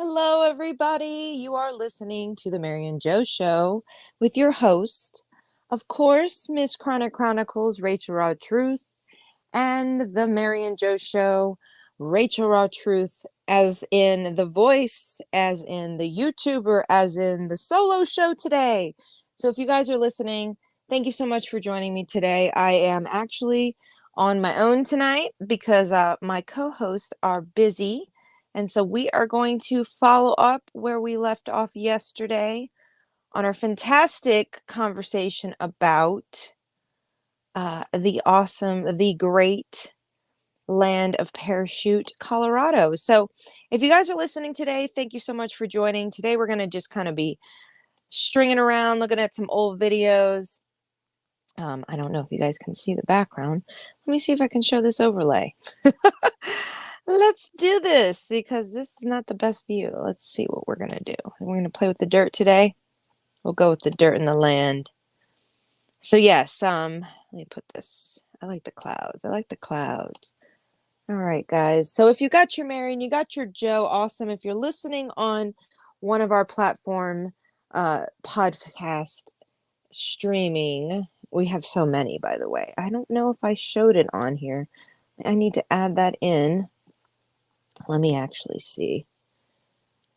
Hello, everybody. You are listening to the Mary and Joe Show with your host, of course, Miss Chronic Chronicles, Rachel Raw Truth, and the Mary and Joe Show, Rachel Raw Truth, as in the voice, as in the YouTuber, as in the solo show today. So if you guys are listening, thank you so much for joining me today. I am actually on my own tonight because my co-hosts are busy. And so we are going to follow up where we left off yesterday on our fantastic conversation about the great land of Parachute, Colorado. So if you guys are listening today, thank you so much for joining. Today we're going to just kind of be stringing around, looking at some old videos. I don't know if you guys can see the background. Let me see if I can show this overlay. Let's do this because this is not the best view. Let's see what we're going to do. We're going to play with the dirt today. We'll go with the dirt and the land. So yes, let me put this. I like the clouds. I like the clouds. All right, guys. So if you got your Mary and you got your Joe, awesome. If you're listening on one of our platform podcast streaming, we have so many, by the way. I don't know if I showed it on here. I need to add that in. Let me actually see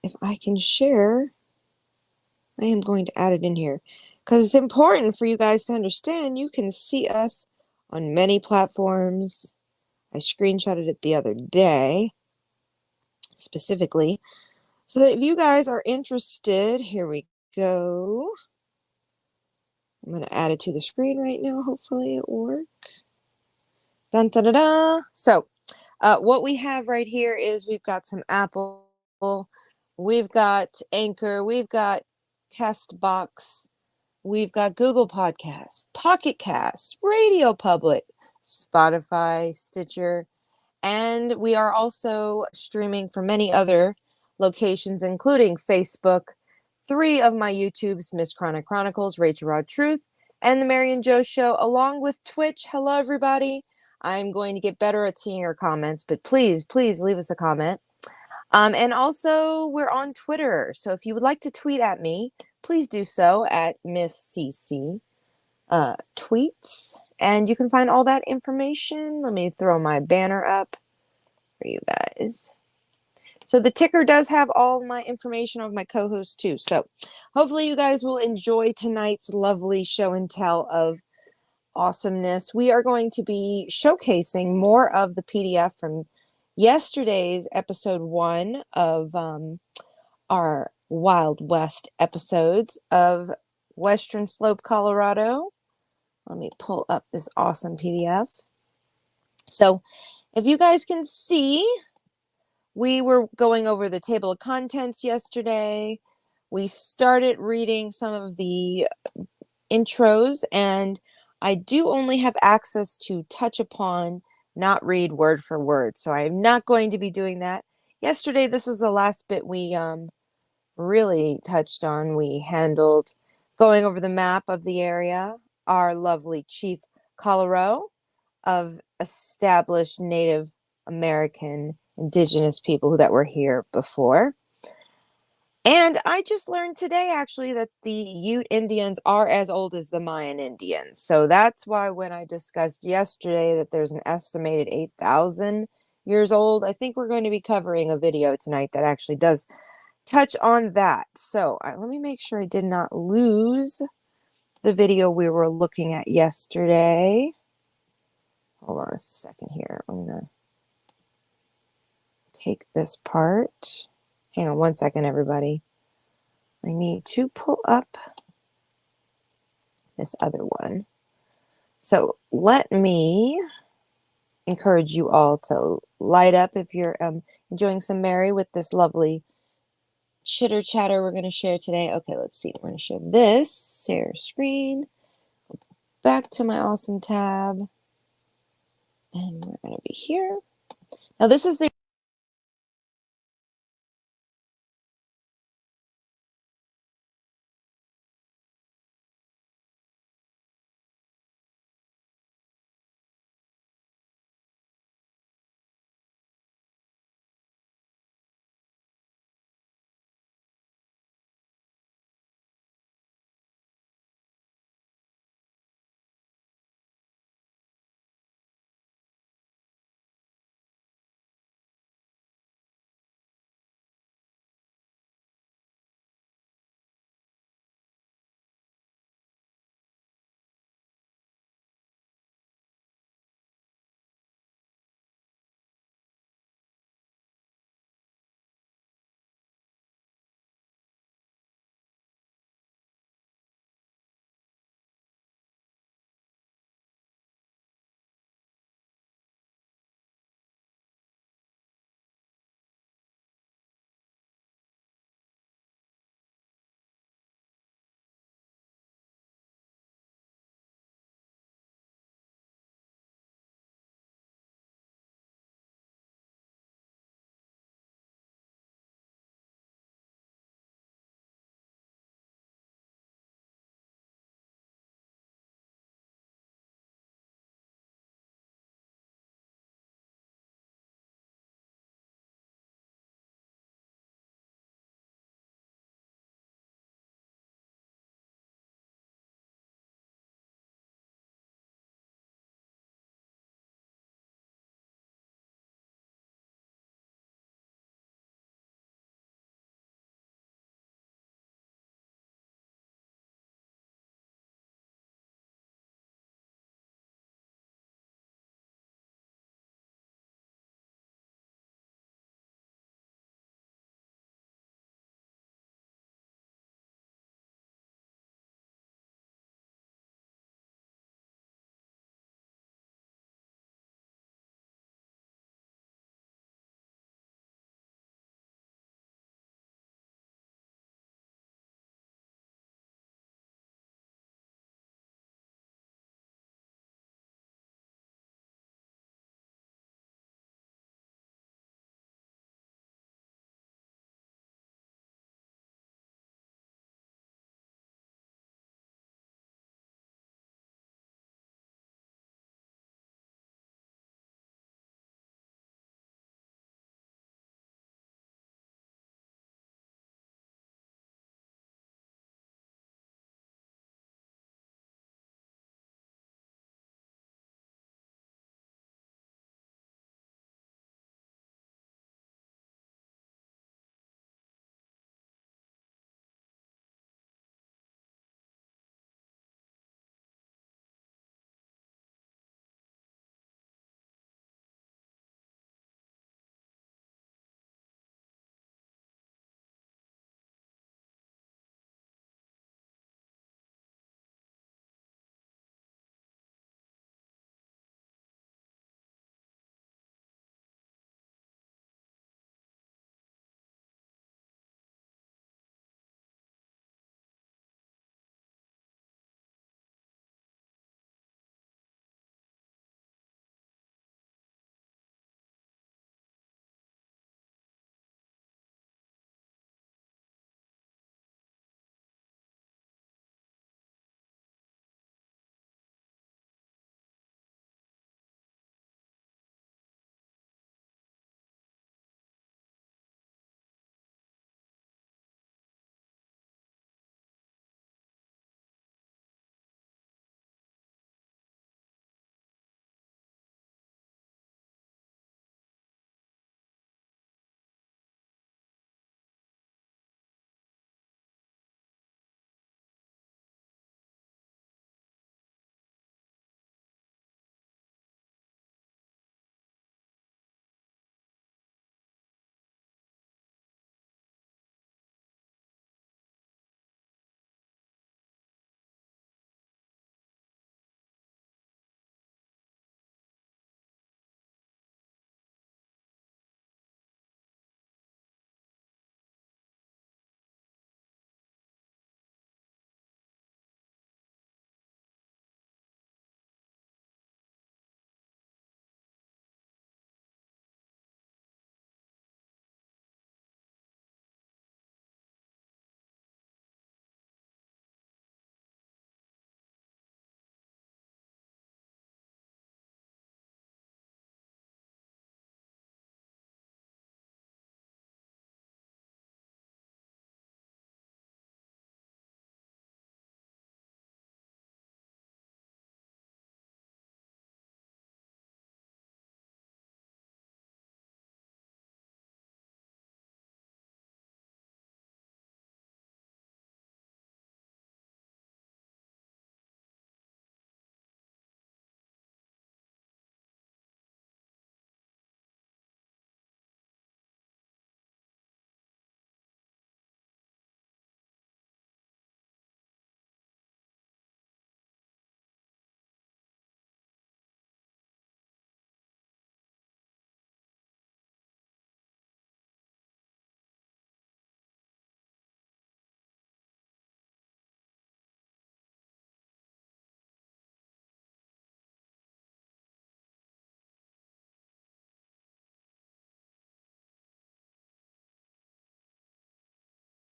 if I can share. I am going to add it in here because it's important for you guys to understand you can see us on many platforms. I screenshotted it the other day specifically so that if you guys are interested, here we go. I'm going to add it to the screen right now. Hopefully it works. Dun, da, da, da. So what we have right here is we've got some Apple, we've got Anchor, we've got Castbox, we've got Google Podcasts, Pocket Cast, Radio Public, Spotify, Stitcher, and we are also streaming from many other locations, including Facebook, 3 of my YouTubes, Miss Chronic Chronicles, Rachel Raw Truth, and the Mary and Joe Show, along with Twitch. Hello, everybody. I'm going to get better at seeing your comments, but please leave us a comment. And also, we're on Twitter. So if you would like to tweet at me, please do so at Miss CC Tweets. And you can find all that information. Let me throw my banner up for you guys. So the ticker does have all my information of my co-host too. So hopefully you guys will enjoy tonight's lovely show and tell of awesomeness. We are going to be showcasing more of the PDF from yesterday's episode 1 of our Wild West episodes of Western Slope, Colorado. Let me pull up this awesome PDF. So if you guys can see, we were going over the table of contents yesterday. We started reading some of the intros, and I do only have access to touch upon, not read word for word. So I'm not going to be doing that. Yesterday, this was the last bit we really touched on. We handled going over the map of the area, our lovely Chief Colorado of established Native American indigenous people that were here before. And I just learned today, actually, that the Ute Indians are as old as the Mayan Indians. So that's why when I discussed yesterday that there's an estimated 8,000 years old, I think we're going to be covering a video tonight that actually does touch on that. So let me make sure I did not lose the video we were looking at yesterday. Hold on a second here. I'm going to take this part. Hang on one second, everybody. I need to pull up this other one. So let me encourage you all to light up if you're enjoying some Mary with this lovely chitter chatter we're going to share today. Okay, let's see. We're going to share this, share screen, back to my awesome tab, and we're going to be here. Now this is the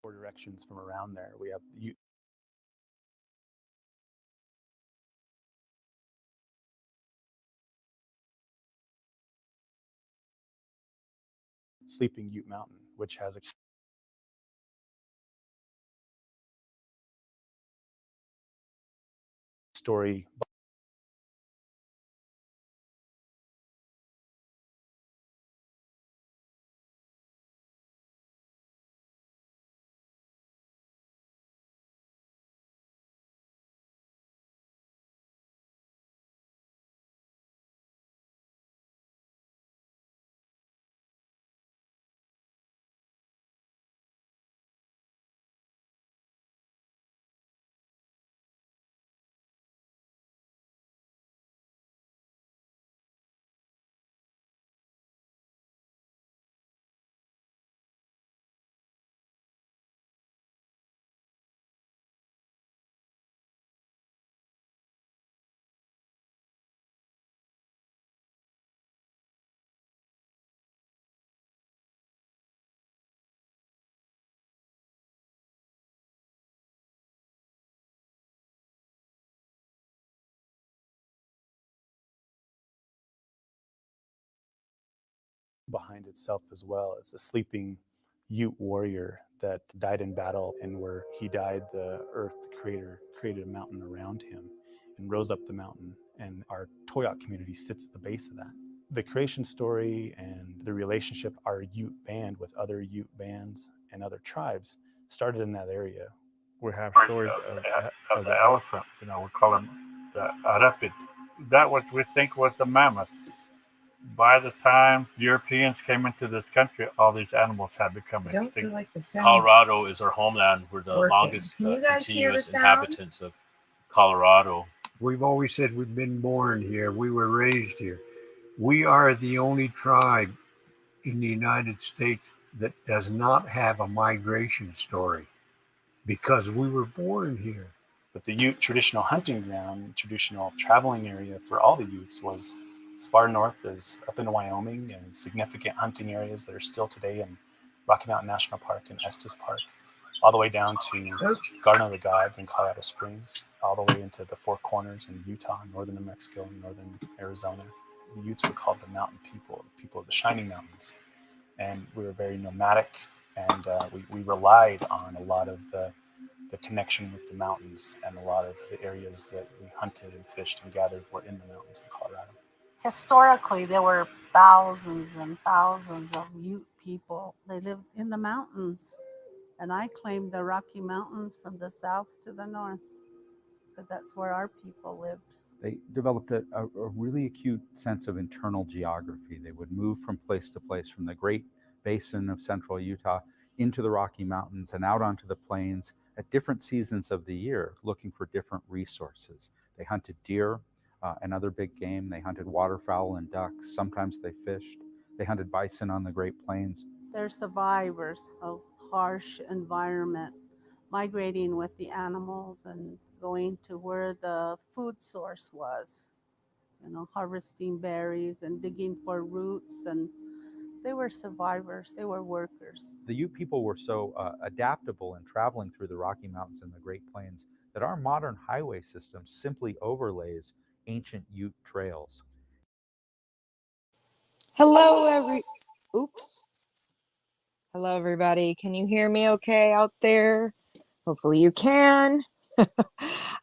4 directions from around there. We have Sleeping Ute Mountain, which has a story behind itself as well. It's a sleeping Ute warrior that died in battle, and where he died, the Earth Creator created a mountain around him and rose up the mountain, and our Toyac community sits at the base of that. The creation story and the relationship our Ute band with other Ute bands and other tribes started in that area. We have stories of the elephant, we call them the Arapid. That was, we think, was the mammoth. By the time Europeans came into this country, all these animals had become extinct. Like Colorado is our homeland. We're the longest continuous inhabitants of Colorado. We've always said we've been born here. We were raised here. We are the only tribe in the United States that does not have a migration story because we were born here. But the Ute traditional hunting ground, traditional traveling area for all the Utes was as far north as up into Wyoming, and significant hunting areas that are still today in Rocky Mountain National Park and Estes Park, all the way down to Garden of the Gods in Colorado Springs, all the way into the Four Corners in Utah, northern New Mexico, and northern Arizona. The Utes were called the mountain people, the people of the Shining Mountains. And we were very nomadic, and we relied on a lot of the connection with the mountains, and a lot of the areas that we hunted and fished and gathered were in the mountains in Colorado. Historically, there were thousands and thousands of Ute people. They lived in the mountains, and I claim the Rocky Mountains from the south to the north because that's where our people lived. They developed a really acute sense of internal geography. They would move from place to place, from the Great Basin of central Utah into the Rocky Mountains and out onto the plains at different seasons of the year, looking for different resources. They hunted deer and other big game. They hunted waterfowl and ducks. Sometimes they fished. They hunted bison on the Great Plains. They're survivors of harsh environment, migrating with the animals and going to where the food source was, harvesting berries and digging for roots, and they were survivors, they were workers. The Ute people were so adaptable in traveling through the Rocky Mountains and the Great Plains that our modern highway system simply overlays ancient Ute trails. Hello, everybody. Can you hear me okay out there? Hopefully you can.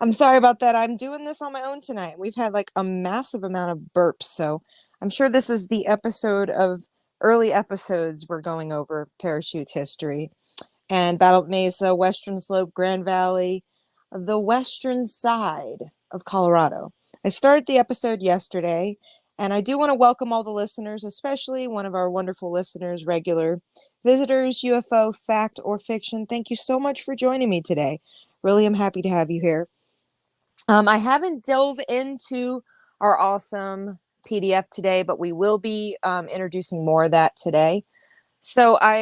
I'm sorry about that. I'm doing this on my own tonight. We've had like a massive amount of burps, so I'm sure this is the episode of early episodes we're going over parachute history and Battlement Mesa, Western Slope, Grand Valley, the western side of Colorado. I started the episode yesterday, and I do want to welcome all the listeners, especially one of our wonderful listeners, regular visitors, UFO, fact or fiction. Thank you so much for joining me today. Really am happy to have you here. I haven't dove into our awesome PDF today, but we will be introducing more of that today. So I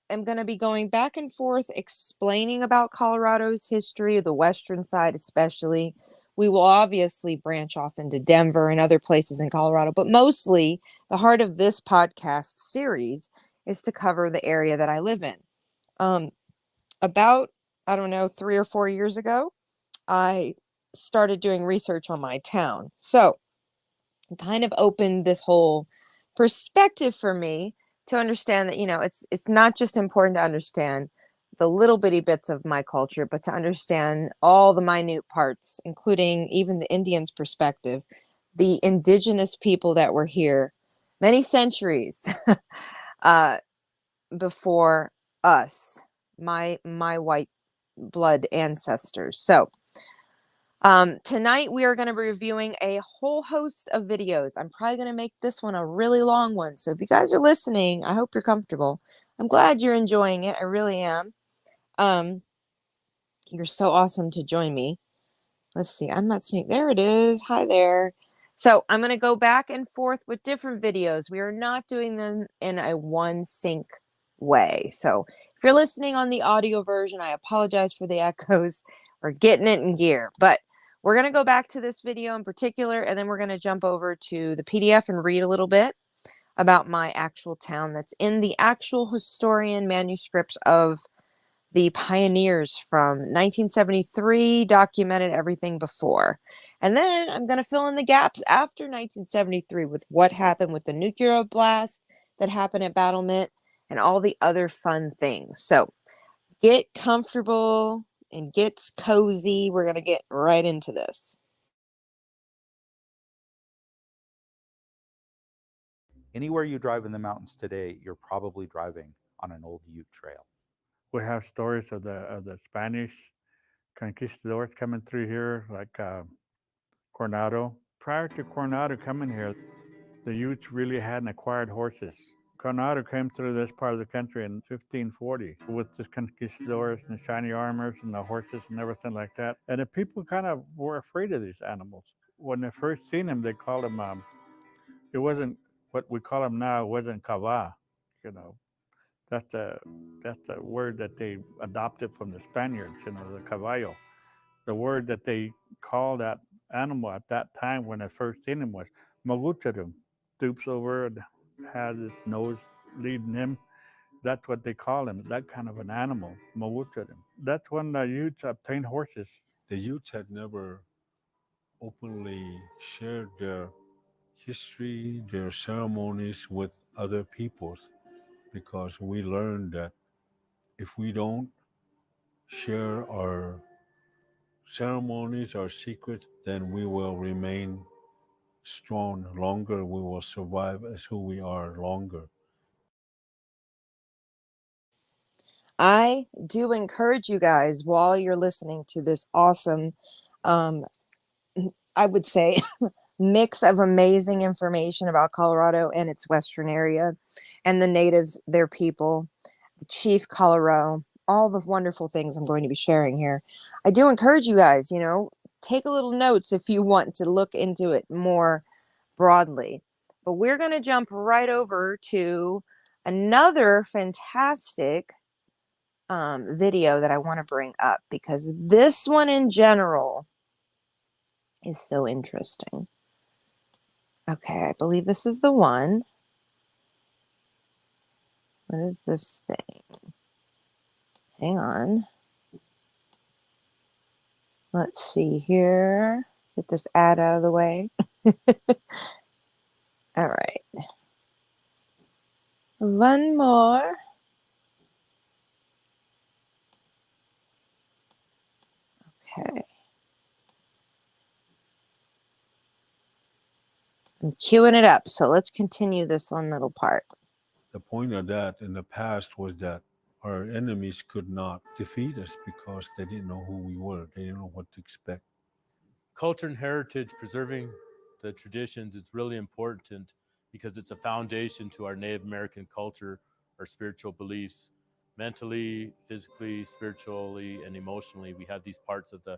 am going to be going back and forth explaining about Colorado's history, the western side especially. We will obviously branch off into Denver and other places in Colorado, but mostly the heart of this podcast series is to cover the area that I live in. about, I don't know, 3 or 4 years ago, I started doing research on my town. So it kind of opened this whole perspective for me to understand that, it's not just important to understand the little bitty bits of my culture, but to understand all the minute parts, including even the Indians' perspective, the indigenous people that were here many centuries uh, before us, my white blood ancestors. So tonight we are going to be reviewing a whole host of videos. I'm probably going to make this one a really long one. So if you guys are listening, I hope you're comfortable. I'm glad you're enjoying it. I really am. You're so awesome to join me. Let's see. I'm not seeing. There it is. Hi there. So I'm going to go back and forth with different videos. We are not doing them in a one sync way. So if you're listening on the audio version, I apologize for the echoes. We're getting it in gear. But we're going to go back to this video in particular, and then we're going to jump over to the PDF and read a little bit about my actual town that's in the actual historian manuscripts of the pioneers from 1973, documented everything before. And then I'm going to fill in the gaps after 1973 with what happened with the nuclear blast that happened at Battlement and all the other fun things. So get comfortable and get cozy. We're going to get right into this. Anywhere you drive in the mountains today, you're probably driving on an old Ute trail. We have stories of the Spanish conquistadors coming through here, like Coronado. Prior to Coronado coming here, the Utes really hadn't acquired horses. Coronado came through this part of the country in 1540 with the conquistadors and the shiny armors and the horses and everything like that. And the people kind of were afraid of these animals. When they first seen them, they called them, it wasn't what we call them now, it wasn't cava, you know. That's the word that they adopted from the Spaniards, the caballo. The word that they called that animal at that time when I first seen him was magucharum. Stoops over and had his nose leading him. That's what they call him, that kind of an animal, magucharum. That's when the Utes obtained horses. The Utes had never openly shared their history, their ceremonies with other peoples, because we learned that if we don't share our ceremonies, our secrets, then we will remain strong longer. We will survive as who we are longer. I do encourage you guys while you're listening to this awesome, I would say, mix of amazing information about Colorado and its western area and the natives, their people, the Chief Colorado, all the wonderful things I'm going to be sharing here. I do encourage you guys, take a little notes if you want to look into it more broadly. But we're going to jump right over to another fantastic video that I want to bring up, because this one in general is so interesting. Okay, I believe this is the one. What is this thing? Hang on. Let's see here. Get this ad out of the way. All right. One more. Okay. I'm queuing it up. So let's continue this one little part. The point of that in the past was that our enemies could not defeat us because they didn't know who we were. They didn't know what to expect. Culture and heritage, preserving the traditions, is really important because it's a foundation to our Native American culture, our spiritual beliefs. Mentally, physically, spiritually, and emotionally, we have these parts of the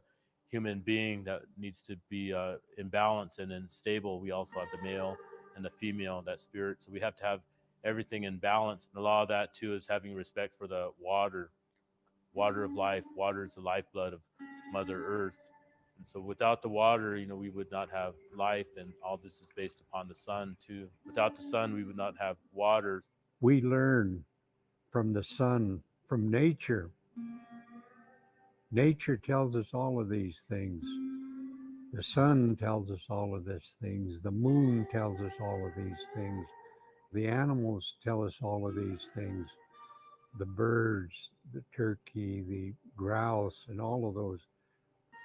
human being that needs to be in balance and then stable. We also have the male and the female, that spirit. So we have to have everything in balance. And a lot of that too is having respect for the water of life. Water is the lifeblood of Mother Earth. And so without the water, we would not have life, and all this is based upon the sun too. Without the sun, we would not have water. We learn from the sun, from nature, Nature tells us all of these things. The sun tells us all of these things. The moon tells us all of these things. The animals tell us all of these things. The birds, the turkey, the grouse, and all of those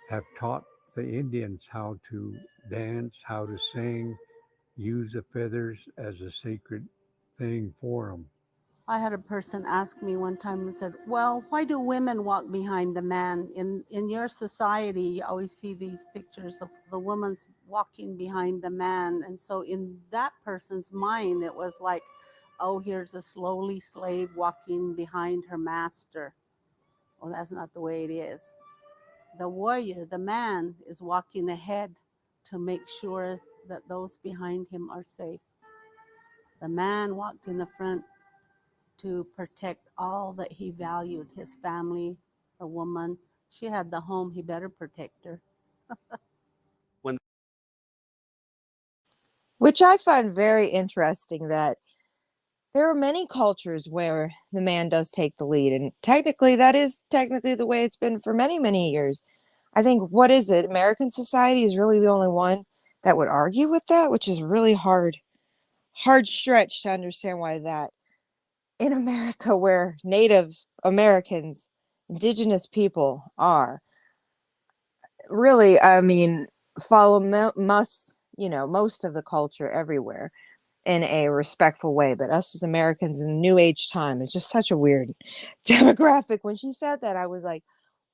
have taught the Indians how to dance, how to sing, use the feathers as a sacred thing for them. I had a person ask me one time and said, well, why do women walk behind the man? In your society, you always see these pictures of the woman's walking behind the man. And so in that person's mind, it was like, oh, here's a slowly slave walking behind her master. Well, that's not the way it is. The warrior, the man, is walking ahead to make sure that those behind him are safe. The man walked in the front to protect all that he valued, his family, the woman. She had the home, he better protect her. Which I find very interesting, that there are many cultures where the man does take the lead. And technically, that is technically the way it's been for many, many years. I think, what is it? American society is really the only one that would argue with that, which is really hard stretch to understand why that in America, where Native Americans, indigenous people are really, I mean, follow most of the culture everywhere in a respectful way. But us as Americans in New Age time, it's just such a weird demographic. When she said that, I was like,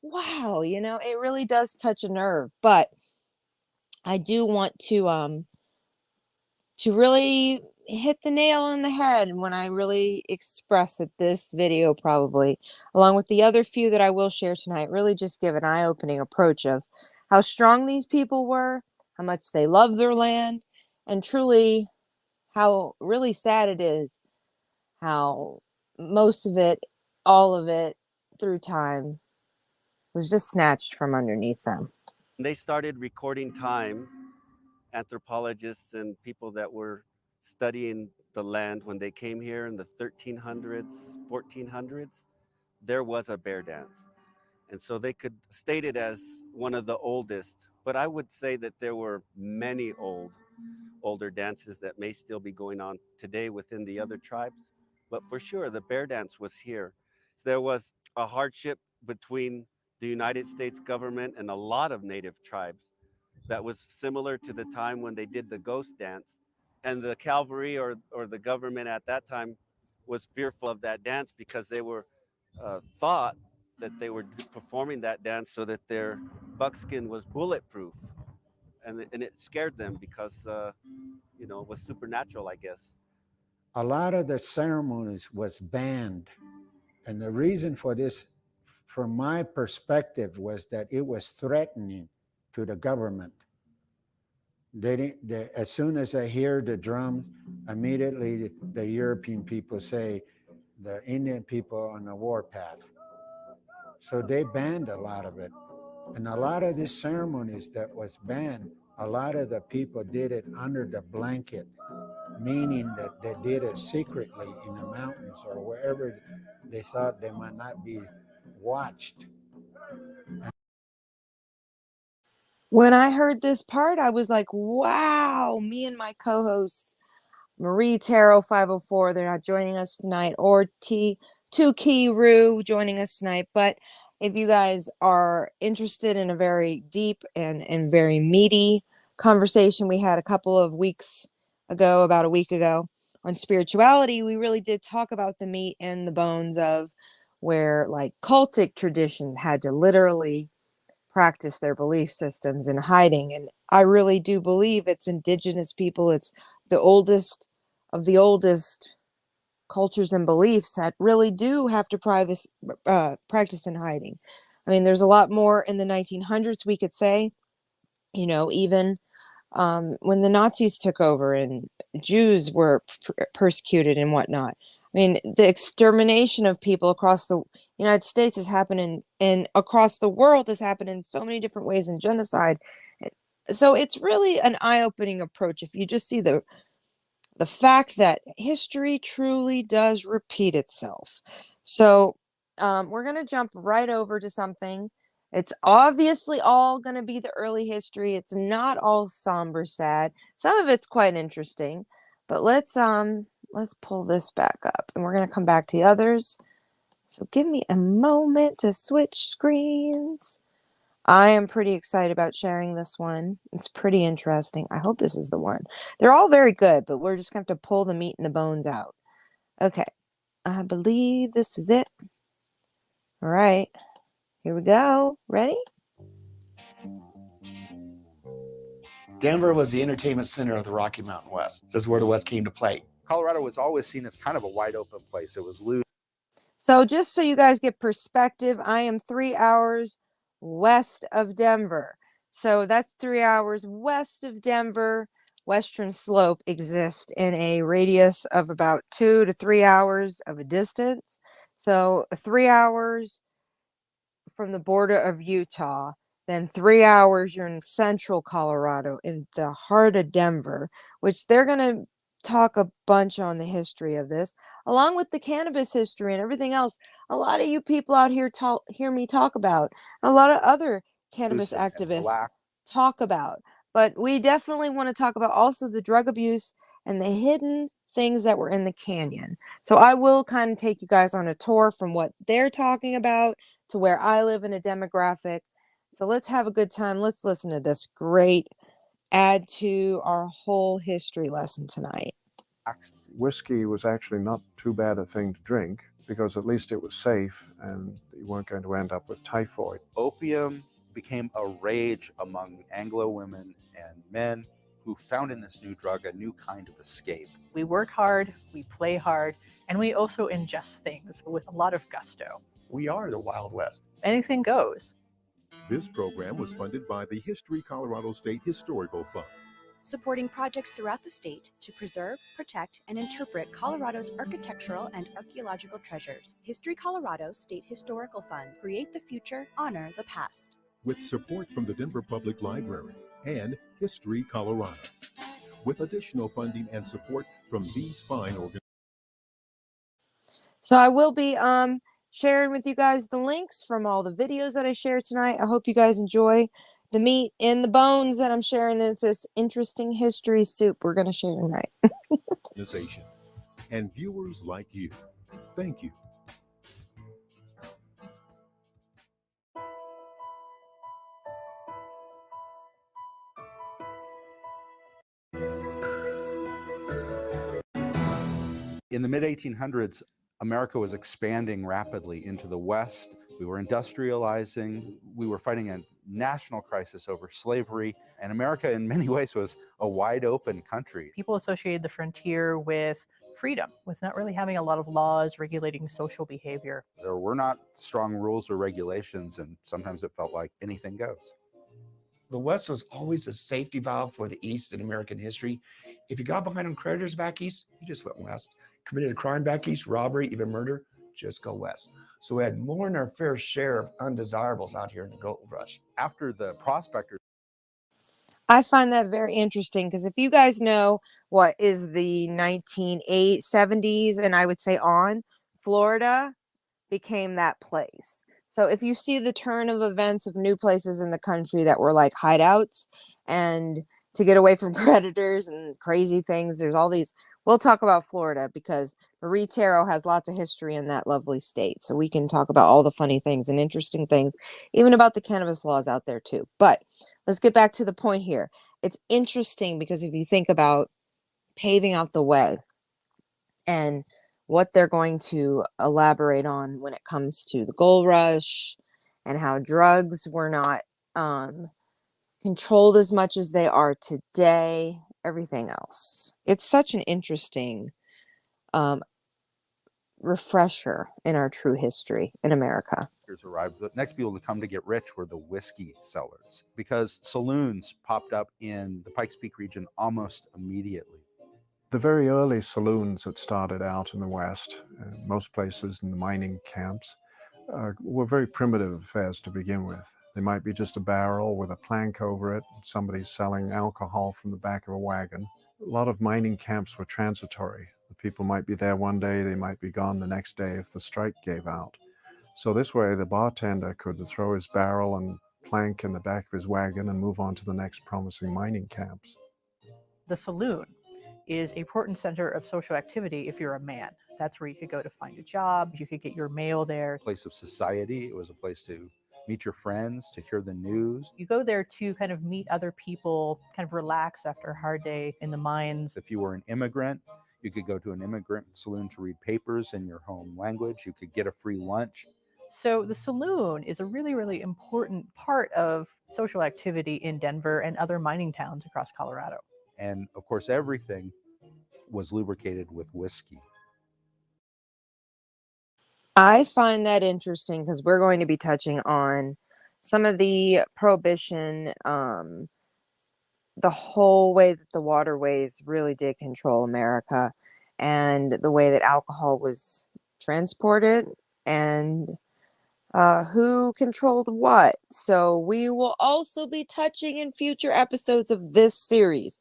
wow, it really does touch a nerve. But I do want to really hit the nail on the head when I really express that this video, probably along with the other few that I will share tonight, really just give an eye-opening approach of how strong these people were, how much they love their land, and truly how really sad it is how most of it, all of it, through time was just snatched from underneath them. They started recording time, anthropologists and people that were studying the land when they came here in the 1300s, 1400s, there was a bear dance. And so they could state it as one of the oldest, but I would say that there were many older dances that may still be going on today within the other tribes. But for sure, the bear dance was here. So there was a hardship between the United States government and a lot of native tribes that was similar to the time when they did the ghost dance. And the cavalry or the government at that time was fearful of that dance because they were thought that they were performing that dance so that their buckskin was bulletproof. And it scared them because, it was supernatural, I guess. A lot of the ceremonies was banned. And the reason for this, from my perspective, was that it was threatening to the government. As soon as they hear the drums, immediately the European people say the Indian people are on the warpath. So they banned a lot of it. And a lot of these ceremonies that was banned, a lot of the people did it under the blanket, meaning that they did it secretly in the mountains or wherever they thought they might not be watched. When I heard this part, I was like, wow, me and my co-hosts, Marie Tarot 504, they're not joining us tonight, or T2Key Rue joining us tonight. But if you guys are interested in a very deep and very meaty conversation we had a couple of weeks ago, about a week ago, on spirituality, we really did talk about the meat and the bones of where like cultic traditions had to literally practice their belief systems in hiding. And I really do believe it's indigenous people. It's the oldest of the oldest cultures and beliefs that really do have to practice in hiding. I mean, there's a lot more in the 1900s we could say, even when the Nazis took over and Jews were persecuted and whatnot. I mean, the extermination of people across the United States has happened and across the world has happened in so many different ways in genocide. So it's really an eye-opening approach if you just see the fact that history truly does repeat itself. So we're going to jump right over to something It's obviously all going to be the early history. It's not all somber sad. Some of it's quite interesting. But let's pull this back up and we're going to come back to the others. So give me a moment to switch screens. I am pretty excited about sharing this one. It's pretty interesting. I hope this is the one. They're all very good, but we're just going to have to pull the meat and the bones out. Okay. I believe this is it. All right. Here we go. Ready? Denver was the entertainment center of the Rocky Mountain West. This is where the West came to play. Colorado was always seen as kind of a wide open place. It was loose. So just so you guys get perspective, I am 3 hours west of Denver. So that's 3 hours west of Denver. Western Slope exists in a radius of about 2 to 3 hours of a distance. So 3 hours from the border of Utah, then 3 hours you're in central Colorado in the heart of Denver, which they're going to talk a bunch on the history of this, along with the cannabis history and everything else. A lot of you people out here hear me talk about, and a lot of other cannabis activists talk about. But we definitely want to talk about also the drug abuse and the hidden things that were in the canyon. So I will kind of take you guys on a tour from what they're talking about to where I live in a demographic. So let's have a good time. Let's listen to this great add to our whole history lesson tonight. Whiskey was actually not too bad a thing to drink because at least it was safe and you weren't going to end up with typhoid. Opium became a rage among Anglo women and men who found in this new drug a new kind of escape. We work hard, we play hard, and we also ingest things with a lot of gusto. We are the Wild West. Anything goes. This program was funded by the History Colorado State Historical Fund, supporting projects throughout the state to preserve, protect, and interpret Colorado's architectural and archaeological treasures. History Colorado State Historical Fund. Create the future, honor the past. with support from the Denver Public Library and History Colorado, with additional funding and support from these fine organizations. So I will be sharing with you guys the links from all the videos that I share tonight. I hope you guys enjoy the meat and the bones that I'm sharing. It's this interesting history soup we're going to share tonight. And viewers like you, thank you. In the mid-1800s, America was expanding rapidly into the West. We were industrializing. We were fighting a national crisis over slavery. And America, in many ways, was a wide open country. People associated the frontier with freedom, with not really having a lot of laws regulating social behavior. There were not strong rules or regulations, and sometimes it felt like anything goes. The West was always a safety valve for the East in American history. If you got behind on creditors back East, you just went West. Committed a crime back East, robbery, even murder, just go West. So we had more than our fair share of undesirables out here in the gold rush. After the prospectors, I find that very interesting because if you guys know what is the 1970s and I would say on, Florida became that place. So if you see the turn of events of new places in the country that were like hideouts and to get away from predators and crazy things, there's all these. We'll talk about Florida because Marie Tarot has lots of history in that lovely state. So we can talk about all the funny things and interesting things, even about the cannabis laws out there too. But let's get back to the point here. It's interesting because if you think about paving out the way and what they're going to elaborate on when it comes to the gold rush and how drugs were not controlled as much as they are today, everything else. It's such an interesting refresher in our true history in America. arrived. The next people to come to get rich were the whiskey sellers because saloons popped up in the Pikes Peak region almost immediately. The very early saloons that started out in the West, most places in the mining camps, were very primitive affairs to begin with. They might be just a barrel with a plank over it, somebody selling alcohol from the back of a wagon. A lot of mining camps were transitory. The people might be there one day, they might be gone the next day if the strike gave out. So this way, the bartender could throw his barrel and plank in the back of his wagon and move on to the next promising mining camps. The saloon is a important center of social activity if you're a man. That's where you could go to find a job, you could get your mail there. A place of society. It was a place to meet your friends, to hear the news. You go there to kind of meet other people, kind of relax after a hard day in the mines. If you were an immigrant, you could go to an immigrant saloon to read papers in your home language. You could get a free lunch. So the saloon is a really, really important part of social activity in Denver and other mining towns across Colorado. And of course, everything was lubricated with whiskey. I find that interesting because we're going to be touching on some of the prohibition, the whole way that the waterways really did control America, and the way that alcohol was transported, and who controlled what. So we will also be touching in future episodes of this series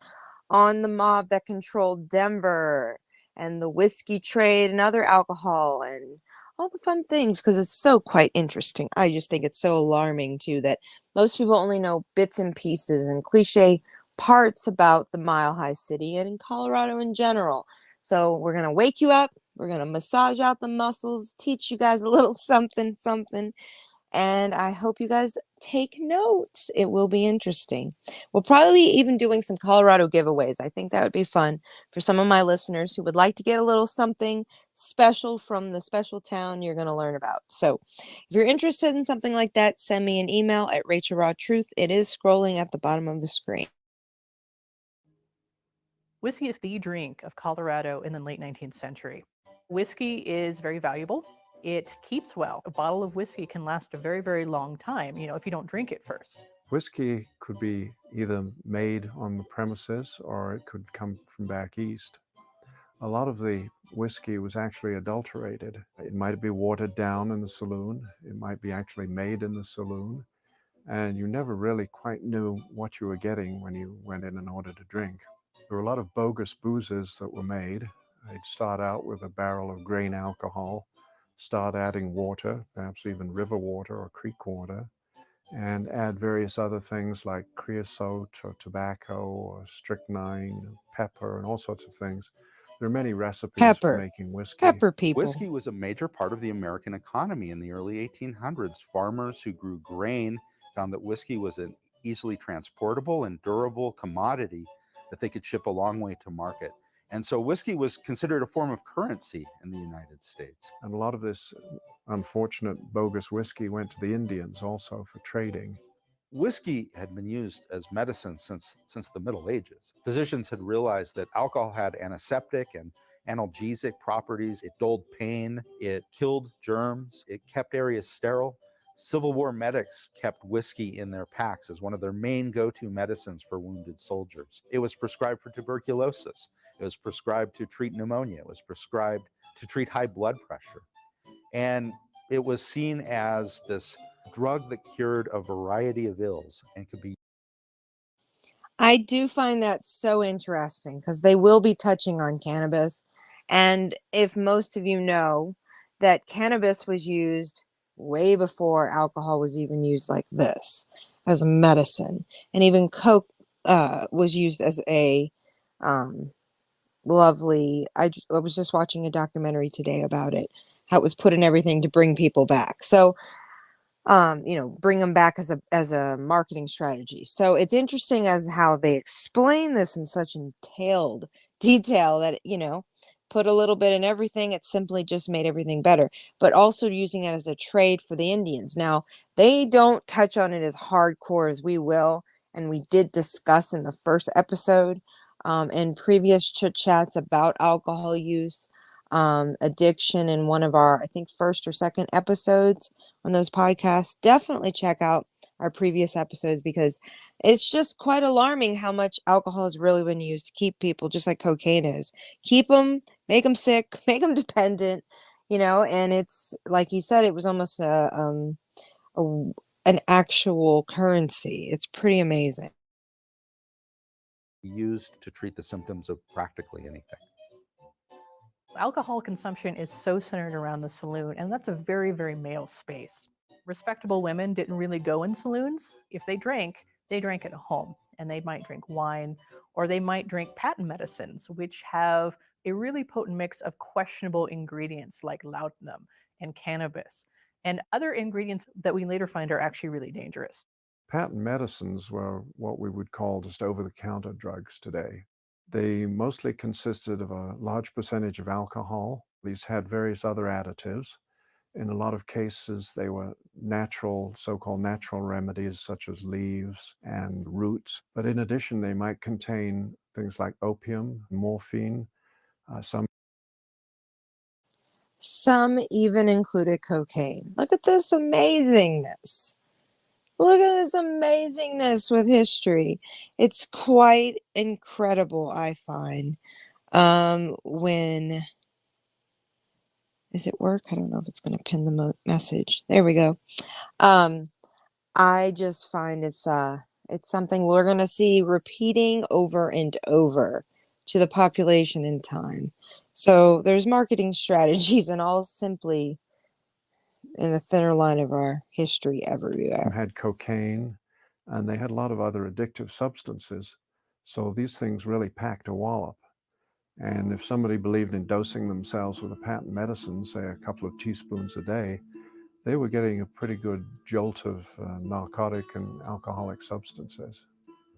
on the mob that controlled Denver and the whiskey trade and other alcohol and all the fun things, because it's so quite interesting. I just think it's so alarming too that most people only know bits and pieces and cliche parts about the Mile High City and in Colorado in general. So we're going to wake you up. We're going to massage out the muscles, teach you guys a little something, and I hope you guys take notes. It will be interesting. We'll probably be even doing some Colorado giveaways. I think that would be fun for some of my listeners who would like to get a little something special from the special town you're going to learn about. So if you're interested in something like that, send me an email at RachelRawTruth. It is scrolling at the bottom of the screen. Whiskey is the drink of Colorado in the late 19th century. Whiskey is very valuable. It keeps well. A bottle of whiskey can last a very, very long time, if you don't drink it first. Whiskey could be either made on the premises or it could come from back east. A lot of the whiskey was actually adulterated. It might be watered down in the saloon. It might be actually made in the saloon. And you never really quite knew what you were getting when you went in order to drink. There were a lot of bogus boozes that were made. They'd start out with a barrel of grain alcohol, start adding water, perhaps even river water or creek water, and add various other things like creosote or tobacco or strychnine, pepper, and all sorts of things. There are many recipes for making whiskey. Pepper people. Whiskey was a major part of the American economy in the early 1800s. Farmers who grew grain found that whiskey was an easily transportable and durable commodity that they could ship a long way to market. And so whiskey was considered a form of currency in the United States. And a lot of this unfortunate bogus whiskey went to the Indians also for trading. Whiskey had been used as medicine since the Middle Ages. Physicians had realized that alcohol had antiseptic and analgesic properties. It dulled pain, it killed germs, it kept areas sterile. Civil War medics kept whiskey in their packs as one of their main go-to medicines for wounded soldiers. It was prescribed for tuberculosis. It was prescribed to treat pneumonia. It was prescribed to treat high blood pressure. And it was seen as this drug that cured a variety of ills and could be. I do find that so interesting because they will be touching on cannabis. And if most of you know that cannabis was used way before alcohol was even used like this as a medicine, and even coke was used as a lovely. I was just watching a documentary today about it, how it was put in everything to bring people back. So bring them back as a marketing strategy. So it's interesting as how they explain this in such entailed detail that, put a little bit in everything. It simply just made everything better, but also using it as a trade for the Indians. Now, they don't touch on it as hardcore as we will. And we did discuss in the first episode and previous chit chats about alcohol use, addiction in one of our, I think, first or second episodes on those podcasts. Definitely check out our previous episodes because it's just quite alarming how much alcohol has really been used to keep people, just like cocaine is. Keep them, make them sick, make them dependent, and it's like he said, it was almost an actual currency. It's pretty amazing. Used to treat the symptoms of practically anything. Alcohol consumption is so centered around the saloon, and that's a very, very male space. Respectable women didn't really go in saloons. If they drank at home, and they might drink wine, or they might drink patent medicines, which have a really potent mix of questionable ingredients like laudanum and cannabis, and other ingredients that we later find are actually really dangerous. Patent medicines were what we would call just over-the-counter drugs today. They mostly consisted of a large percentage of alcohol. These had various other additives. In a lot of cases, they were natural, so-called natural remedies such as leaves and roots. But in addition, they might contain things like opium, morphine, Some even included cocaine. Look at this amazingness. Look at this amazingness with history. It's quite incredible, I find. When is it work? I don't know if it's going to pin the message. There we go. I just find it's something we're going to see repeating over and over to the population in time. So there's marketing strategies and all simply in the thinner line of our history everywhere. Had cocaine, and they had a lot of other addictive substances. So these things really packed a wallop. And if somebody believed in dosing themselves with a patent medicine, say a couple of teaspoons a day, they were getting a pretty good jolt of narcotic and alcoholic substances.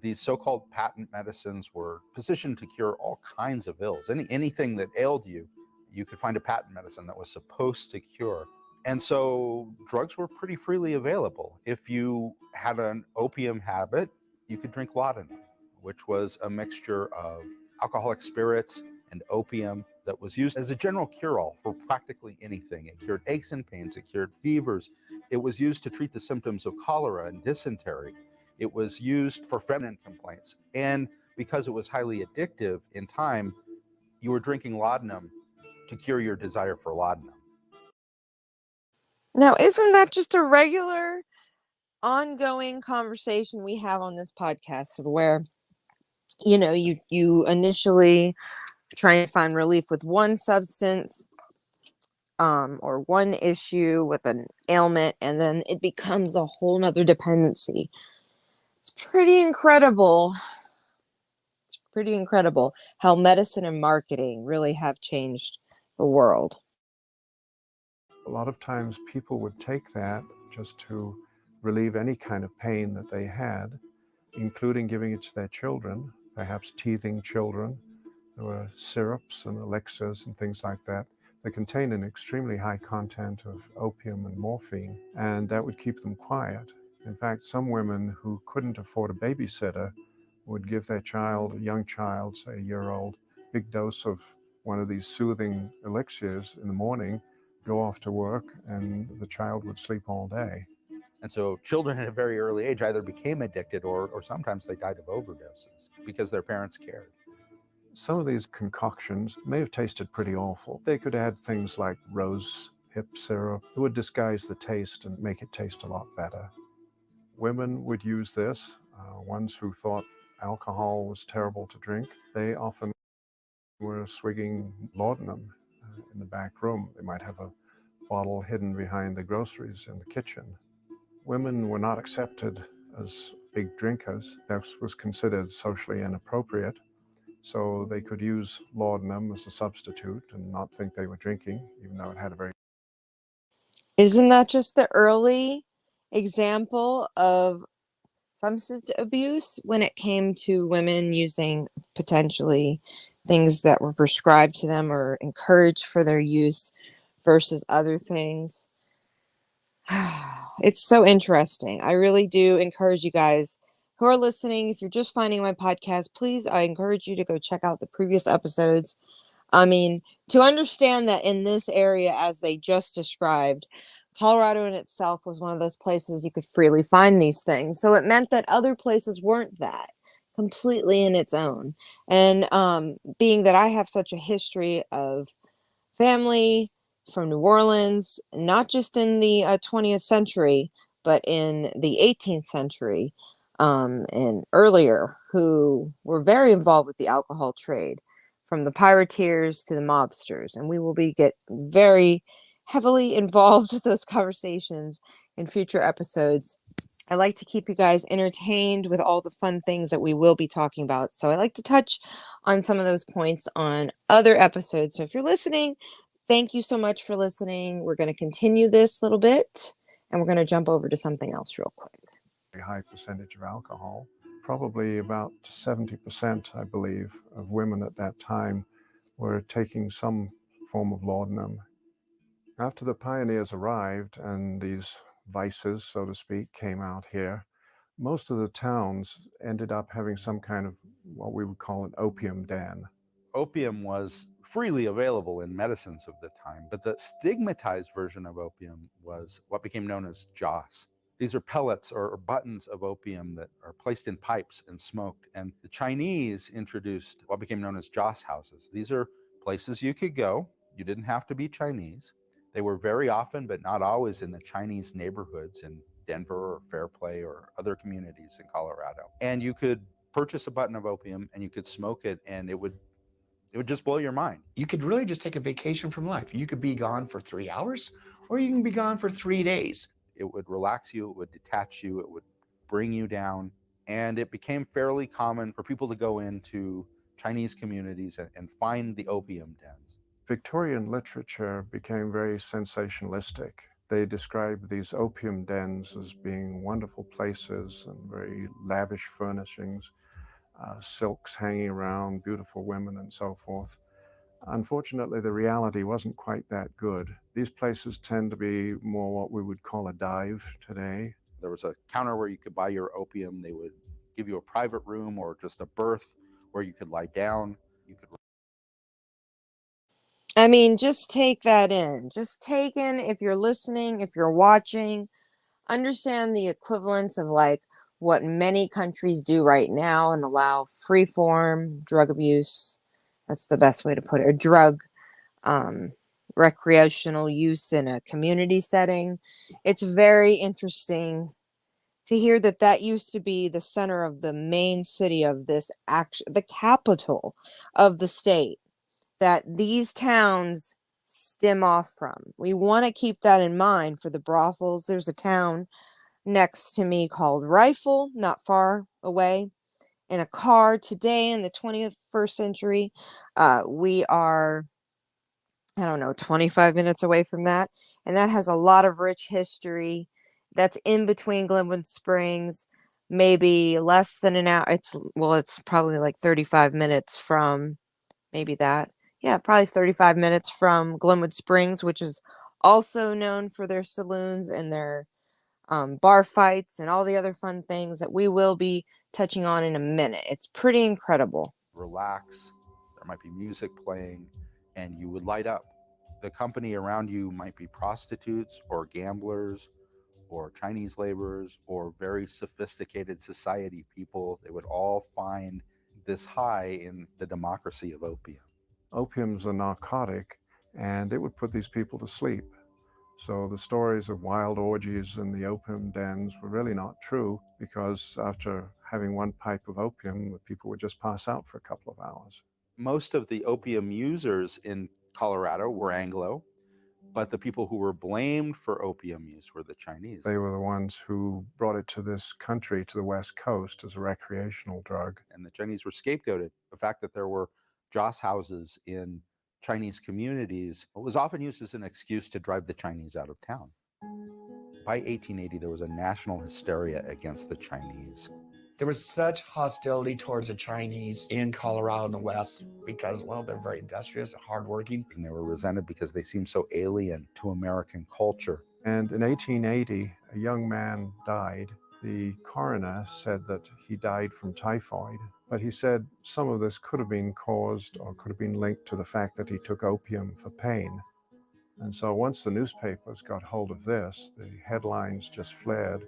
These so-called patent medicines were positioned to cure all kinds of ills. Anything that ailed you, you could find a patent medicine that was supposed to cure. And so drugs were pretty freely available. If you had an opium habit, you could drink laudanum, which was a mixture of alcoholic spirits and opium that was used as a general cure-all for practically anything. It cured aches and pains, it cured fevers. It was used to treat the symptoms of cholera and dysentery. It was used for feminine complaints. And because it was highly addictive in time, you were drinking laudanum to cure your desire for laudanum. Now, isn't that just a regular ongoing conversation we have on this podcast where, you initially try to find relief with one substance or one issue with an ailment, and then it becomes a whole nother dependency. It's pretty incredible. It's pretty incredible how medicine and marketing really have changed the world. A lot of times people would take that just to relieve any kind of pain that they had, including giving it to their children, perhaps teething children. There were syrups and elixirs and things like that that contain an extremely high content of opium and morphine, and that would keep them quiet. In fact, some women who couldn't afford a babysitter would give their child, a young child, say a year-old, big dose of one of these soothing elixirs in the morning, go off to work, and the child would sleep all day. And so children at a very early age either became addicted or sometimes they died of overdoses because their parents cared. Some of these concoctions may have tasted pretty awful. They could add things like rose hip syrup. It would disguise the taste and make it taste a lot better. Women would use this. Ones who thought alcohol was terrible to drink, they often were swigging laudanum in the back room. They might have a bottle hidden behind the groceries in the kitchen. Women were not accepted as big drinkers. That was considered socially inappropriate. So they could use laudanum as a substitute and not think they were drinking, even though it had a very... Isn't that just the early example of substance abuse when it came to women using potentially things that were prescribed to them or encouraged for their use versus other things? It's so interesting. I really do encourage you guys who are listening, if you're just finding my podcast, please, I encourage you to go check out the previous episodes. I mean, to understand that in this area, as they just described, Colorado in itself was one of those places you could freely find these things. So it meant that other places weren't that completely in its own. And being that I have such a history of family from New Orleans, not just in the 20th century, but in the 18th century and earlier, who were very involved with the alcohol trade from the pirateers to the mobsters. And we will get very heavily involved with those conversations in future episodes. I like to keep you guys entertained with all the fun things that we will be talking about. So I like to touch on some of those points on other episodes. So if you're listening, thank you so much for listening. We're going to continue this little bit, and we're going to jump over to something else real quick. A high percentage of alcohol. Probably about 70%, I believe, of women at that time were taking some form of laudanum. After the pioneers arrived and these vices, so to speak, came out here, most of the towns ended up having some kind of what we would call an opium den. Opium was freely available in medicines of the time, but the stigmatized version of opium was what became known as joss. These are pellets or buttons of opium that are placed in pipes and smoked. And the Chinese introduced what became known as joss houses. These are places you could go. You didn't have to be Chinese. They were very often, but not always, in the Chinese neighborhoods in Denver or Fairplay or other communities in Colorado. And you could purchase a button of opium and you could smoke it, and it would just blow your mind. You could really just take a vacation from life. You could be gone for 3 hours, or you can be gone for 3 days. It would relax you, it would detach you, it would bring you down. And it became fairly common for people to go into Chinese communities and find the opium dens. Victorian literature became very sensationalistic. They described these opium dens as being wonderful places and very lavish furnishings, silks hanging around, beautiful women, and so forth. Unfortunately, the reality wasn't quite that good. These places tend to be more what we would call a dive today. There was a counter where you could buy your opium. They would give you a private room or just a berth where you could lie down. You could. I mean, just take that in. Just take in, if you're listening, if you're watching, understand the equivalence of like what many countries do right now and allow free form drug abuse. That's the best way to put it. Or drug recreational use in a community setting. It's very interesting to hear that that used to be the center of the main city of this the capital of the state, that these towns stem off from. We want to keep that in mind for the brothels. There's a town next to me called Rifle, not far away. In a car today in the 21st century, we are, I don't know, 25 minutes away from that. And that has a lot of rich history. That's in between Glenwood Springs, maybe less than an hour. It's probably like 35 minutes from maybe that. Yeah, probably 35 minutes from Glenwood Springs, which is also known for their saloons and their bar fights and all the other fun things that we will be touching on in a minute. It's pretty incredible. Relax. There might be music playing, and you would light up. The company around you might be prostitutes or gamblers or Chinese laborers or very sophisticated society people. They would all find this high in the democracy of opium. Opium's a narcotic, and it would put these people to sleep. So the stories of wild orgies in the opium dens were really not true, because after having one pipe of opium, the people would just pass out for a couple of hours. Most of the opium users in Colorado were Anglo, but the people who were blamed for opium use were the Chinese. They were the ones who brought it to this country, to the West Coast, as a recreational drug. And the Chinese were scapegoated. The fact that there were joss houses in Chinese communities was often used as an excuse to drive the Chinese out of town. By 1880, there was a national hysteria against the Chinese. There was such hostility towards the Chinese in Colorado and the West because, well, they're very industrious and hardworking. And they were resented because they seemed so alien to American culture. And in 1880, a young man died. The coroner said that he died from typhoid, but he said some of this could have been caused or could have been linked to the fact that he took opium for pain. And so once the newspapers got hold of this, the headlines just flared.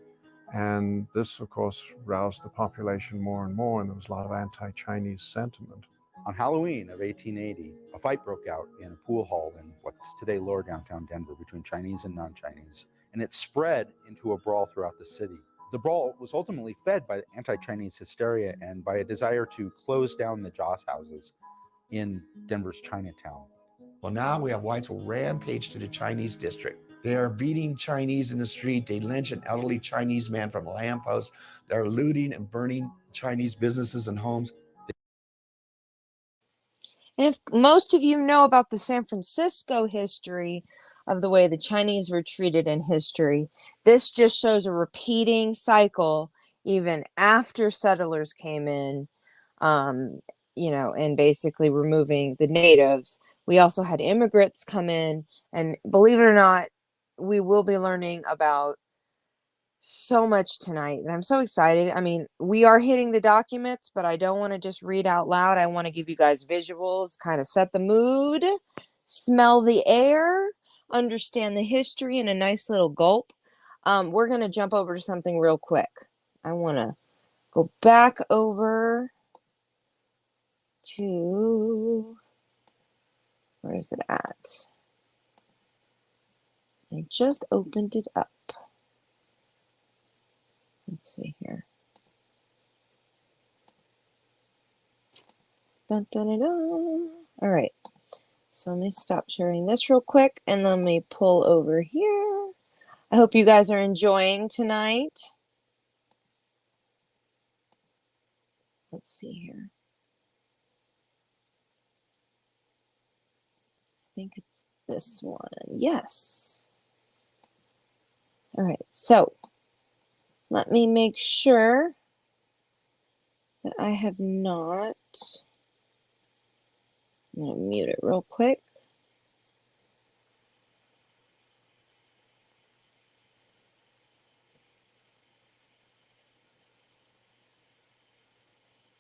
And this, of course, roused the population more and more, and there was a lot of anti-Chinese sentiment. On Halloween of 1880, a fight broke out in a pool hall in what's today lower downtown Denver between Chinese and non-Chinese, and it spread into a brawl throughout the city. The brawl was ultimately fed by anti-Chinese hysteria and by a desire to close down the joss houses. in Denver's Chinatown. Well, now we have whites will rampage to the Chinese district. They are beating Chinese in the street. They lynch an elderly Chinese man from a lamppost. They're looting and burning Chinese businesses and homes. And if most of you know about the San Francisco history of the way the Chinese were treated in history, this just shows a repeating cycle even after settlers came in, and basically removing the natives. We also had immigrants come in, and believe it or not, we will be learning about so much tonight, and I'm so excited. I mean, we are hitting the documents, but I don't want to just read out loud. I want to give you guys visuals, kind of set the mood, smell the air, understand the history in a nice little gulp. We're going to jump over to something real quick. I want to go back over to, where is it at? I just opened it up. Let's see here. Dun, dun, dun, dun. All right. So let me stop sharing this real quick and let me pull over here. I hope you guys are enjoying tonight. Let's see here. I think it's this one. Yes. All right. So let me make sure that I have not. I'm going to mute it real quick.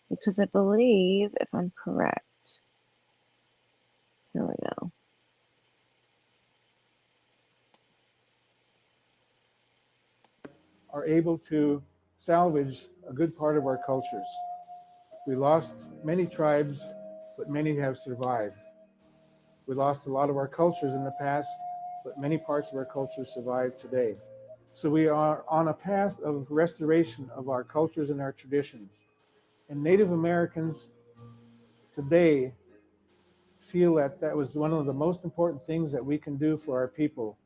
Because I believe, if I'm correct, here we go. Are able to salvage a good part of our cultures. We lost many tribes, but many have survived. We lost a lot of our cultures in the past, but many parts of our culture survive today. So we are on a path of restoration of our cultures and our traditions. And Native Americans today feel that that was one of the most important things that we can do for our people.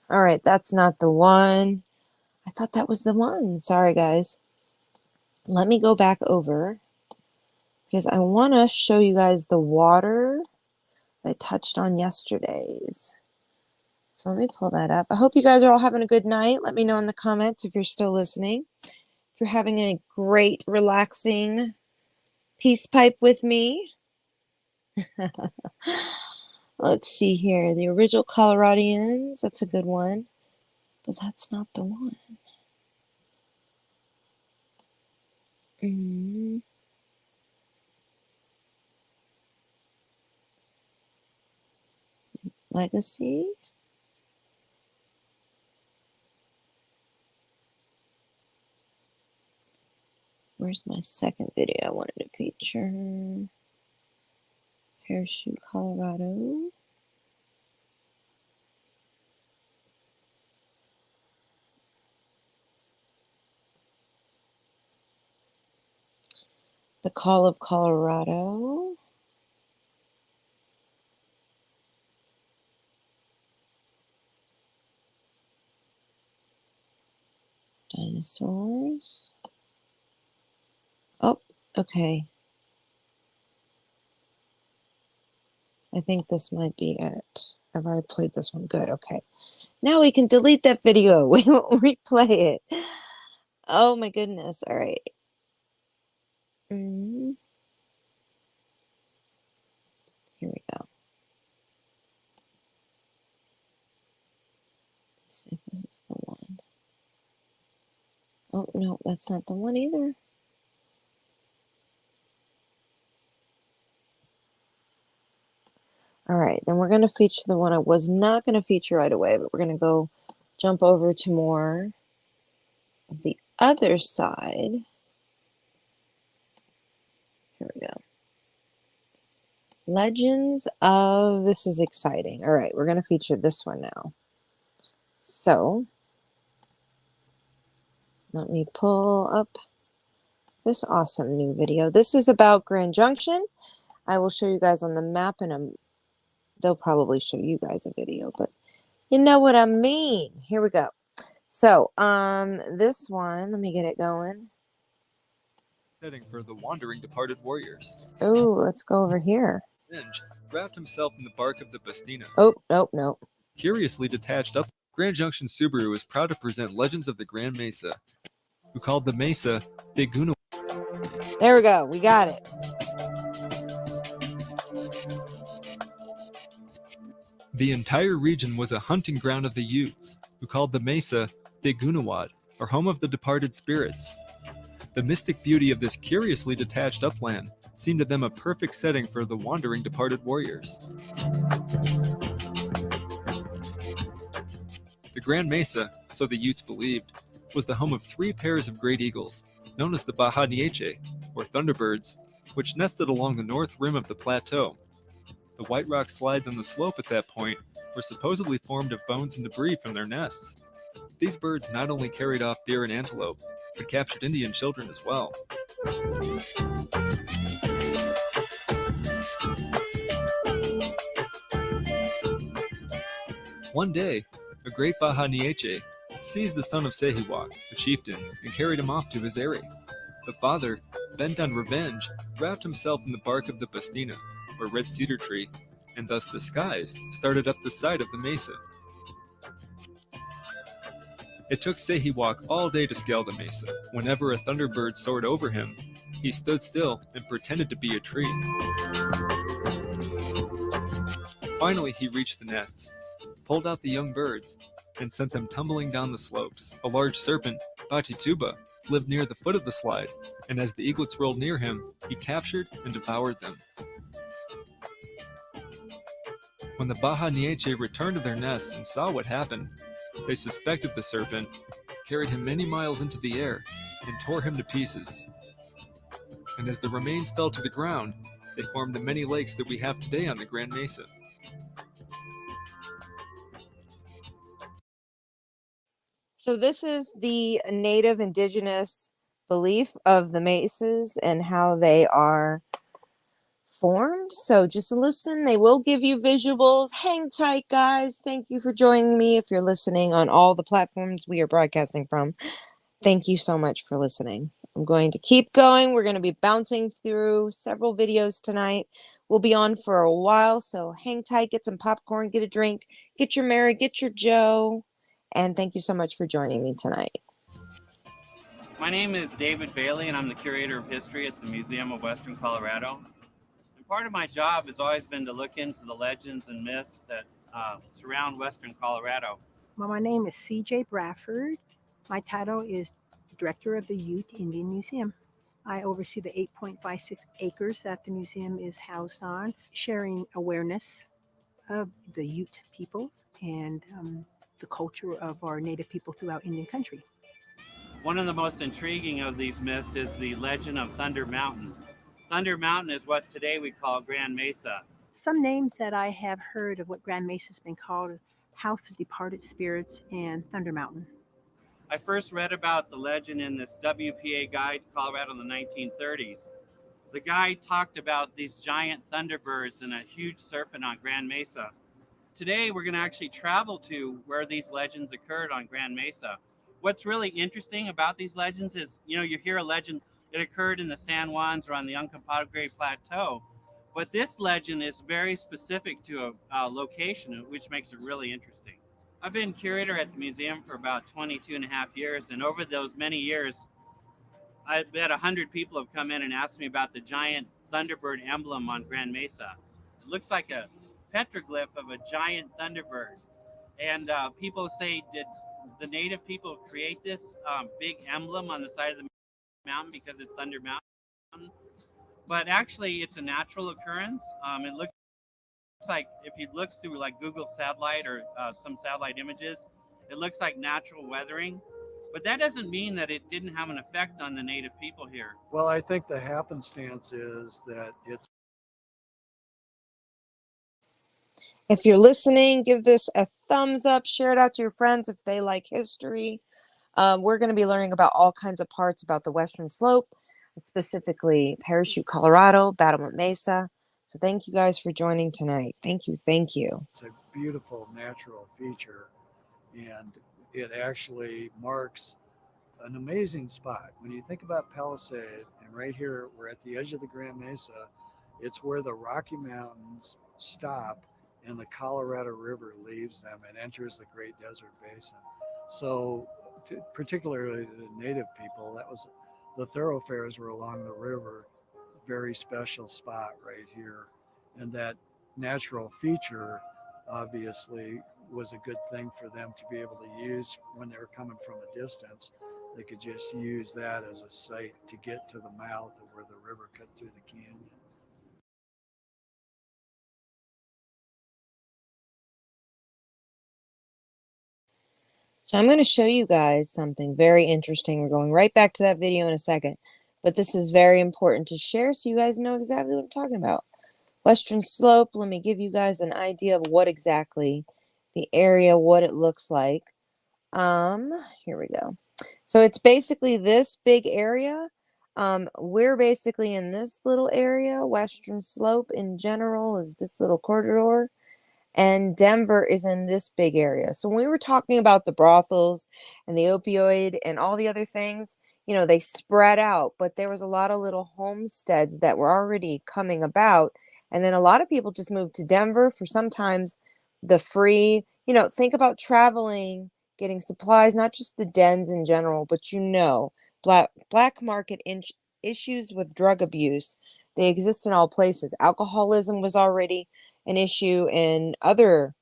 All right, that's not the one. I thought that was the one. Sorry, guys. Let me go back over because I want to show you guys the water that I touched on yesterday's. So let me pull that up. I hope you guys are all having a good night. Let me know in the comments if you're still listening. If you're having a great, relaxing peace pipe with me. Let's see here. The original Coloradians. That's a good one. But that's not the one. Legacy. Where's my second video I wanted to feature? Parachute, Colorado. The Call of Colorado. Dinosaurs. Oh, okay. I think this might be it. I've already played this one. Good, okay. Now we can delete that video. We won't replay it. Oh my goodness. All right. Here we go. Let's see if this is the one. Oh, no, that's not the one either. All right, then we're going to feature the one I was not going to feature right away, but we're going to go jump over to more of the other side. Here we go. Legends of, this is exciting. All right, we're going to feature this one now. So, let me pull up this awesome new video. This is about Grand Junction. I will show you guys on the map, and they'll probably show you guys a video, but you know what I mean. Here we go. So, this one, let me get it going. Heading for the wandering departed warriors. Oh, let's go over here. Revenge wrapped himself in the bark of the bastina. Oh, no. Curiously detached up, Grand Junction Subaru is proud to present Legends of the Grand Mesa, who called the Mesa Biguna. There we go. We got it. The entire region was a hunting ground of the Utes, who called the Mesa Bigunawad, or home of the departed spirits. The mystic beauty of this curiously detached upland seemed to them a perfect setting for the wandering departed warriors. The Grand Mesa, so the Utes believed, was the home of 3 pairs of great eagles, known as the Bajanieche, or Thunderbirds, which nested along the north rim of the plateau. The white rock slides on the slope at that point were supposedly formed of bones and debris from their nests. These birds not only carried off deer and antelope, but captured Indian children as well. One day, a great Bajanieche seized the son of Sehiwak, the chieftain, and carried him off to his eyrie. The father, bent on revenge, wrapped himself in the bark of the bastina, or red cedar tree, and thus disguised, started up the side of the mesa. It took Sehiwak all day to scale the mesa. Whenever a thunderbird soared over him, he stood still and pretended to be a tree. Finally, he reached the nests, pulled out the young birds, and sent them tumbling down the slopes. A large serpent, Batituba, lived near the foot of the slide, and as the eaglets rolled near him, he captured and devoured them. When the Bajanieche returned to their nests and saw what happened, they suspected the serpent, carried him many miles into the air, and tore him to pieces. And as the remains fell to the ground, they formed the many lakes that we have today on the Grand Mesa. So this is the native indigenous belief of the mesas and how they are formed. So just listen. They will give you visuals. Hang tight, guys. Thank you for joining me. If you're listening on all the platforms we are broadcasting from, thank you so much for listening. I'm going to keep going. We're going to be bouncing through several videos tonight. We'll be on for a while, so hang tight, get some popcorn, get a drink, get your Mary, get your Joe, and thank you so much for joining me tonight. My name is David Bailey, and I'm the Curator of History at the Museum of Western Colorado. And part of my job has always been to look into the legends and myths that surround Western Colorado. Well, my name is CJ Bradford. My title is Director of the Ute Indian Museum. I oversee the 8.56 acres that the museum is housed on, sharing awareness of the Ute peoples and the culture of our native people throughout Indian country. One of the most intriguing of these myths is the legend of Thunder Mountain. Thunder Mountain is what today we call Grand Mesa. Some names that I have heard of what Grand Mesa has been called: House of Departed Spirits and Thunder Mountain. I first read about the legend in this WPA guide to Colorado in the 1930s. The guide talked about these giant thunderbirds and a huge serpent on Grand Mesa. Today, we're going to actually travel to where these legends occurred on Grand Mesa. What's really interesting about these legends is, you hear a legend, it occurred in the San Juans or on the Uncompahgre Plateau, but this legend is very specific to a location, which makes it really interesting. I've been curator at the museum for about 22 and a half years, and over those many years, I bet 100 people have come in and asked me about the giant Thunderbird emblem on Grand Mesa. It looks like a petroglyph of a giant Thunderbird. And people say, did the native people create this big emblem on the side of the mountain because it's Thunder Mountain? But actually, it's a natural occurrence. It looks like, if you look through like Google satellite or some satellite images, it looks like natural weathering. But that doesn't mean that it didn't have an effect on the native people here. Well, I think the happenstance is that it's... If you're listening, give this a thumbs up, share it out to your friends if they like history. We're going to be learning about all kinds of parts about the Western Slope, specifically Parachute, Colorado, Battlement Mesa, So thank you guys for joining tonight. Thank you. Thank you. It's a beautiful natural feature, and it actually marks an amazing spot. When you think about Palisade, and right here, we're at the edge of the Grand Mesa, it's where the Rocky Mountains stop and the Colorado River leaves them and enters the Great Desert Basin. So, particularly the native people, that was the thoroughfares were along the river, very special spot right here. And that natural feature obviously was a good thing for them to be able to use when they were coming from a distance. They could just use that as a site to get to the mouth of where the river cut through the canyon. So I'm going to show you guys something very interesting. We're going right back to that video in a second, but this is very important to share so you guys know exactly what I'm talking about. Western Slope, let me give you guys an idea of what exactly the area, what it looks like. Here we go. So it's basically this big area. We're basically in this little area. Western Slope in general is this little corridor. And Denver is in this big area. So when we were talking about the brothels and the opioid and all the other things, you know, they spread out, but there was a lot of little homesteads that were already coming about. And then a lot of people just moved to Denver for sometimes the free, you know, think about traveling, getting supplies, not just the dens in general, but you know, black market issues with drug abuse. They exist in all places. Alcoholism was already an issue in other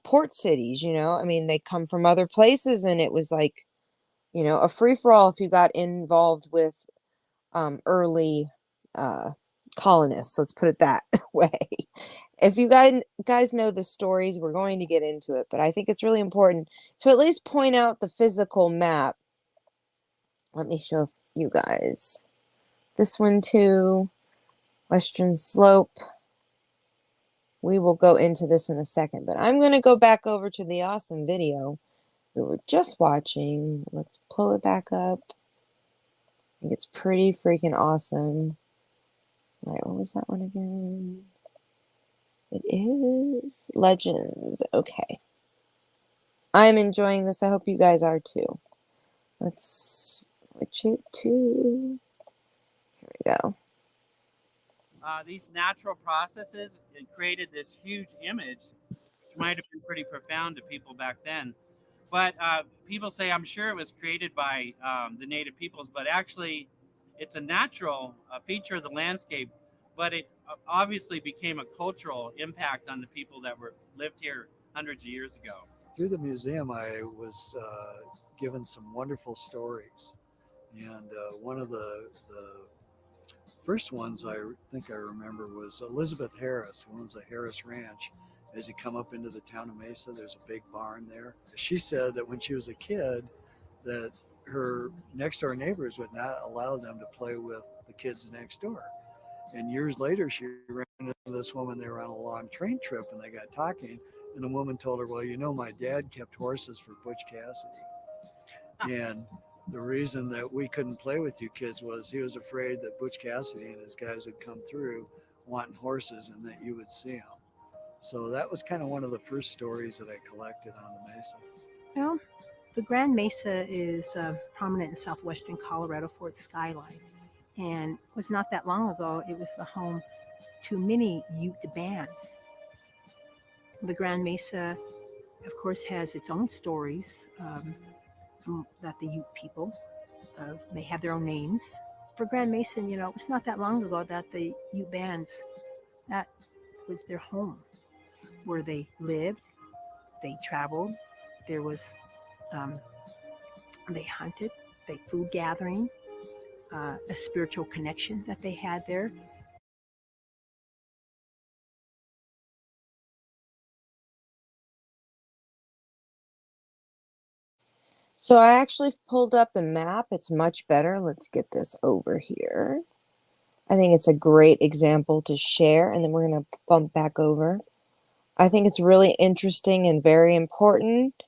port cities, you know. I mean, they come from other places, and it was like, you know, a free-for-all if you got involved with early colonists. Let's put it that way. If you guys know the stories, we're going to get into it, but I think it's really important to at least point out the physical map. Let me show you guys this one too. Western Slope. We will go into this in a second, but I'm going to go back over to the awesome video we were just watching. Let's pull it back up. I think it's pretty freaking awesome. Right, what was that one again? It is Legends. Okay. I'm enjoying this. I hope you guys are too. Let's switch it to... Here we go. These natural processes, it created this huge image, which might have been pretty profound to people back then. But people say, I'm sure it was created by the native peoples, but actually it's a natural feature of the landscape, but it obviously became a cultural impact on the people that lived here hundreds of years ago. Through the museum, I was given some wonderful stories. And one of the first ones I think I remember was Elizabeth Harris, who owns the Harris Ranch. As you come up into the town of Mesa, there's a big barn there. She said that when she was a kid, that her next door neighbors would not allow them to play with the kids next door. And years later, she ran into this woman. They were on a long train trip and they got talking. And the woman told her, well, you know, my dad kept horses for Butch Cassidy. And the reason that we couldn't play with you kids was he was afraid that Butch Cassidy and his guys would come through wanting horses and that you would see them. So that was kind of one of the first stories that I collected on the Mesa. Well, the Grand Mesa is prominent in southwestern Colorado for its skyline. And it was not that long ago, it was the home to many Ute bands. The Grand Mesa, of course, has its own stories that the Ute people, they have their own names. For Grand Mesa, you know, it was not that long ago that the Ute bands, that was their home, where they lived, they traveled, there was, they hunted, they food gathering, a spiritual connection that they had there. So I actually pulled up the map. It's much better. Let's get this over here. I think it's a great example to share, and then we're going to bump back over. I think it's really interesting and very important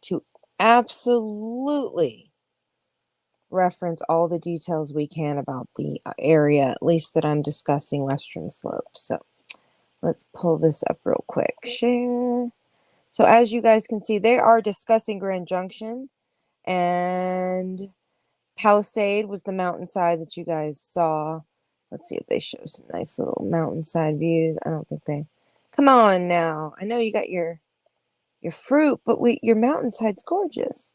to absolutely reference all the details we can about the area, at least that I'm discussing Western Slope. So let's pull this up real quick. Share. So as you guys can see, they are discussing Grand Junction, and Palisade was the mountainside that you guys saw. Let's see if they show some nice little mountainside views. I don't think they. Come on now. I know you got your fruit, but your mountainside's gorgeous.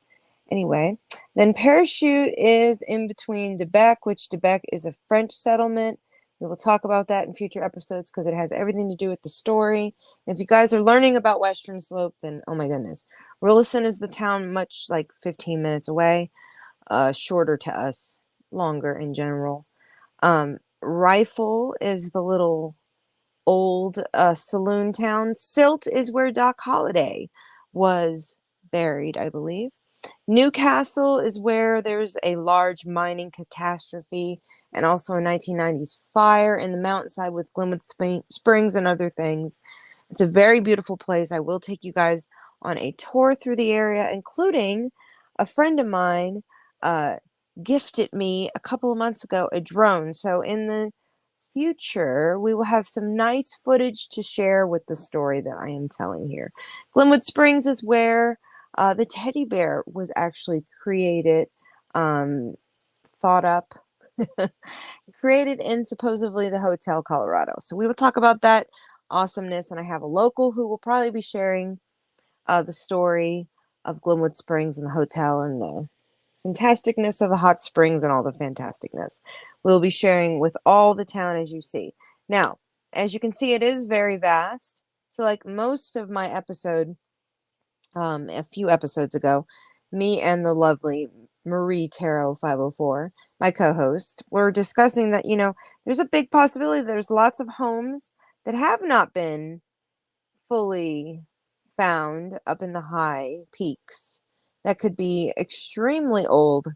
Anyway, then Parachute is in between Debec, which Debec is a French settlement. We will talk about that in future episodes because it has everything to do with the story. And if you guys are learning about Western Slope, then oh my goodness. Rillison is the town, much like 15 minutes away, shorter to us, longer in general. Rifle is the little old saloon town. Silt is where Doc Holliday was buried, I believe. Newcastle is where there's a large mining catastrophe and also a 1990s fire in the mountainside with Glenwood Springs and other things. It's a very beautiful place. I will take you guys on a tour through the area, including a friend of mine gifted me a couple of months ago a drone. So in the future, we will have some nice footage to share with the story that I am telling here. Glenwood Springs is where the teddy bear was actually created, thought up, created in supposedly the Hotel Colorado. So we will talk about that awesomeness, and I have a local who will probably be sharing the story of Glenwood Springs and the hotel and the fantasticness of the hot springs and all the fantasticness. We'll be sharing with all the town as you see. Now, as you can see, it is very vast. So like most of my episode, a few episodes ago, me and the lovely Marie Tarot 504, my co-host, were discussing that, there's a big possibility that there's lots of homes that have not been fully found up in the high peaks that could be extremely old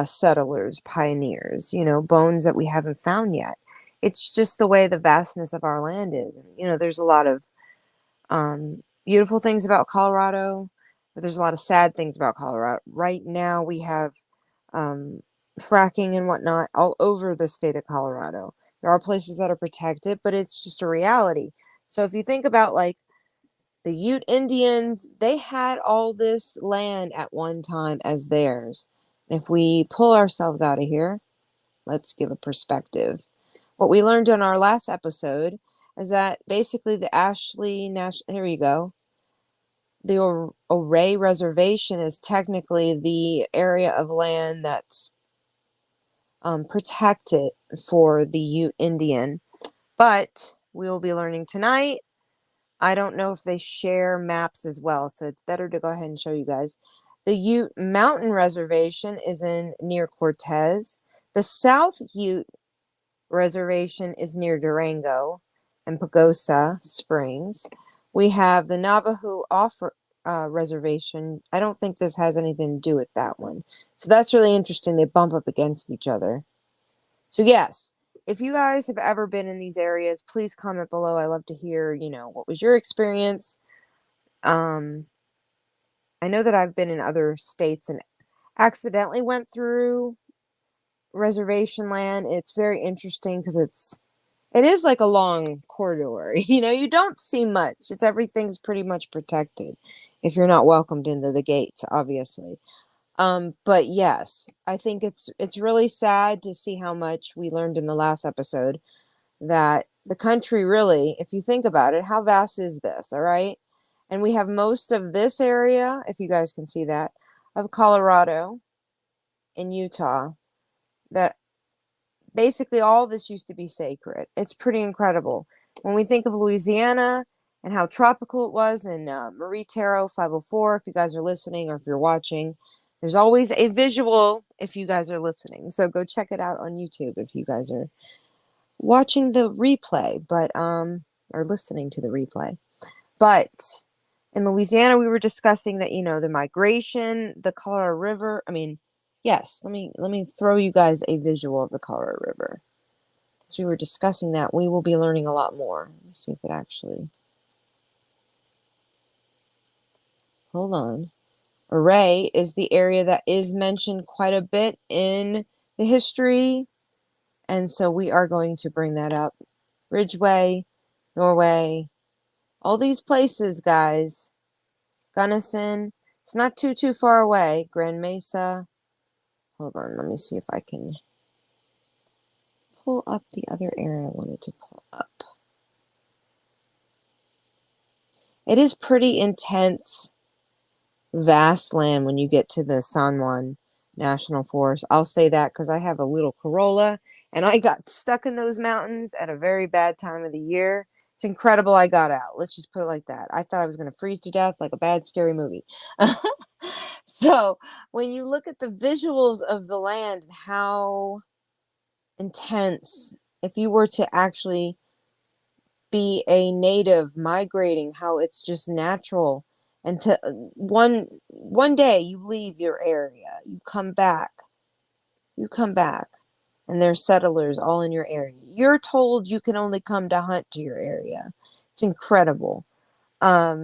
settlers, pioneers, bones that we haven't found yet. It's just the way the vastness of our land is. And, there's a lot of beautiful things about Colorado, but there's a lot of sad things about Colorado. Right now we have fracking and whatnot all over the state of Colorado. There are places that are protected, but it's just a reality. So if you think about like the Ute Indians, they had all this land at one time as theirs. And if we pull ourselves out of here, let's give a perspective. What we learned in our last episode is that basically the Ashley National, here you go, the Ouray Reservation is technically the area of land that's protected for the Ute Indian. But we will be learning tonight. I don't know if they share maps as well, so it's better to go ahead and show you guys. The Ute Mountain Reservation is near Cortez. The South Ute Reservation is near Durango and Pagosa Springs. We have the Navajo Reservation. I don't think this has anything to do with that one. So that's really interesting. They bump up against each other. So yes, if you guys have ever been in these areas, please comment below. I love to hear, what was your experience? I know that I've been in other states and accidentally went through reservation land. It's very interesting because it is like a long corridor. You don't see much. Everything's pretty much protected if you're not welcomed into the gates, obviously. But yes, I think it's really sad to see how much we learned in the last episode that the country really, if you think about it, how vast is this, all right? And we have most of this area, if you guys can see that, of Colorado and Utah, that basically all this used to be sacred. It's pretty incredible. When we think of Louisiana and how tropical it was, and Marie Tarot 504, if you guys are listening or if you're watching, there's always a visual if you guys are listening. So go check it out on YouTube if you guys are watching the replay, but or listening to the replay. But in Louisiana, we were discussing that, the migration, the Colorado River. Yes, let me throw you guys a visual of the Colorado River. As we were discussing that, we will be learning a lot more. Let me see if it actually. Hold on. Array is the area that is mentioned quite a bit in the history. And so we are going to bring that up. Ridgeway, Norway, all these places, guys. Gunnison, it's not too far away. Grand Mesa. Hold on, let me see if I can pull up the other area I wanted to pull up. It is pretty intense, vast land when you get to the San Juan National Forest. I'll say that because I have a little Corolla and I got stuck in those mountains at a very bad time of the year. It's incredible I got out. Let's just put it like that. I thought I was going to freeze to death like a bad, scary movie. So when you look at the visuals of the land and how intense, if you were to actually be a native migrating, how it's just natural, and to one day you leave your area, you come back, and there's settlers all in your area. You're told you can only come to hunt to your area. It's incredible. I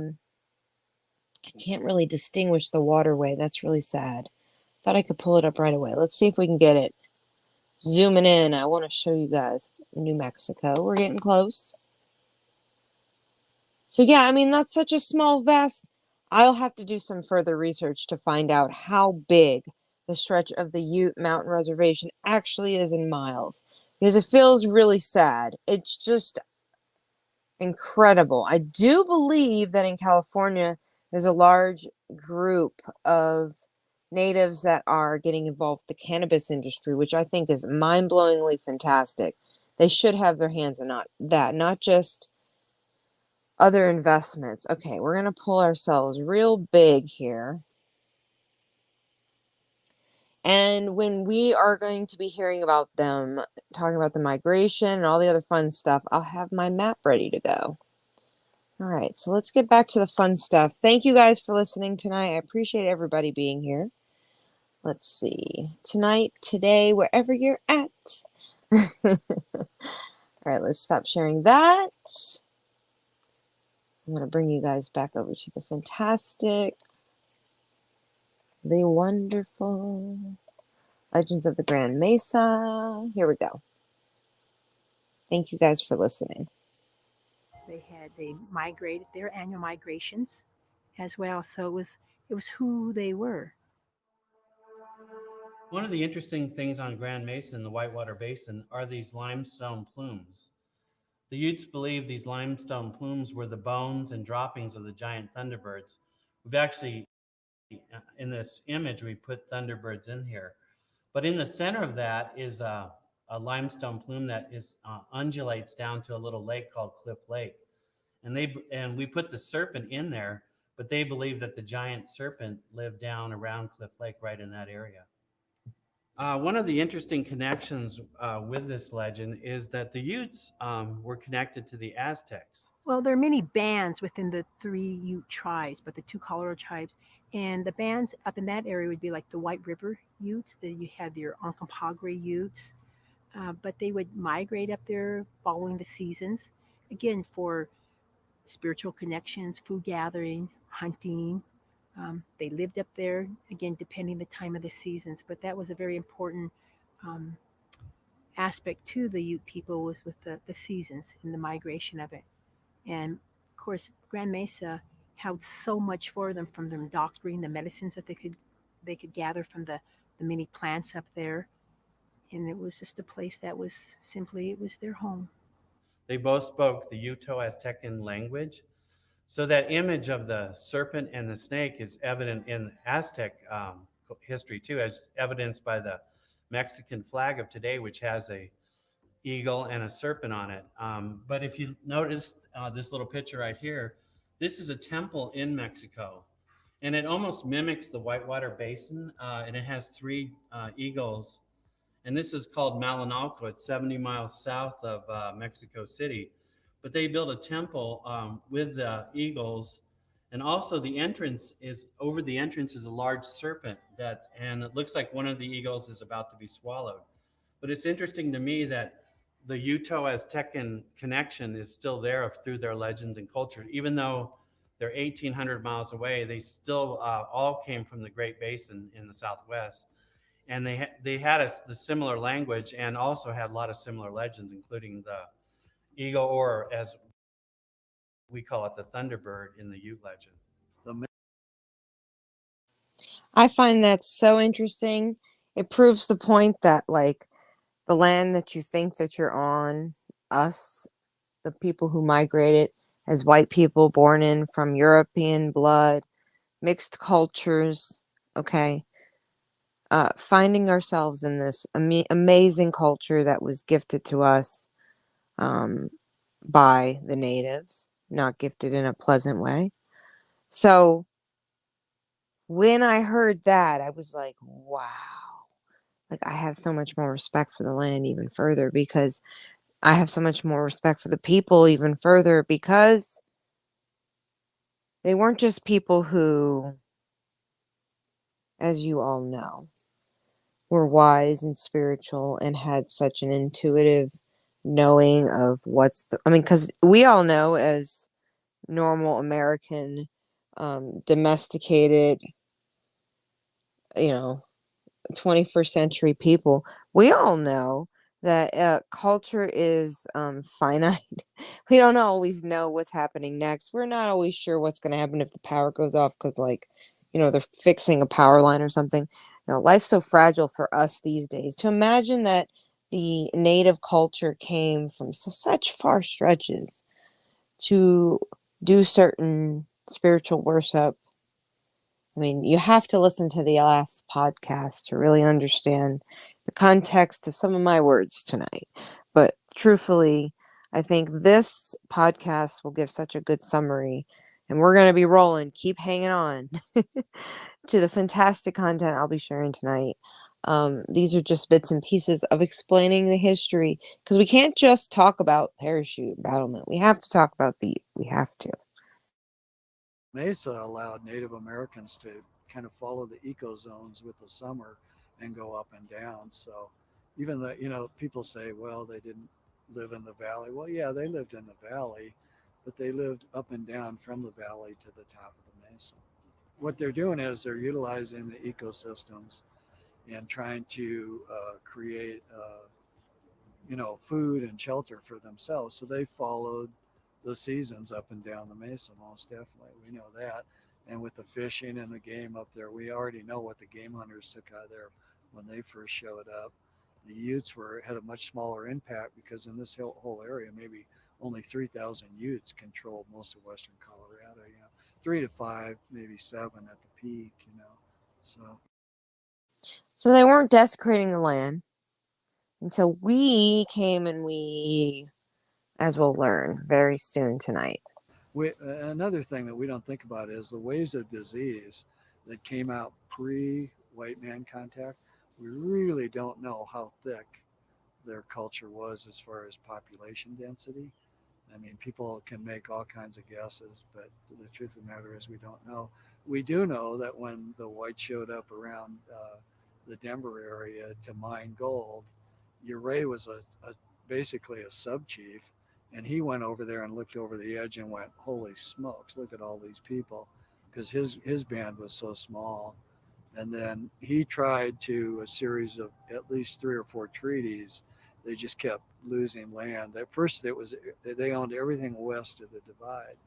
can't really distinguish the waterway. That's really sad. Thought I could pull it up right away. Let's see if we can get it. Zooming in, I want to show you guys New Mexico. We're getting close. So yeah, I mean, that's such a small, vast. I'll have to do some further research to find out how big the stretch of the Ute Mountain Reservation actually is in miles, because it feels really sad. It's just incredible. I do believe that in California, there's a large group of natives that are getting involved with the cannabis industry, which I think is mind-blowingly fantastic. They should have their hands in that, not just other investments. Okay, we're going to pull ourselves real big here. And when we are going to be hearing about them, talking about the migration and all the other fun stuff, I'll have my map ready to go. All right, so let's get back to the fun stuff. Thank you guys for listening tonight. I appreciate everybody being here. Let's see. Tonight, today, wherever you're at. All right, let's stop sharing that. I'm going to bring you guys back over to the fantastic, the wonderful Legends of the Grand Mesa. Here we go. Thank you guys for listening. They migrated their annual migrations as well. So it was who they were. One of the interesting things on Grand Mesa in the Whitewater Basin are these limestone plumes. The Utes believe these limestone plumes were the bones and droppings of the giant Thunderbirds. We've actually, in this image, we put Thunderbirds in here. But in the center of that is a limestone plume that undulates down to a little lake called Cliff Lake. And we put the serpent in there, but they believe that the giant serpent lived down around Cliff Lake right in that area. One of the interesting connections with this legend is that the Utes were connected to the Aztecs. Well, there are many bands within the 3 Ute tribes, but the 2 Colorado tribes. And the bands up in that area would be like the White River Utes. Then you have your Uncompahgre Utes. But they would migrate up there following the seasons. Again, for spiritual connections, food gathering, hunting. They lived up there, again, depending the time of the seasons. But that was a very important aspect to the Ute people, was with the seasons and the migration of it. And of course, Grand Mesa held so much for them, from their doctoring, the medicines that they could gather from the many plants up there. And it was just a place that was simply, it was their home. They both spoke the Uto-Aztecan language. So that image of the serpent and the snake is evident in Aztec history too, as evidenced by the Mexican flag of today, which has a eagle and a serpent on it. But if you notice this little picture right here, this is a temple in Mexico, and it almost mimics the Whitewater Basin, and it has 3 eagles. And this is called Malinalco. It's 70 miles south of Mexico City. But they built a temple with the eagles, and also the entrance is, over the entrance is a large serpent and it looks like one of the eagles is about to be swallowed. But it's interesting to me that the Uto-Aztecan connection is still there through their legends and culture, even though they're 1,800 miles away. They still all came from the Great Basin in the Southwest. And they had the similar language and also had a lot of similar legends, including the eagle, or as we call it, the Thunderbird in the Ute legend. I find that so interesting. It proves the point that, like, the land that you think that you're on, us, the people who migrated as white people born in from European blood, mixed cultures, okay, finding ourselves in this amazing culture that was gifted to us by the natives, not gifted in a pleasant way. So when I heard that, I was like, wow. Like, I have so much more respect for the land even further, because I have so much more respect for the people even further, because they weren't just people who, as you all know, were wise and spiritual and had such an intuitive knowing of because we all know, as normal American, domesticated, 21st century people, we all know that culture is finite. We don't always know what's happening next. We're not always sure what's going to happen if the power goes off because, they're fixing a power line or something. Life's so fragile for us these days. To imagine that the native culture came from such far stretches to do certain spiritual worship. I mean, you have to listen to the last podcast to really understand the context of some of my words tonight. But truthfully, I think this podcast will give such a good summary, and we're going to be rolling. Keep hanging on to the fantastic content I'll be sharing tonight. These are just bits and pieces of explaining the history, because we can't just talk about parachute battlement. We have to talk about we have to. Mesa allowed Native Americans to kind of follow the eco zones with the summer and go up and down. So even though, people say, well, they didn't live in the valley. Well, yeah, they lived in the valley, but they lived up and down from the valley to the top of the mesa. What they're doing is they're utilizing the ecosystems and trying to create, food and shelter for themselves. So they followed the seasons up and down the mesa, most definitely. We know that. And with the fishing and the game up there, we already know what the game hunters took out of there when they first showed up. The Utes had a much smaller impact because in this whole area, maybe only 3,000 Utes controlled most of western Colorado. 3 to 5, maybe 7 at the peak. So they weren't desecrating the land until we came, and we, as we'll learn very soon tonight. Another thing that we don't think about is the waves of disease that came out pre-white man contact. We really don't know how thick their culture was as far as population density. I mean, people can make all kinds of guesses, but the truth of the matter is we don't know. We do know that when the whites showed up around the Denver area to mine gold, Uray was basically a sub-chief, and he went over there and looked over the edge and went, holy smokes, look at all these people, because his band was so small. And then he tried to a series of at least 3 or 4 treaties. They just kept losing land. At first, they owned everything west of the divide.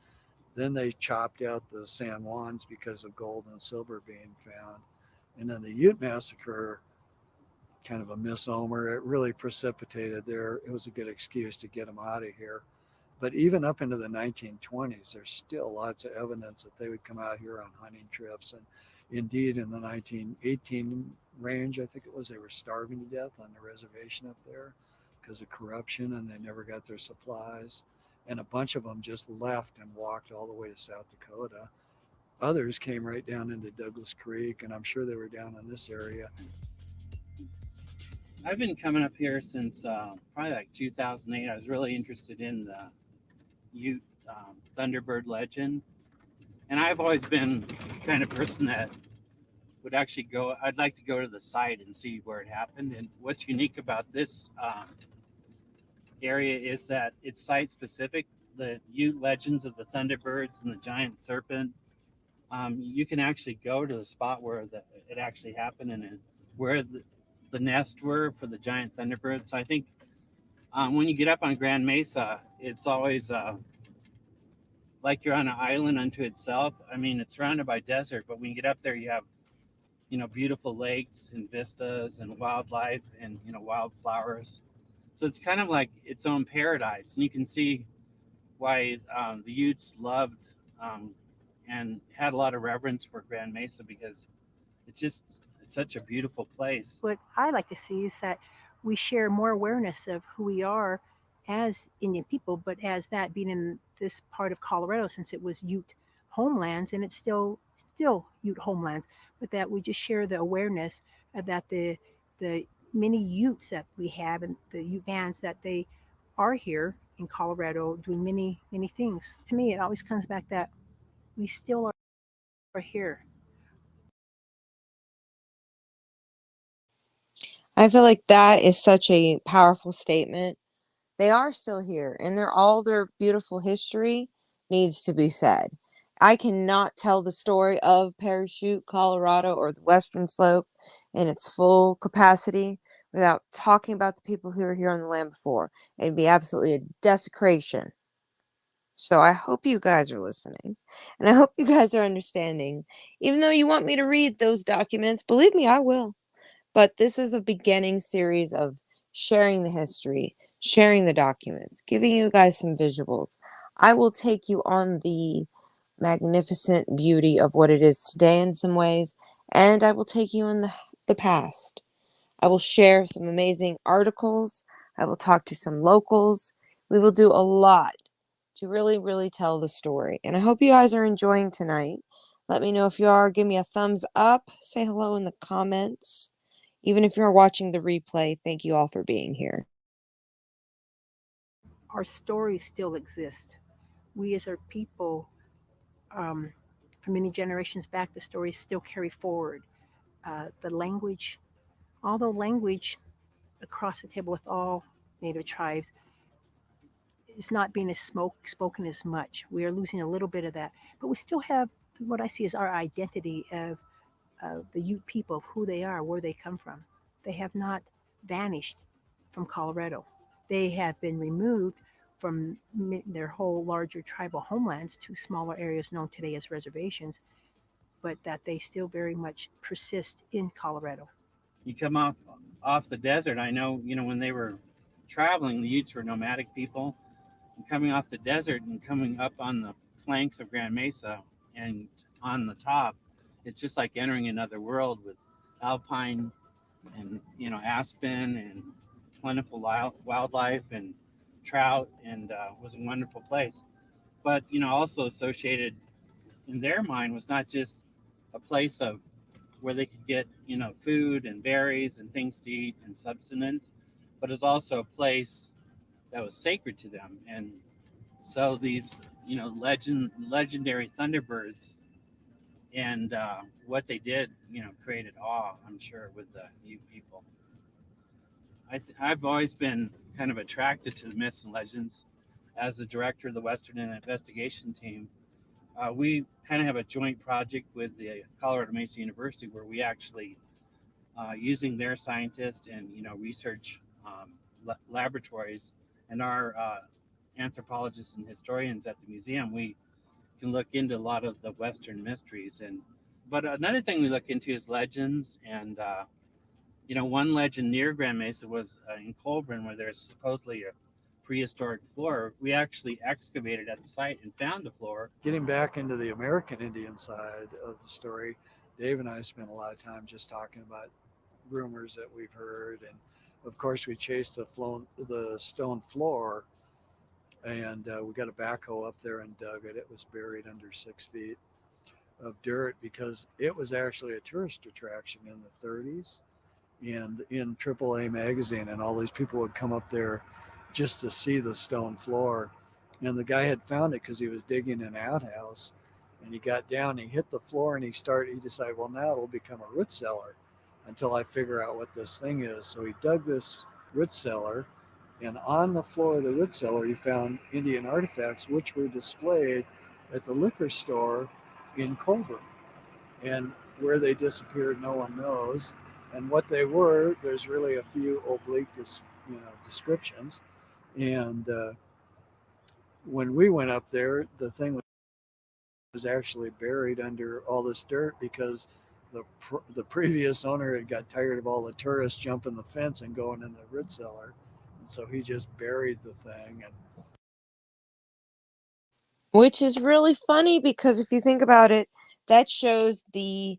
Then they chopped out the San Juans because of gold and silver being found. And then the Ute massacre, kind of a misnomer, it really precipitated there. It was a good excuse to get them out of here. But even up into the 1920s, there's still lots of evidence that they would come out here on hunting trips. And indeed, in the 1918 range, I think it was, they were starving to death on the reservation up there because of corruption, and they never got their supplies. And a bunch of them just left and walked all the way to South Dakota. Others came right down into Douglas Creek, and I'm sure they were down in this area. I've been coming up here since probably like 2008. I was really interested in the Ute Thunderbird legend. And I've always been the kind of person that would actually go, I'd like to go to the site and see where it happened. And what's unique about this area is that it's site specific. the Ute legends of the Thunderbirds and the giant serpent. You can actually go to the spot where it actually happened and where the nests were for the giant Thunderbirds. So I think when you get up on Grand Mesa, it's always like you're on an island unto itself. I mean, it's surrounded by desert, but when you get up there, you have beautiful lakes and vistas and wildlife and wildflowers. So it's kind of like its own paradise, and you can see why the Utes loved and had a lot of reverence for Grand Mesa because it's such a beautiful place. What I like to see is that we share more awareness of who we are as Indian people, but as that being in this part of Colorado, since it was Ute homelands and it's still Ute homelands, but that we just share the awareness of that the many Utes that we have and the Ute bands that they are here in Colorado doing many things. To me, it always comes back that we still are here. I feel like that is such a powerful statement. They are still here, and all their beautiful history needs to be said. I cannot tell the story of Parachute, Colorado, or the Western Slope in its full capacity without talking about the people who were here on the land before. It'd be absolutely a desecration. So I hope you guys are listening, and I hope you guys are understanding. Even though you want me to read those documents, believe me, I will. But this is a beginning series of sharing the history, sharing the documents, giving you guys some visuals. I will take you on the magnificent beauty of what it is today in some ways, and I will take you in the past. I will share some amazing articles. I will talk to some locals. We will do a lot to really, really tell the story. And I hope you guys are enjoying tonight. Let me know if you are. Give me a thumbs up. Say hello in the comments. Even if you're watching the replay, thank you all for being here. Our stories still exist. We as our people, for many generations back, the stories still carry forward. The language, although language across the table with all Native tribes is not being spoken as much. We are losing a little bit of that, but we still have what I see as our identity of the Ute people, who they are, where they come from. They have not vanished from Colorado. They have been removed from their whole larger tribal homelands to smaller areas known today as reservations, but that they still very much persist in Colorado. You come off the desert. I know, when they were traveling, the Utes were nomadic people. And coming off the desert and coming up on the flanks of Grand Mesa and on the top, it's just like entering another world with alpine and aspen and plentiful wildlife and trout, and was a wonderful place. But also associated in their mind was not just a place of where they could get food and berries and things to eat and subsistence, but it's also a place that was sacred to them. And so these legendary Thunderbirds and what they did created awe, I'm sure, with the Ute people. I've always been kind of attracted to the myths and legends. As the director of the Western Investigation Team, we kind of have a joint project with the Colorado Mesa University where we actually, using their scientists and research laboratories and our anthropologists and historians at the museum, we can look into a lot of the Western mysteries. But another thing we look into is legends. And one legend near Grand Mesa was in Colburn, where there's supposedly a prehistoric floor. We actually excavated at the site and found a floor. Getting back into the American Indian side of the story, Dave and I spent a lot of time just talking about rumors that we've heard, and of course we chased the stone floor, and we got a backhoe up there and dug it. It was buried under 6 feet of dirt because it was actually a tourist attraction in the 30s, and in AAA magazine, and all these people would come up there just to see the stone floor. And the guy had found it because he was digging an outhouse, and he got down, he hit the floor, and he decided, well, now it'll become a root cellar until I figure out what this thing is. So he dug this root cellar, And on the floor of the root cellar, you found Indian artifacts, which were displayed at the liquor store in Colburn. And where they disappeared, no one knows. And what they were, there's really a few oblique, descriptions. And when we went up there, the thing was actually buried under all this dirt because the previous owner had got tired of all the tourists jumping the fence and going in the root cellar, and so he just buried the thing. And Which is really funny because if you think about it, that shows the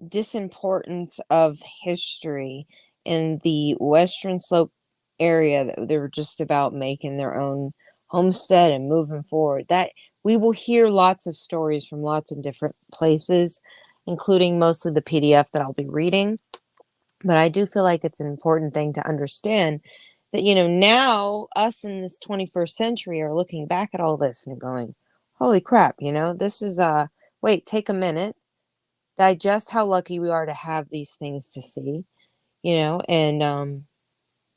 disimportance of history in the Western Slope area, that they were just about making their own homestead and moving forward. That we will hear lots of stories from lots of different places, including mostly the PDF that I'll be reading. But I do feel like it's an important thing to understand that, now us in this 21st century are looking back at all this and going, holy crap, this is, wait, take a minute, digest how lucky we are to have these things to see, and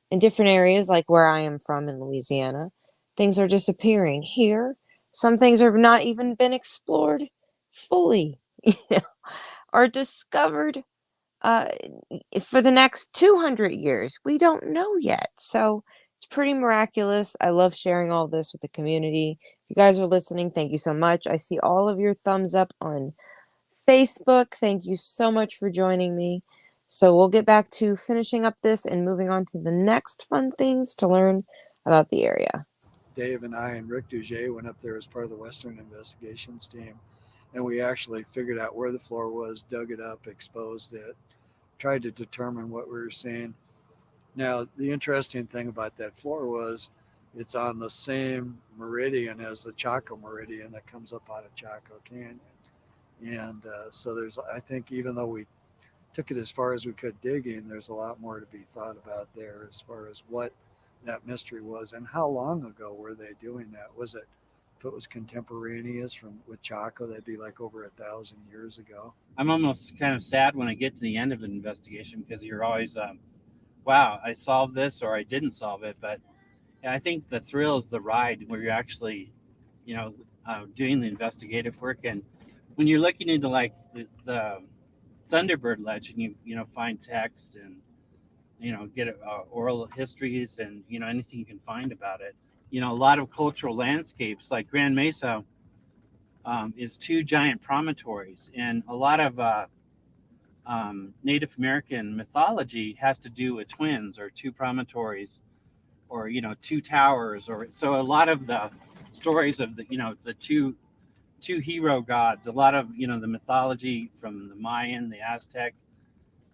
in different areas like where I am from in Louisiana, things are disappearing. Here, some things have not even been explored fully, are discovered for the next 200 years. We don't know yet. So it's pretty miraculous. I love sharing all this with the community. If you guys are listening, thank you so much. I see all of your thumbs up on Facebook. Thank you so much for joining me. So we'll get back to finishing up this and moving on to the next fun things to learn about the area. Dave and I and Rick Duget went up there as part of the Western Investigations team, and we actually figured out where the floor was, dug it up, exposed it, tried to determine what we were seeing. Now, the interesting thing about that floor was it's on the same meridian as the Chaco Meridian that comes up out of Chaco Canyon. And so I think even though we took it as far as we could digging, there's a lot more to be thought about there as far as what that mystery was and how long ago were they doing that. Was it, if it was contemporaneous with Chaco, that'd be like over 1,000 years ago. I'm almost kind of sad when I get to the end of an investigation because you're always, wow, I solved this or I didn't solve it. But I think the thrill is the ride where you're actually, doing the investigative work. And when you're looking into like the Thunderbird legend, you find text and, get oral histories and, anything you can find about it. A lot of cultural landscapes like Grand Mesa is 2 giant promontories, and a lot of Native American mythology has to do with twins or 2 promontories or 2 towers, or so a lot of the stories of the two hero gods, a lot of the mythology from the Mayan, the Aztec,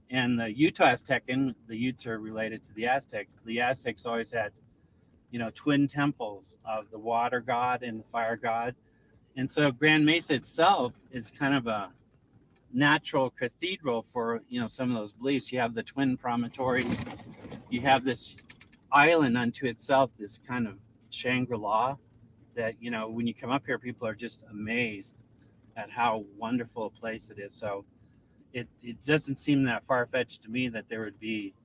and the Ute-Aztecan. The Utes are related to the Aztecs. The Aztecs always had twin temples of the water god and the fire god. And so Grand Mesa itself is kind of a natural cathedral for, some of those beliefs. You have the twin promontories. You have this island unto itself, this kind of Shangri-La that, when you come up here, people are just amazed at how wonderful a place it is. So it doesn't seem that far-fetched to me that there would be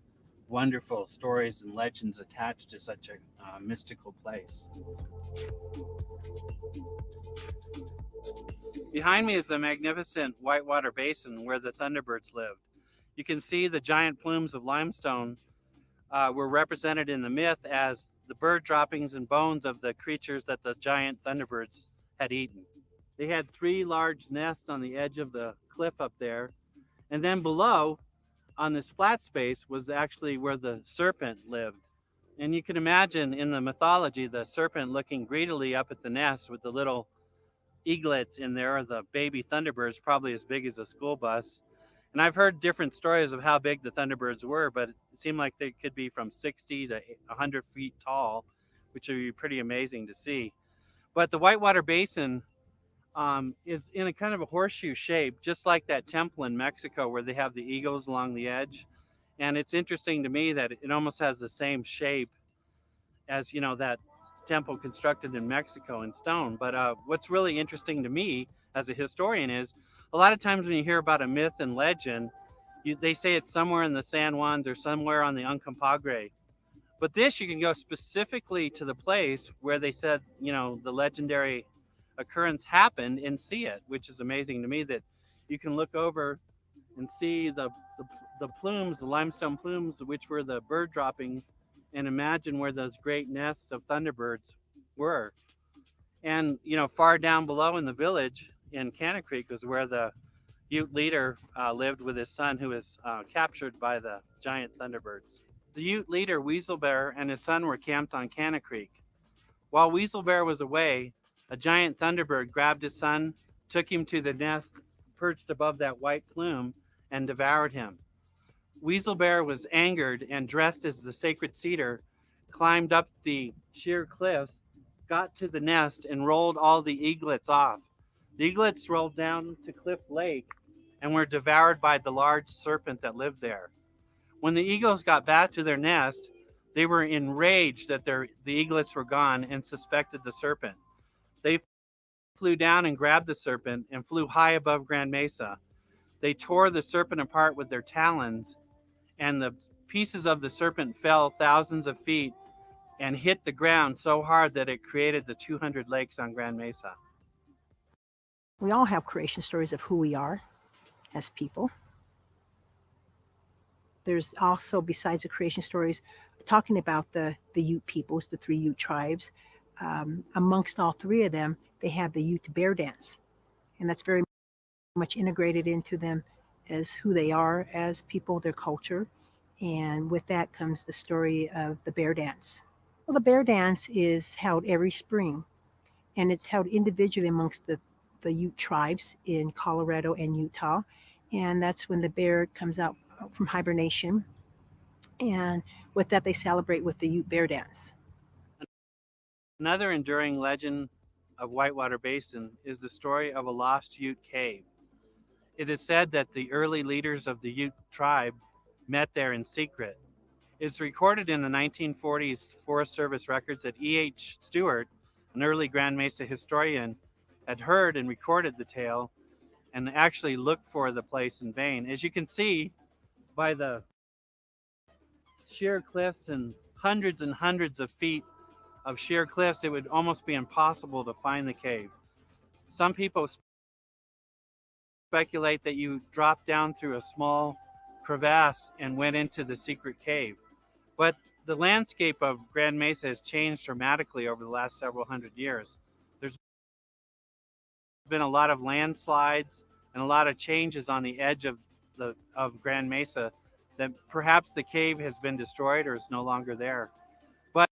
wonderful stories and legends attached to such a mystical place. Behind me is the magnificent whitewater basin where the Thunderbirds lived. You can see the giant plumes of limestone were represented in the myth as the bird droppings and bones of the creatures that the giant Thunderbirds had eaten. They had 3 large nests on the edge of the cliff up there, and then below on this flat space was actually where the serpent lived. And you can imagine in the mythology the serpent looking greedily up at the nest with the little eaglets in there, the baby Thunderbirds, probably as big as a school bus. And I've heard different stories of how big the Thunderbirds were, but it seemed like they could be from 60 to 100 feet tall, which would be pretty amazing to see. But the Whitewater Basin is in a kind of a horseshoe shape, just like that temple in Mexico where they have the eagles along the edge. And it's interesting to me that it almost has the same shape as, that temple constructed in Mexico in stone. But what's really interesting to me as a historian is a lot of times when you hear about a myth and legend, they say it's somewhere in the San Juans or somewhere on the Uncompahgre. But this, you can go specifically to the place where they said, you know, the legendary occurrence happened and see it, which is amazing to me that you can look over and see the plumes, the limestone plumes, which were the bird droppings, and imagine where those great nests of thunderbirds were. And, you know, far down below in the village in Canna Creek was where the Ute leader lived with his son, who was captured by the giant thunderbirds. The Ute leader, Weasel Bear, and his son were camped on Canna Creek. While Weasel Bear was away, a giant thunderbird grabbed his son, took him to the nest perched above that white plume, and devoured him. Weasel Bear was angered and, dressed as the sacred cedar, climbed up the sheer cliffs, got to the nest, and rolled all the eaglets off. The eaglets rolled down to Cliff Lake and were devoured by the large serpent that lived there. When the eagles got back to their nest, they were enraged that the eaglets were gone and suspected the serpent. They flew down and grabbed the serpent and flew high above Grand Mesa. They tore the serpent apart with their talons, and the pieces of the serpent fell thousands of feet and hit the ground so hard that it created the 200 lakes on Grand Mesa. We all have creation stories of who we are as people. There's also, besides the creation stories, talking about the Ute peoples, the 3 Ute tribes. Amongst all 3 of them, they have the Ute bear dance. And that's very much integrated into them as who they are as people, their culture. And with that comes the story of the bear dance. Well, the bear dance is held every spring, and it's held individually amongst the Ute tribes in Colorado and Utah. And that's when the bear comes out from hibernation. And with that, they celebrate with the Ute bear dance. Another enduring legend of Whitewater Basin is the story of a lost Ute cave. It is said that the early leaders of the Ute tribe met there in secret. It's recorded in the 1940s Forest Service records that E.H. Stewart, an early Grand Mesa historian, had heard and recorded the tale and actually looked for the place in vain. As you can see by the sheer cliffs and hundreds of feet of sheer cliffs, it would almost be impossible to find the cave. Some people speculate that you dropped down through a small crevasse and went into the secret cave. But the landscape of Grand Mesa has changed dramatically over the last several hundred years. There's been a lot of landslides and a lot of changes on the edge of Grand Mesa, that perhaps the cave has been destroyed or is no longer there. But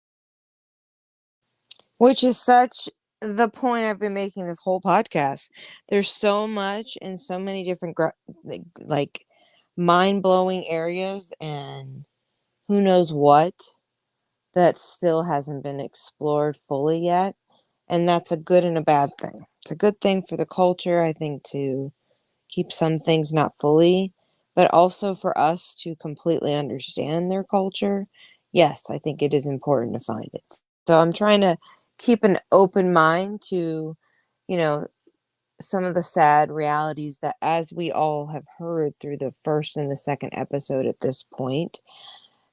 which is such the point I've been making this whole podcast. There's so much in so many different like mind-blowing areas, and who knows what that still hasn't been explored fully yet. And that's a good and a bad thing. It's a good thing for the culture, I think, to keep some things not fully, but also for us to completely understand their culture. Yes, I think it is important to find it. So I'm trying to keep an open mind to, you know, some of the sad realities that, as we all have heard through the first and the second episode at this point,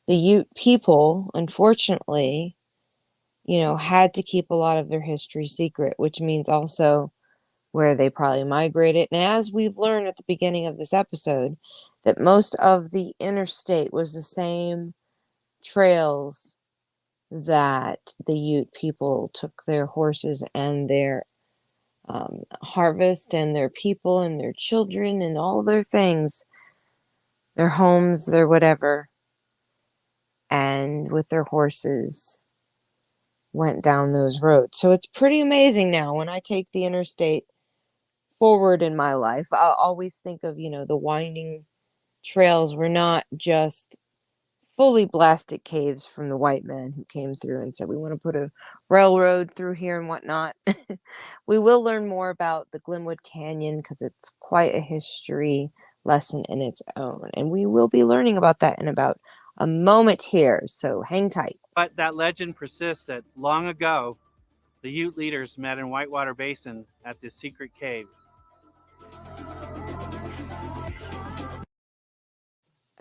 the Ute people, unfortunately, you know, had to keep a lot of their history secret, which means also where they probably migrated. And as we've learned at the beginning of this episode, that most of the interstate was the same trails that the Ute people took their horses and their harvest and their people and their children and all their things, their homes, their whatever, and with their horses went down those roads. So it's pretty amazing now when I take the interstate forward in my life. I'll always think of, you know, the winding trails were not just fully blasted caves from the white men who came through and said, we want to put a railroad through here and whatnot. We will learn more about the Glenwood Canyon because it's quite a history lesson in its own. And we will be learning about that in about a moment here. So hang tight. But that legend persists that long ago, the Ute leaders met in Whitewater Basin at this secret cave.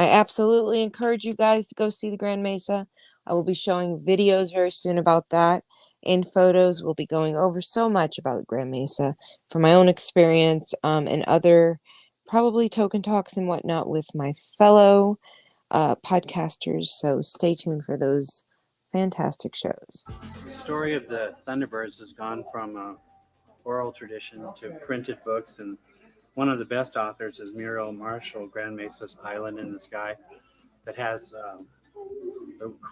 I absolutely encourage you guys to go see the Grand Mesa. I will be showing videos very soon about that and photos. We'll be going over so much about Grand Mesa from my own experience and other probably token talks and whatnot with my fellow podcasters. So stay tuned for those fantastic shows. The story of the Thunderbirds has gone from oral tradition to printed books, and one of the best authors is Muriel Marshall, Grand Mesa's Island in the Sky, that has a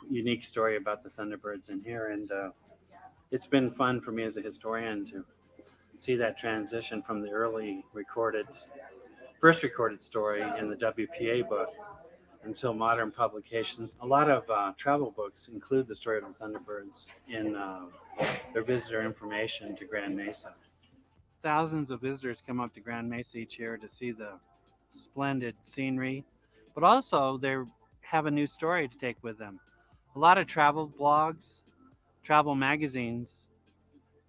unique story about the Thunderbirds in here. And it's been fun for me as a historian to see that transition from the early first recorded story in the WPA book until modern publications. A lot of travel books include the story of the Thunderbirds in their visitor information to Grand Mesa. Thousands of visitors come up to Grand Mesa each year to see the splendid scenery, but also they have a new story to take with them. A lot of travel blogs, travel magazines,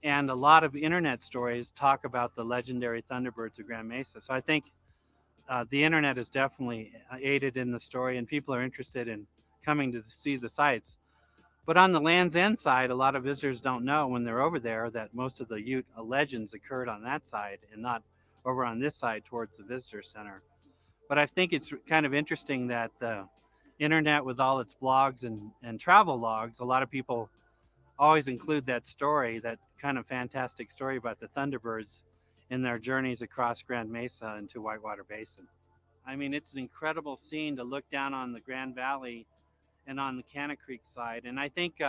and a lot of internet stories talk about the legendary Thunderbirds of Grand Mesa. So I think the internet has definitely aided in the story, and people are interested in coming to see the sites. But on the Land's End side, a lot of visitors don't know when they're over there that most of the Ute legends occurred on that side and not over on this side towards the visitor center. But I think it's kind of interesting that the internet, with all its blogs and travel logs, a lot of people always include that story, that kind of fantastic story about the Thunderbirds in their journeys across Grand Mesa into Whitewater Basin. I mean, it's an incredible scene to look down on the Grand Valley and on the Canna Creek side. And I think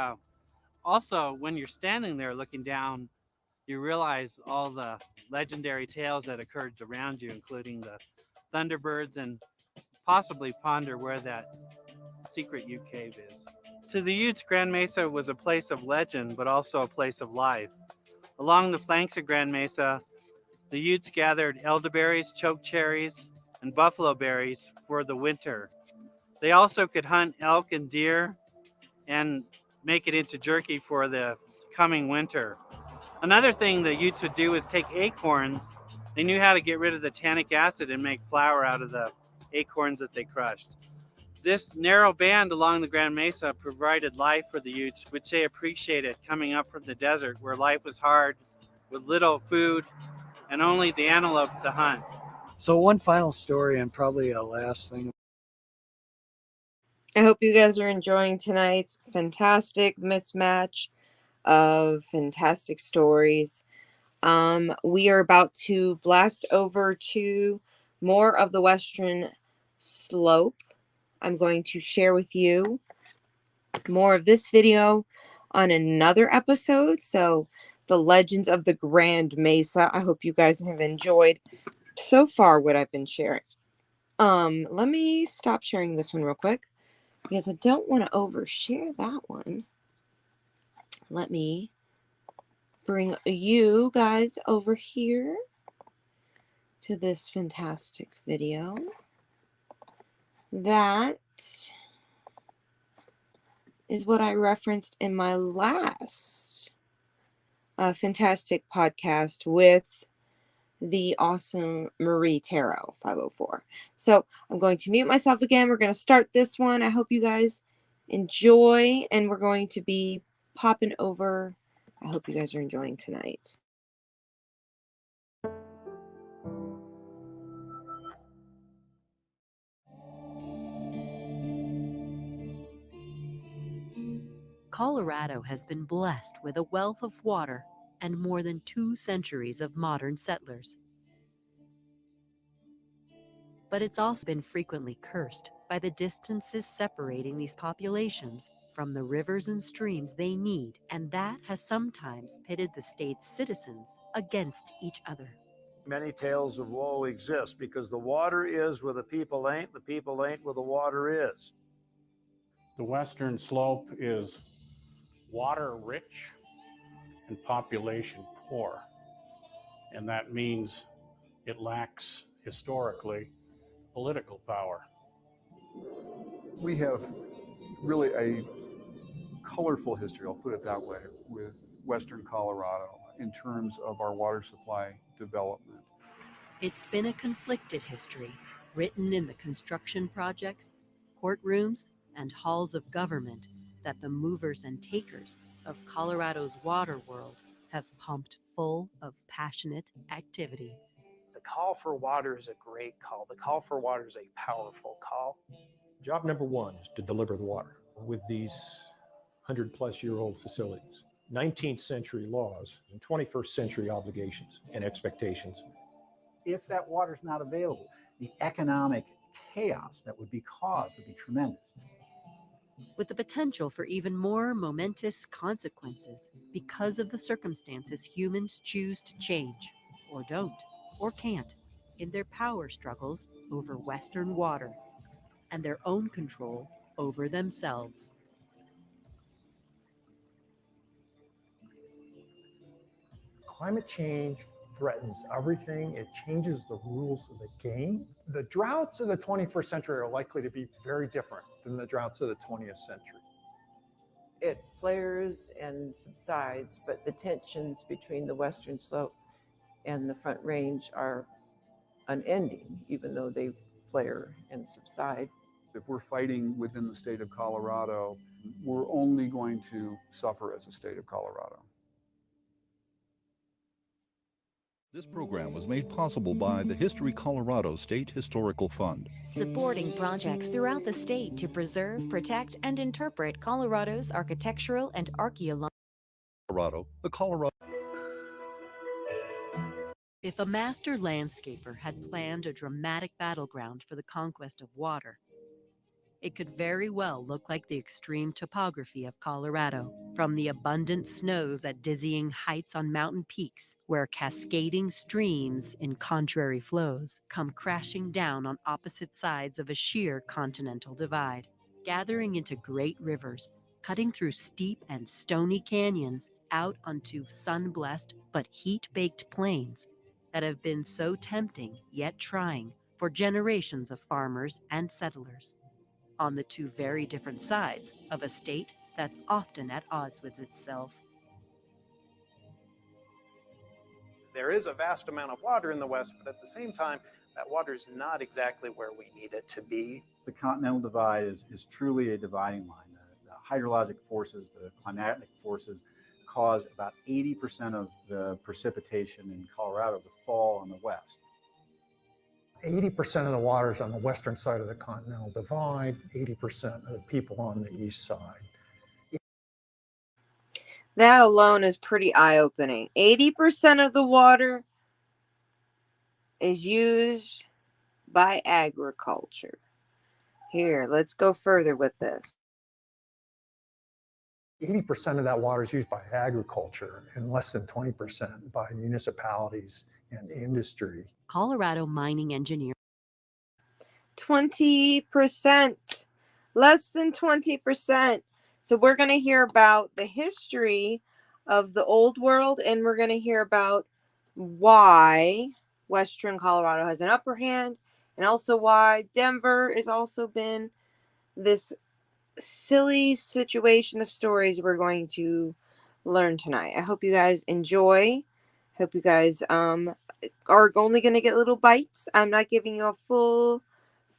also when you're standing there looking down, you realize all the legendary tales that occurred around you, including the Thunderbirds, and possibly ponder where that secret Ute cave is. To the Utes, Grand Mesa was a place of legend, but also a place of life. Along the flanks of Grand Mesa, the Utes gathered elderberries, chokecherries, and buffalo berries for the winter. They also could hunt elk and deer and make it into jerky for the coming winter. Another thing the Utes would do is take acorns. They knew how to get rid of the tannic acid and make flour out of the acorns that they crushed. This narrow band along the Grand Mesa provided life for the Utes, which they appreciated coming up from the desert where life was hard, with little food and only the antelope to hunt. So one final story and probably a last thing. I hope you guys are enjoying tonight's fantastic mismatch of fantastic stories. We are about to blast over to more of the Western Slope. I'm going to share with you more of this video on another episode. So the Legends of the Grand Mesa. I hope you guys have enjoyed so far what I've been sharing. Let me stop sharing this one real quick because I don't want to overshare that one. Let me bring you guys over here to this fantastic video. That is what I referenced in my last fantastic podcast with the awesome Marie Tarot 504. So I'm going to mute myself again. We're going to start this one. I hope you guys enjoy, and we're going to be popping over. I hope you guys are enjoying tonight. Colorado has been blessed with a wealth of water and more than 2 centuries of modern settlers. But it's also been frequently cursed by the distances separating these populations from the rivers and streams they need, and that has sometimes pitted the state's citizens against each other. Many tales of woe exist because the water is where the people ain't where the water is. The Western Slope is water rich and population poor, and that means it lacks historically political power. We have really a colorful history, I'll put it that way, with Western Colorado in terms of our water supply development. It's been a conflicted history, written in the construction projects, courtrooms, and halls of government that the movers and takers of Colorado's water world have pumped full of passionate activity. The call for water is a great call. The call for water is a powerful call. Job number one is to deliver the water with these 100-plus-year-old facilities. 19th century laws and 21st century obligations and expectations. If that water's not available, the economic chaos that would be caused would be tremendous. With the potential for even more momentous consequences because of the circumstances humans choose to change, or don't, or can't, in their power struggles over Western water and their own control over themselves. Climate change threatens everything. It changes the rules of the game. The droughts of the 21st century are likely to be very different than the droughts of the 20th century. It flares and subsides, but the tensions between the western slope and the Front Range are unending, even though they flare and subside. If we're fighting within the state of Colorado, we're only going to suffer as a state of Colorado. This program was made possible by the History Colorado State Historical Fund, supporting projects throughout the state to preserve, protect, and interpret Colorado's architectural and archaeological. The Colorado. If a master landscaper had planned a dramatic battleground for the conquest of water, it could very well look like the extreme topography of Colorado, from the abundant snows at dizzying heights on mountain peaks, where cascading streams in contrary flows come crashing down on opposite sides of a sheer continental divide, gathering into great rivers, cutting through steep and stony canyons out onto sun-blessed but heat-baked plains that have been so tempting yet trying for generations of farmers and settlers, on the two very different sides of a state that's often at odds with itself. There is a vast amount of water in the West, but at the same time, that water is not exactly where we need it to be. The continental divide is truly a dividing line. The hydrologic forces, the climatic forces, cause about 80% of the precipitation in Colorado to fall on the west. 80% of the water is on the western side of the continental divide, 80% of the people on the east side. That alone is pretty eye-opening. 80% of the water is used by agriculture. Here, let's go further with this. 80% of that water is used by agriculture and less than 20% by municipalities and industry. Colorado mining engineer. 20%, less than 20%. So we're going to hear about the history of the old world, and we're going to hear about why Western Colorado has an upper hand, and also why Denver has also been this silly situation of stories we're going to learn tonight. I hope you guys enjoy. Hope you guys are only going to get little bites. I'm not giving you a full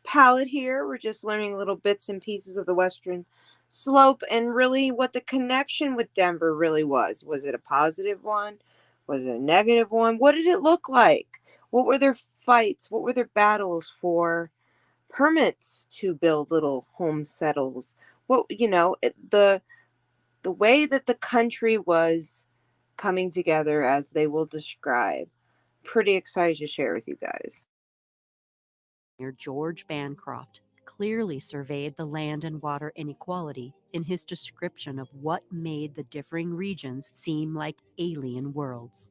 palette here. We're just learning little bits and pieces of the Western Slope and really what the connection with Denver really was. Was it a positive one? Was it a negative one? What did it look like? What were their fights? What were their battles for permits to build little home settles? What, the way that the country was coming together, as they will describe. Pretty excited to share with you guys. George Bancroft clearly surveyed the land and water inequality in his description of what made the differing regions seem like alien worlds.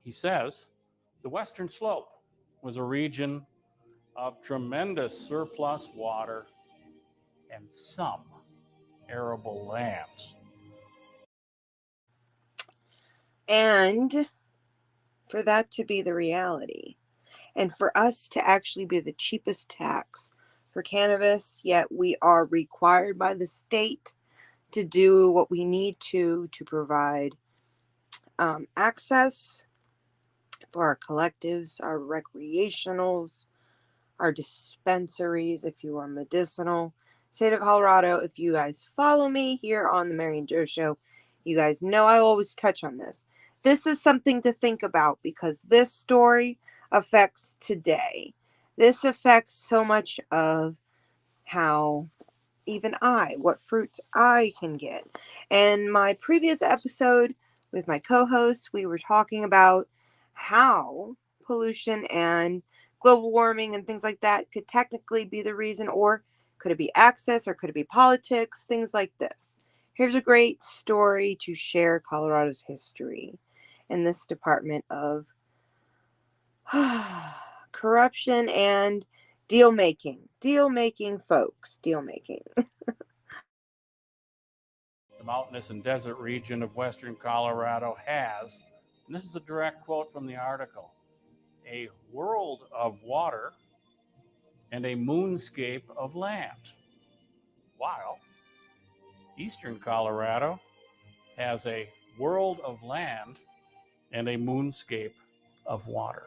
He says the Western Slope was a region of tremendous surplus water and some arable lands. And for that to be the reality, and for us to actually be the cheapest tax for cannabis, yet we are required by the state to do what we need to provide access for our collectives, our recreationals, our dispensaries, if you are medicinal. state of Colorado. If you guys follow me here on the Mary and Joe Show, you guys know I always touch on this. This is something to think about because this story affects today. This affects so much of how even what fruits I can get. In my previous episode with my co-host, we were talking about how pollution and global warming and things like that could technically be the reason, or could it be access, or could it be politics, things like this. Here's a great story to share Colorado's history in this department of corruption and deal making, folks, deal making. The mountainous and desert region of western Colorado has, and this is a direct quote from the article, a world of water and a moonscape of land, while eastern Colorado has a world of land and a moonscape of water.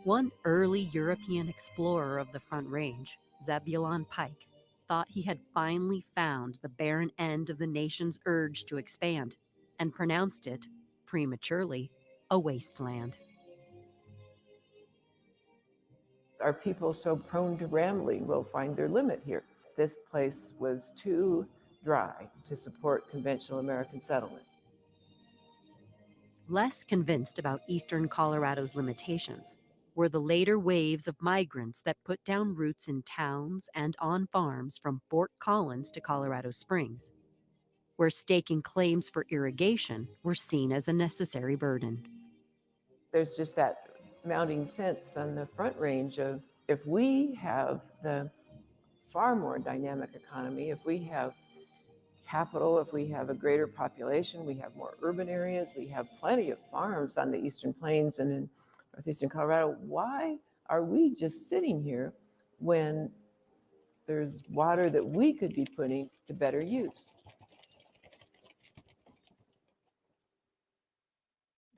One early European explorer of the Front Range, Zebulon Pike, thought he had finally found the barren end of the nation's urge to expand, and pronounced it, prematurely, a wasteland. Are people so prone to rambling will find their limit here. This place was too dry to support conventional American settlement. Less convinced about eastern Colorado's limitations were the later waves of migrants that put down roots in towns and on farms from Fort Collins to Colorado Springs, where staking claims for irrigation were seen as a necessary burden. There's just that mounting sense on the Front Range of, if we have the far more dynamic economy, if we have capital, if we have a greater population, we have more urban areas, we have plenty of farms on the Eastern Plains and in northeastern Colorado, why are we just sitting here when there's water that we could be putting to better use?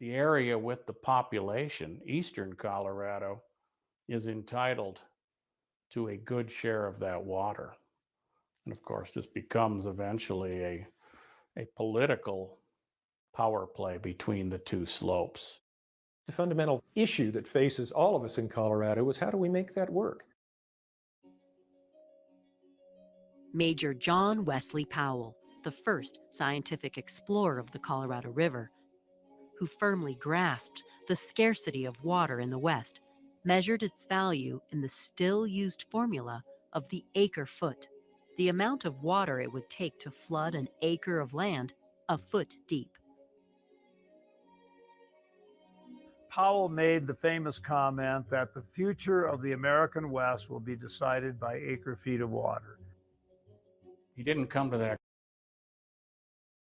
The area with the population, eastern Colorado, is entitled to a good share of that water. And of course, this becomes eventually a political power play between the two slopes. The fundamental issue that faces all of us in Colorado is, how do we make that work? Major John Wesley Powell, the first scientific explorer of the Colorado River, who firmly grasped the scarcity of water in the West, measured its value in the still-used formula of the acre-foot, the amount of water it would take to flood an acre of land a foot deep. Powell made the famous comment that the future of the American West will be decided by acre-feet of water. He didn't come to that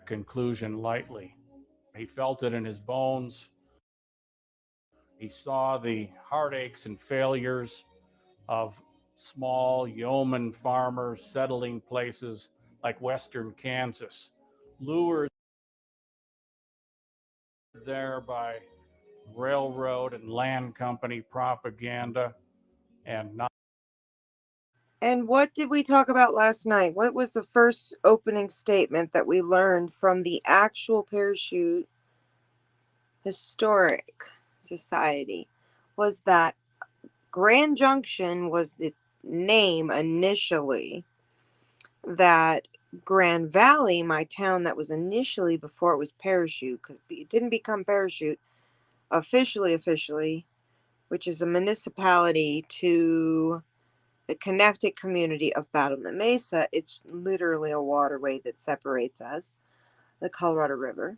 conclusion lightly. He felt it in his bones. He saw the heartaches and failures of small yeoman farmers settling places like western Kansas, lured there by railroad and land company propaganda, and not. And what did we talk about last night? What was the first opening statement that we learned from the actual Parachute Historic Society? Was that Grand Junction was the name initially, that Grand Valley, my town that was initially before it was Parachute, because it didn't become Parachute officially, which is a municipality to the connected community of Battlement Mesa. It's literally a waterway that separates us, the Colorado River.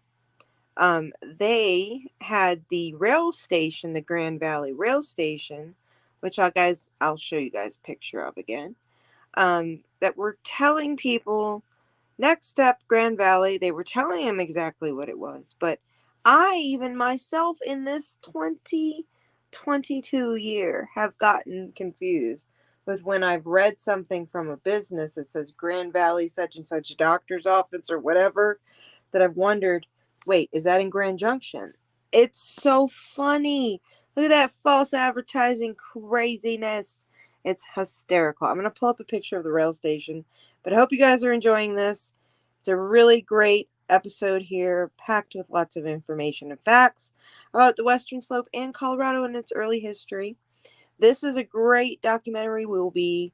They had the rail station, the Grand Valley Rail Station, which I'll show you guys a picture of again, that were telling people, next step, Grand Valley. They were telling them exactly what it was. But I, even myself, in this 2022 year, have gotten confused with when I've read something from a business that says Grand Valley such and such doctor's office or whatever, that I've wondered, wait, is that in Grand Junction? It's so funny. Look at that false advertising craziness. It's hysterical. I'm going to pull up a picture of the rail station, but I hope you guys are enjoying this. It's a really great episode here, packed with lots of information and facts about the Western Slope and Colorado and its early history. This is a great documentary we will be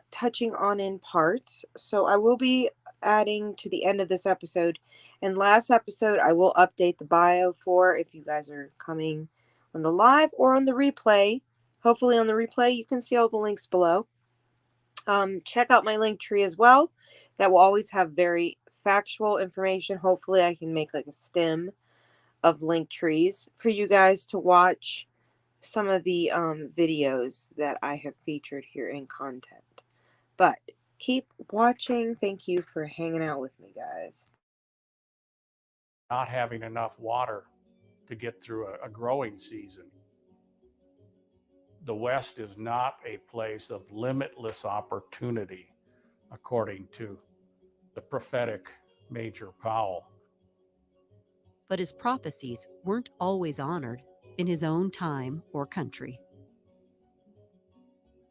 touching on in parts. So I will be adding to the end of this episode. And last episode, I will update the bio for if you guys are coming on the live or on the replay. Hopefully on the replay, you can see all the links below. Check out my link tree as well. That will always have very factual information. Hopefully I can make like a stem of link trees for you guys to watch some of the videos that I have featured here in content. But keep watching. Thank you for hanging out with me, guys. Not having enough water to get through a growing season. The West is not a place of limitless opportunity, according to the prophetic Major Powell. But his prophecies weren't always honored in his own time or country.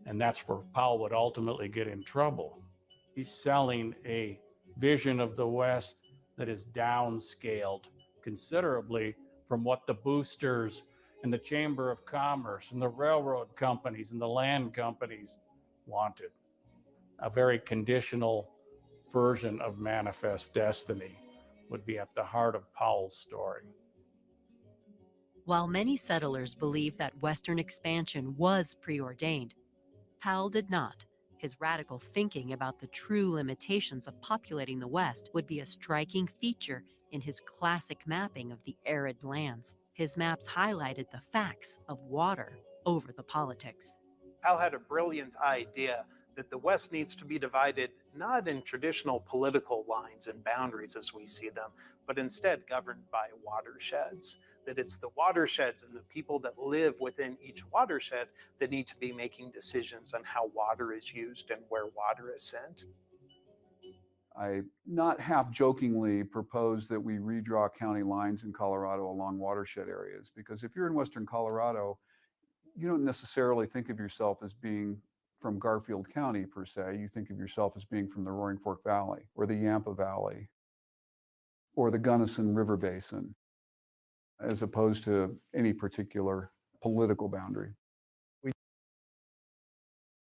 And that's where Powell would ultimately get in trouble. He's selling a vision of the West that is downscaled considerably from what the boosters and the Chamber of Commerce and the railroad companies and the land companies wanted. A very conditional version of manifest destiny would be at the heart of Powell's story. While many settlers believed that Western expansion was preordained, Powell did not. His radical thinking about the true limitations of populating the West would be a striking feature in his classic mapping of the arid lands. His maps highlighted the facts of water over the politics. Powell had a brilliant idea that the West needs to be divided not in traditional political lines and boundaries as we see them, but instead governed by watersheds. That it's the watersheds and the people that live within each watershed that need to be making decisions on how water is used and where water is sent. I not half jokingly propose that we redraw county lines in Colorado along watershed areas, because if you're in Western Colorado, you don't necessarily think of yourself as being from Garfield County per se. You think of yourself as being from the Roaring Fork Valley or the Yampa Valley or the Gunnison River Basin, as opposed to any particular political boundary. We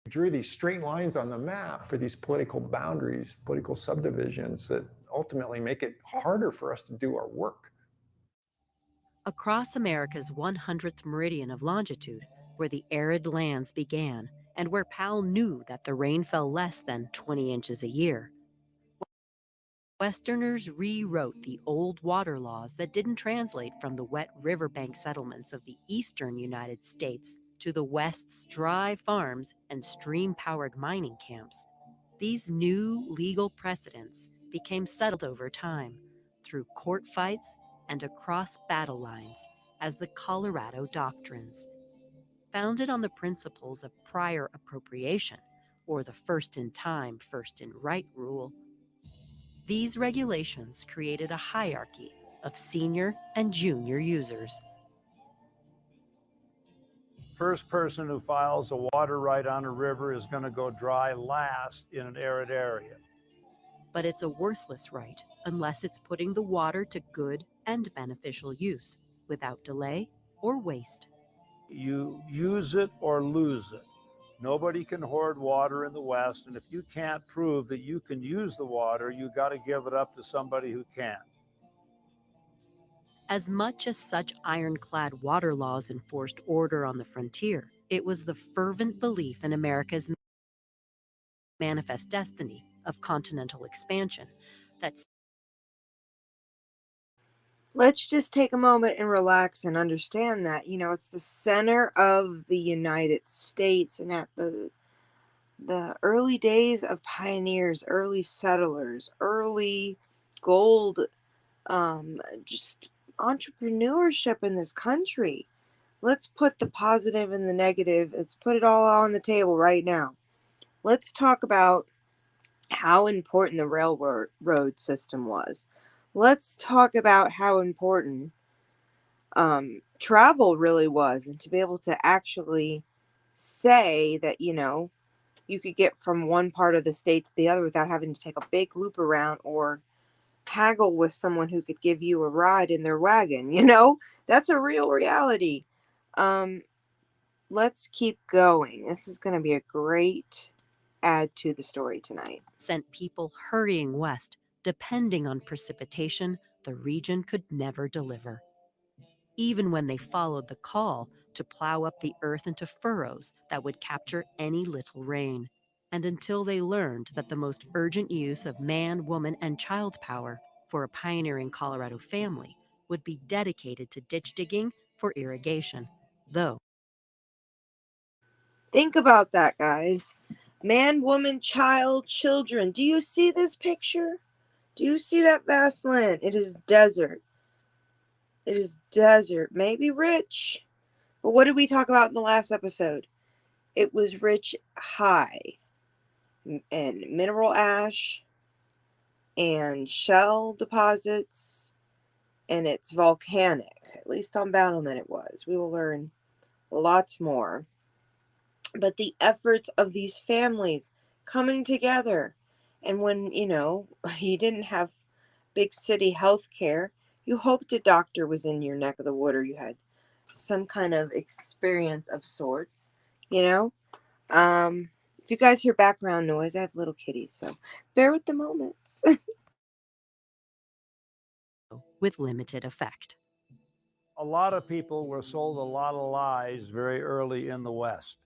drew these straight lines on the map for these political boundaries, political subdivisions that ultimately make it harder for us to do our work. Across America's 100th meridian of longitude, where the arid lands began, and where Powell knew that the rain fell less than 20 inches a year, Westerners rewrote the old water laws that didn't translate from the wet riverbank settlements of the eastern United States to the West's dry farms and stream-powered mining camps. These new legal precedents became settled over time through court fights and across battle lines as the Colorado Doctrines. Founded on the principles of prior appropriation, or the first in time, first in right rule, these regulations created a hierarchy of senior and junior users. First person who files a water right on a river is going to go dry last in an arid area. But it's a worthless right unless it's putting the water to good and beneficial use without delay or waste. You use it or lose it. Nobody can hoard water in the West, and if you can't prove that you can use the water, you got to give it up to somebody who can. As much as such ironclad water laws enforced order on the frontier, it was the fervent belief in America's manifest destiny of continental expansion that... Let's just take a moment and relax and understand that, it's the center of the United States, and at the early days of pioneers, early settlers, early gold, just entrepreneurship in this country. Let's put the positive and the negative. Let's put it all on the table right now. Let's talk about how important the railroad system was. Let's talk about how important travel really was, and to be able to actually say that, you could get from one part of the state to the other without having to take a big loop around or haggle with someone who could give you a ride in their wagon. That's a real reality. Let's keep going. This is going to be a great add to the story tonight. Sent people hurrying west, depending on precipitation the region could never deliver. Even when they followed the call to plow up the earth into furrows that would capture any little rain, and until they learned that the most urgent use of man, woman, and child power for a pioneering Colorado family would be dedicated to ditch digging for irrigation, though. Think about that, guys. Man, woman, child, children. Do you see this picture? Do you see that vast land? It is desert. It is desert. Maybe rich. But what did we talk about in the last episode? It was rich high in mineral ash and shell deposits, and it's volcanic. At least on Battlement it was. We will learn lots more. But the efforts of these families coming together, and when, you didn't have big city health care, you hoped a doctor was in your neck of the wood or you had some kind of experience of sorts, If you guys hear background noise, I have little kitties, so bear with the moments. With limited effect. A lot of people were sold a lot of lies very early in the West.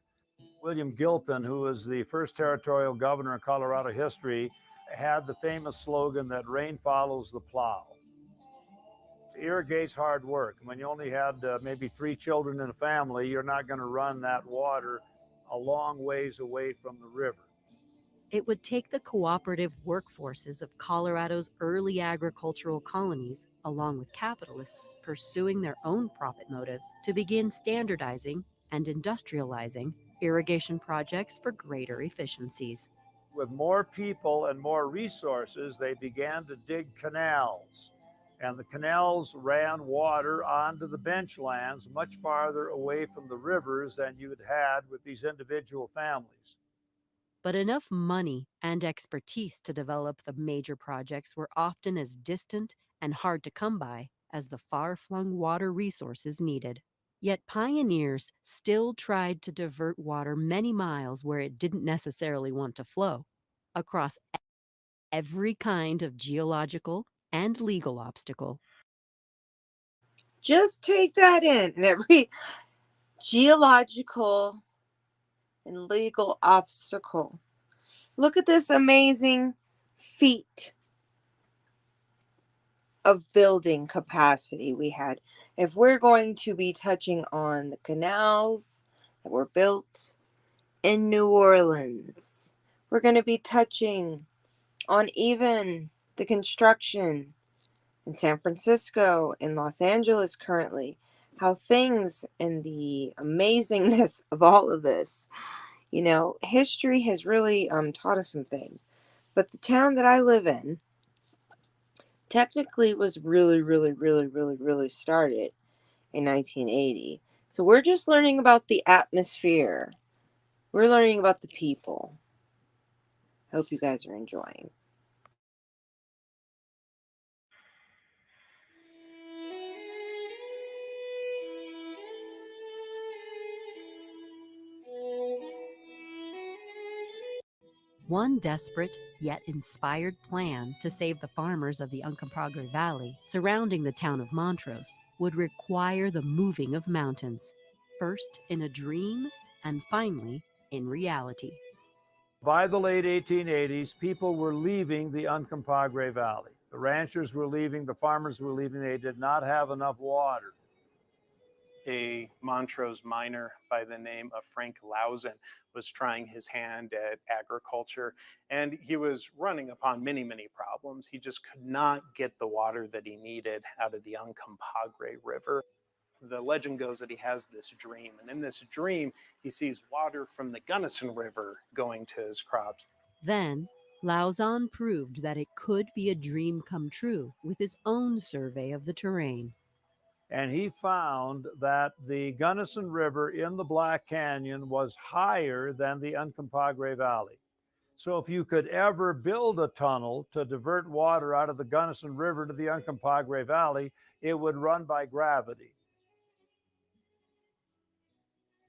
William Gilpin, who was the first territorial governor in Colorado history, had the famous slogan that rain follows the plow. It irrigates hard work. When you only had maybe 3 children in a family, you're not going to run that water a long ways away from the river. It would take the cooperative workforces of Colorado's early agricultural colonies, along with capitalists pursuing their own profit motives, to begin standardizing and industrializing irrigation projects for greater efficiencies. With more people and more resources, they began to dig canals. And the canals ran water onto the benchlands much farther away from the rivers than you had with these individual families. But enough money and expertise to develop the major projects were often as distant and hard to come by as the far-flung water resources needed. Yet pioneers still tried to divert water many miles where it didn't necessarily want to flow, across every kind of geological and legal obstacle. Just take that in. And every geological and legal obstacle. Look at this amazing feat of building capacity we had. If we're going to be touching on the canals that were built in New Orleans, we're going to be touching on even the construction in San Francisco, in Los Angeles currently, how things and the amazingness of all of this, history has really taught us some things. But the town that I live in technically was really, really, really, really, really started in 1980. So we're just learning about the atmosphere. We're learning about the people. Hope you guys are enjoying. One desperate yet inspired plan to save the farmers of the Uncompahgre Valley surrounding the town of Montrose would require the moving of mountains, first in a dream and finally in reality. By the late 1880s, people were leaving the Uncompahgre Valley. The ranchers were leaving, the farmers were leaving. They did not have enough water. A Montrose miner by the name of Frank Lauzon was trying his hand at agriculture, and he was running upon many, many problems. He just could not get the water that he needed out of the Uncompahgre River. The legend goes that he has this dream, and in this dream, he sees water from the Gunnison River going to his crops. Then, Lauzon proved that it could be a dream come true with his own survey of the terrain. and he found that the Gunnison River in the Black Canyon was higher than the Uncompahgre Valley. So if you could ever build a tunnel to divert water out of the Gunnison River to the Uncompahgre Valley, it would run by gravity.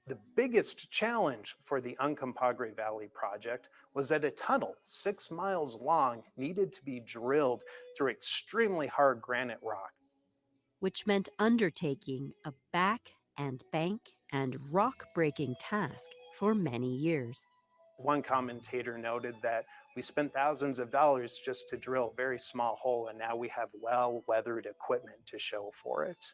The biggest challenge for the Uncompahgre Valley project was that a tunnel 6 miles long needed to be drilled through extremely hard granite rock. which meant undertaking a back and bank and rock-breaking task for many years. One commentator noted that we spent thousands of dollars just to drill a very small hole, and now we have well-weathered equipment to show for it.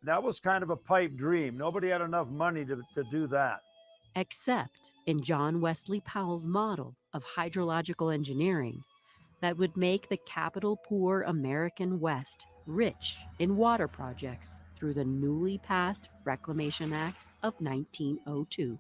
That was kind of a pipe dream. Nobody had enough money to do that. Except in John Wesley Powell's model of hydrological engineering that would make the capital-poor American West rich in water projects through the newly passed Reclamation Act of 1902.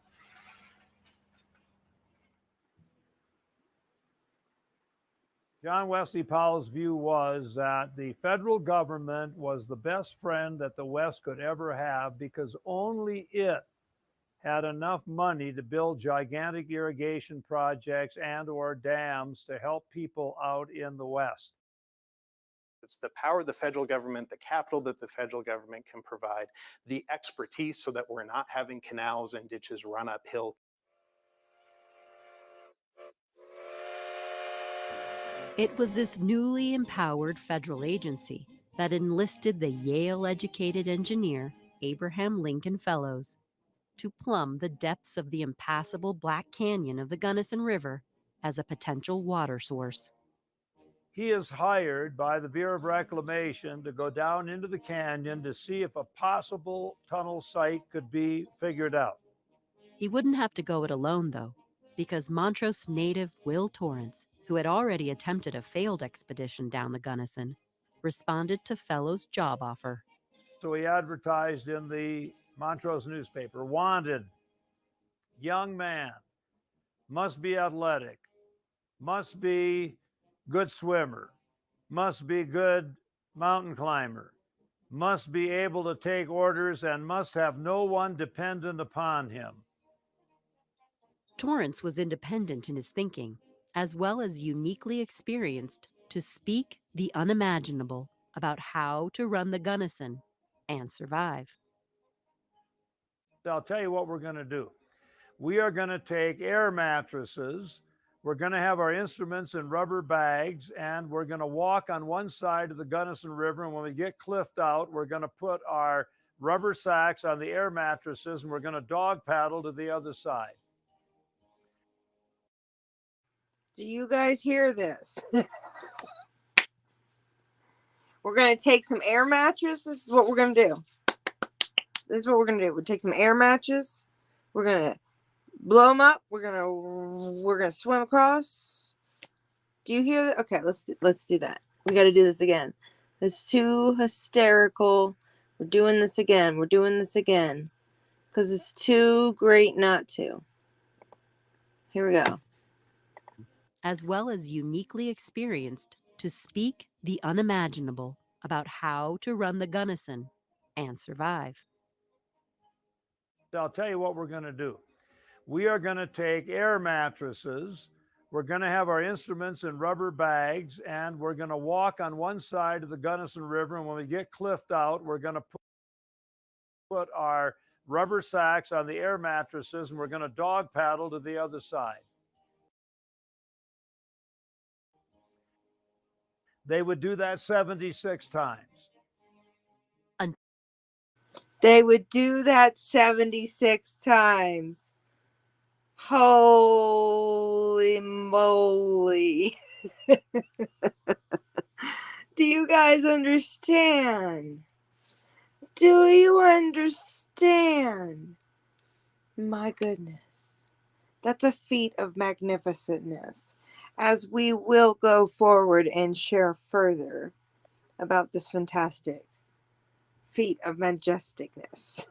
John Wesley Powell's view was that the federal government was the best friend that the West could ever have because only it had enough money to build gigantic irrigation projects and or dams to help people out in the West. It's the power of the federal government, the capital that the federal government can provide, the expertise so that we're not having canals and ditches run uphill. It was this newly empowered federal agency that enlisted the Yale-educated engineer Abraham Lincoln Fellows to plumb the depths of the impassable Black Canyon of the Gunnison River as a potential water source. He is hired by the Bureau of Reclamation to go down into the canyon to see if a possible tunnel site could be figured out. He wouldn't have to go it alone, though, because Montrose native Will Torrance, who had already attempted a failed expedition down the Gunnison, responded to Fellows' job offer. So he advertised in the Montrose newspaper, wanted, young man, must be athletic, must be good swimmer, must be good mountain climber, must be able to take orders, and must have no one dependent upon him. Torrance was independent in his thinking, as well as uniquely experienced to speak the unimaginable about how to run the Gunnison and survive. I'll tell you what we're going to do. We are going to take air mattresses, we're going to have our instruments in rubber bags, and we're going to walk on one side of the Gunnison River, and when we get cliffed out, we're going to put our rubber sacks on the air mattresses, and we're going to dog paddle to the other side. Do you guys hear this? We're going to take some air mattresses. This is what we're going to do. This is what we're going to do. We'll take some air mattresses. We're going to blow them up. We're going to swim across. Do you hear that? Okay, let's do that. We got to do this again. It's too hysterical. We're doing this again. We're doing this again. Because it's too great not to. Here we go. As well as uniquely experienced to speak the unimaginable about how to run the Gunnison and survive. I'll tell you what we're going to do. We are going to take air mattresses, we're going to have our instruments in rubber bags, and we're going to walk on one side of the Gunnison River, and when we get cliffed out, we're going to put our rubber sacks on the air mattresses, and we're going to dog paddle to the other side. They would do that 76 times. They would do that 76 times. Holy moly. Do you guys understand? Do you understand? My goodness. That's a feat of magnificentness. As we will go forward and share further about this fantastic feat of majesticness.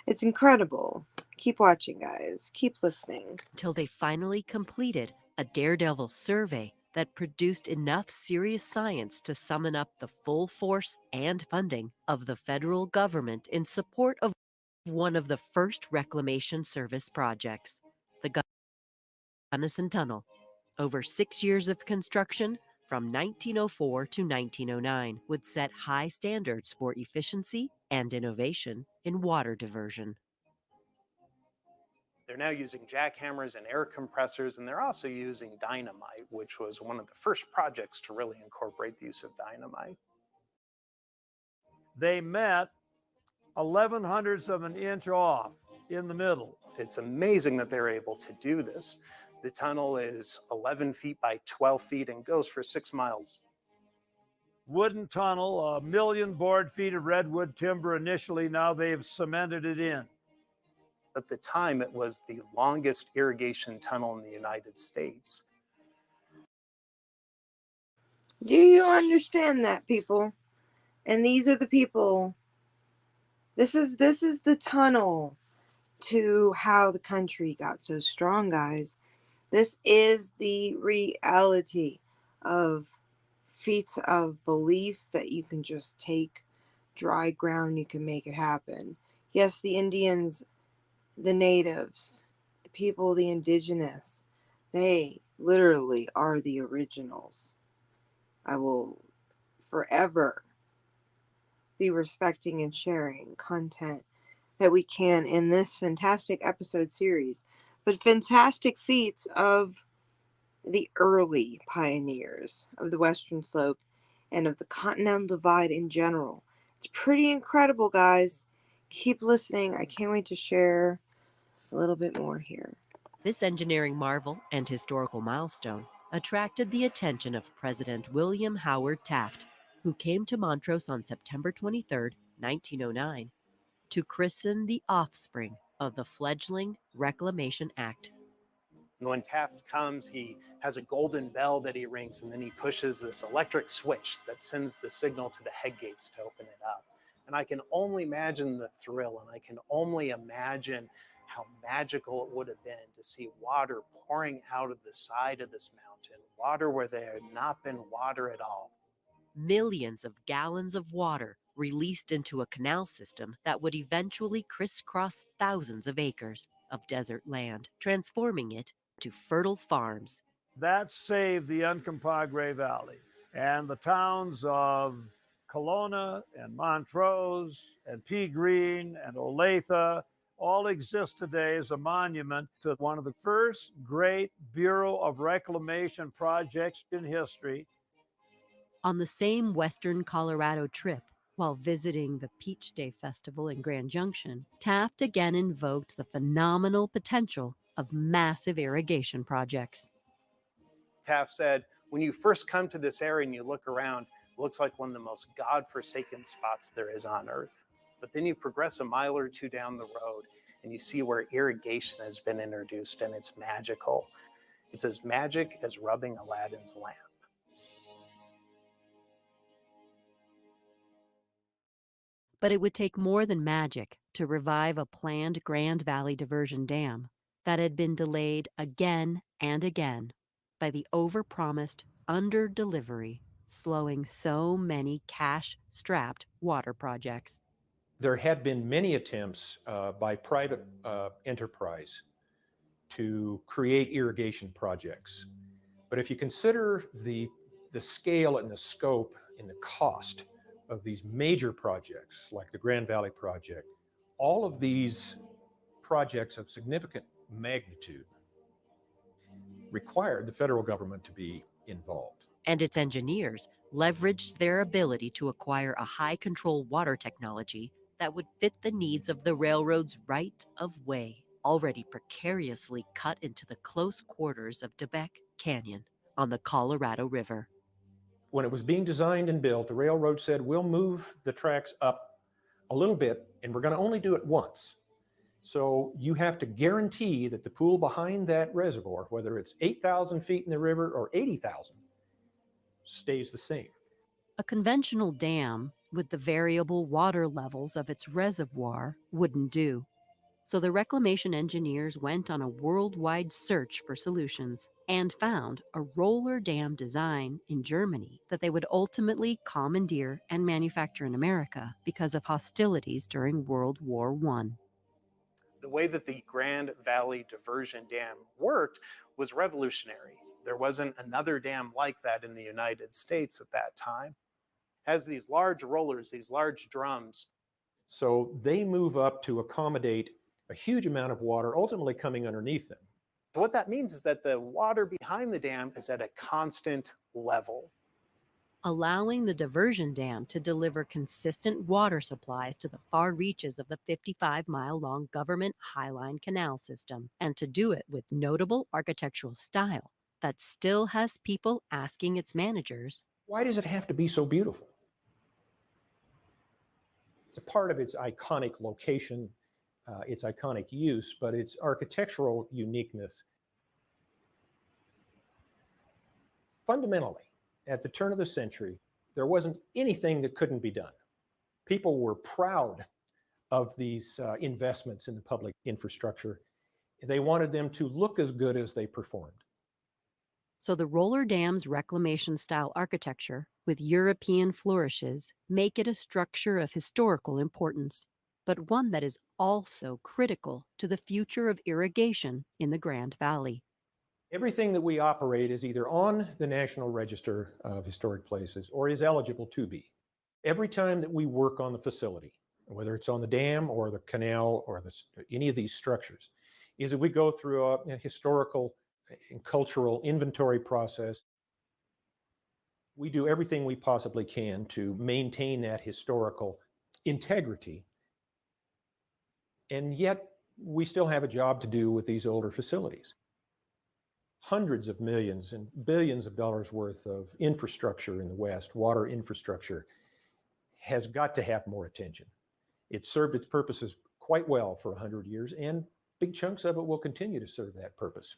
It's incredible. Keep watching, guys. Keep listening. Till they finally completed a daredevil survey that produced enough serious science to summon up the full force and funding of the federal government in support of one of the first reclamation service projects, the Gunnison Tunnel. Over 6 years of construction, from 1904 to 1909, would set high standards for efficiency and innovation in water diversion. They're now using jackhammers and air compressors, and they're also using dynamite, which was one of the first projects to really incorporate the use of dynamite. They met 0.11 of an inch off in the middle. It's amazing that they're able to do this. The tunnel is 11 feet by 12 feet and goes for 6 miles. Wooden tunnel, 1 million board feet of redwood timber initially, now they've cemented it in. At the time, it was the longest irrigation tunnel in the United States. Do you understand that, people? And these are the people. This is the tunnel to how the country got so strong, guys. This is the reality of feats of belief that you can just take dry ground, you can make it happen. Yes, the Indians, the natives, the people, the indigenous, they literally are the originals. I will forever be respecting and sharing content that we can in this fantastic episode series, but fantastic feats of the early pioneers of the Western Slope and of the Continental Divide in general. It's pretty incredible, guys. Keep listening. I can't wait to share a little bit more here. This engineering marvel and historical milestone attracted the attention of President William Howard Taft, who came to Montrose on September 23, 1909, to christen the offspring of the fledgling Reclamation Act. When Taft comes, he has a golden bell that he rings, and then he pushes this electric switch that sends the signal to the head gates to open it up. And I can only imagine the thrill, and I can only imagine how magical it would have been to see water pouring out of the side of this mountain, water where there had not been water at all. Millions of gallons of water released into a canal system that would eventually crisscross thousands of acres of desert land, transforming it to fertile farms. That saved the Uncompahgre Valley and the towns of Kelowna and Montrose and Pea Green and Olathe all exist today as a monument to one of the first great Bureau of Reclamation projects in history. On the same Western Colorado trip, while visiting the Peach Day Festival in Grand Junction, Taft again invoked the phenomenal potential of massive irrigation projects. Taft said, when you first come to this area and you look around, it looks like one of the most godforsaken spots there is on Earth. But then you progress a mile or two down the road and you see where irrigation has been introduced, and it's magical. It's as magic as rubbing Aladdin's lamp. But it would take more than magic to revive a planned Grand Valley Diversion Dam that had been delayed again and again by the overpromised under-delivery, slowing so many cash-strapped water projects. There had been many attempts by private enterprise to create irrigation projects. But if you consider the scale and the scope and the cost of these major projects like the Grand Valley Project, all of these projects of significant magnitude required the federal government to be involved. And its engineers leveraged their ability to acquire a high-control water technology that would fit the needs of the railroad's right of way, already precariously cut into the close quarters of Debec Canyon on the Colorado River. When it was being designed and built, the railroad said, we'll move the tracks up a little bit, and we're going to only do it once. So you have to guarantee that the pool behind that reservoir, whether it's 8,000 feet in the river or 80,000, stays the same. A conventional dam with the variable water levels of its reservoir wouldn't do. So the reclamation engineers went on a worldwide search for solutions and found a roller dam design in Germany that they would ultimately commandeer and manufacture in America because of hostilities during World War I. The way that the Grand Valley Diversion Dam worked was revolutionary. There wasn't another dam like that in the United States at that time. It has these large rollers, these large drums. So they move up to accommodate a huge amount of water ultimately coming underneath them. So what that means is that the water behind the dam is at a constant level, allowing the diversion dam to deliver consistent water supplies to the far reaches of the 55-mile-long government Highline Canal system, and to do it with notable architectural style that still has people asking its managers, why does it have to be so beautiful? It's a part of its iconic location, its iconic use, but its architectural uniqueness. Fundamentally, at the turn of the century, there wasn't anything that couldn't be done. People were proud of these investments in the public infrastructure. They wanted them to look as good as they performed. So the roller dam's reclamation-style architecture, with European flourishes, make it a structure of historical importance, but one that is also critical to the future of irrigation in the Grand Valley. Everything that we operate is either on the National Register of Historic Places or is eligible to be. Every time that we work on the facility, whether it's on the dam or the canal or any of these structures, is that we go through a historical and cultural inventory process. We do everything we possibly can to maintain that historical integrity. And yet we still have a job to do with these older facilities. Hundreds of millions and billions of dollars worth of infrastructure in the West, water infrastructure, has got to have more attention. It served its purposes quite well for 100 years, and big chunks of it will continue to serve that purpose.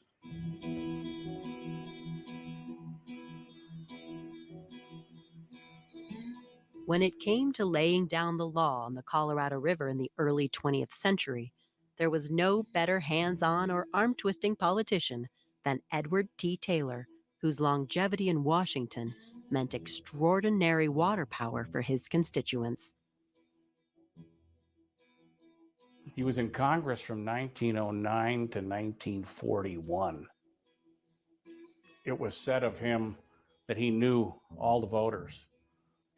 When it came to laying down the law on the Colorado River in the early 20th century, there was no better hands-on or arm-twisting politician than Edward T. Taylor, whose longevity in Washington meant extraordinary water power for his constituents. He was in Congress from 1909 to 1941. It was said of him that he knew all the voters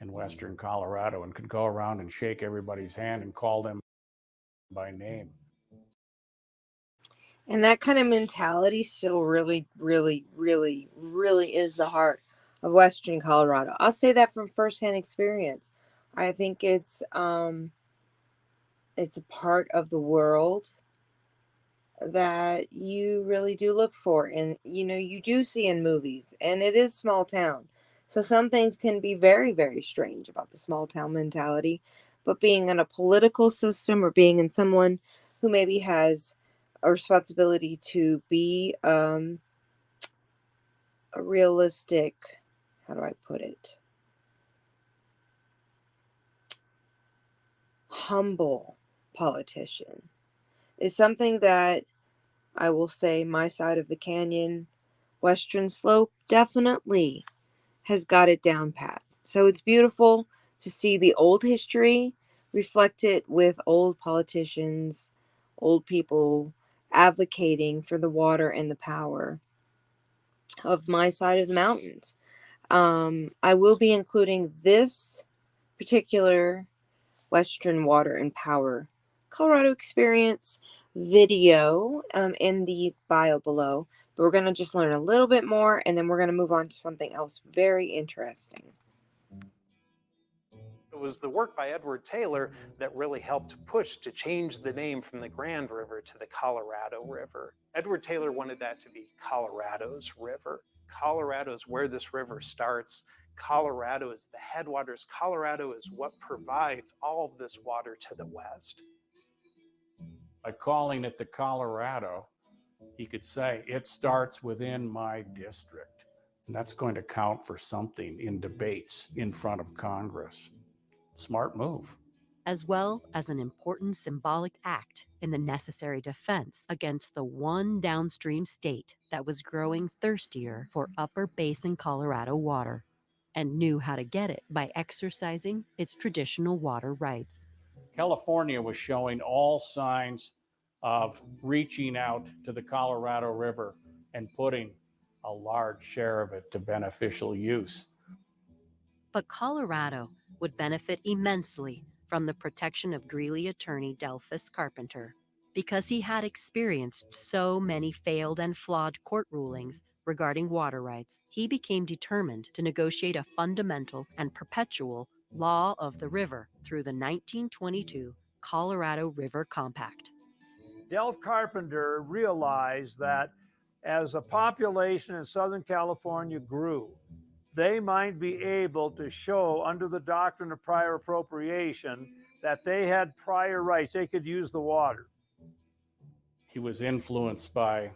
in Western Colorado and could go around and shake everybody's hand and call them by name. And that kind of mentality still really, really, really, really is the heart of Western Colorado. I'll say that from firsthand experience. I think it's a part of the world that you really do look for, and you do see in movies, and it is small town. So some things can be very, very strange about the small town mentality, but being in a political system or being in someone who maybe has a responsibility to be a realistic, how do I put it? Humble politician is something that I will say my side of the canyon, Western Slope, definitely has got it down pat. So it's beautiful to see the old history reflected with old politicians, old people advocating for the water and the power of my side of the mountains. I will be including this particular Western Water and Power Colorado Experience video in the bio below. But we're going to just learn a little bit more, and then we're going to move on to something else very interesting. It was the work by Edward Taylor that really helped push to change the name from the Grand River to the Colorado River. Edward Taylor wanted that to be Colorado's River. Colorado is where this river starts. Colorado is the headwaters. Colorado is what provides all of this water to the west. By calling it the Colorado, he could say, it starts within my district. And that's going to count for something in debates in front of Congress. Smart move. as well as an important symbolic act in the necessary defense against the one downstream state that was growing thirstier for upper basin Colorado water and knew how to get it by exercising its traditional water rights. California was showing all signs of reaching out to the Colorado River and putting a large share of it to beneficial use. But Colorado would benefit immensely from the protection of Greeley attorney Delphus Carpenter. Because he had experienced so many failed and flawed court rulings regarding water rights, he became determined to negotiate a fundamental and perpetual law of the river through the 1922 Colorado River Compact. Delph Carpenter realized that as the population in Southern California grew, they might be able to show under the doctrine of prior appropriation that they had prior rights. They could use the water. He was influenced by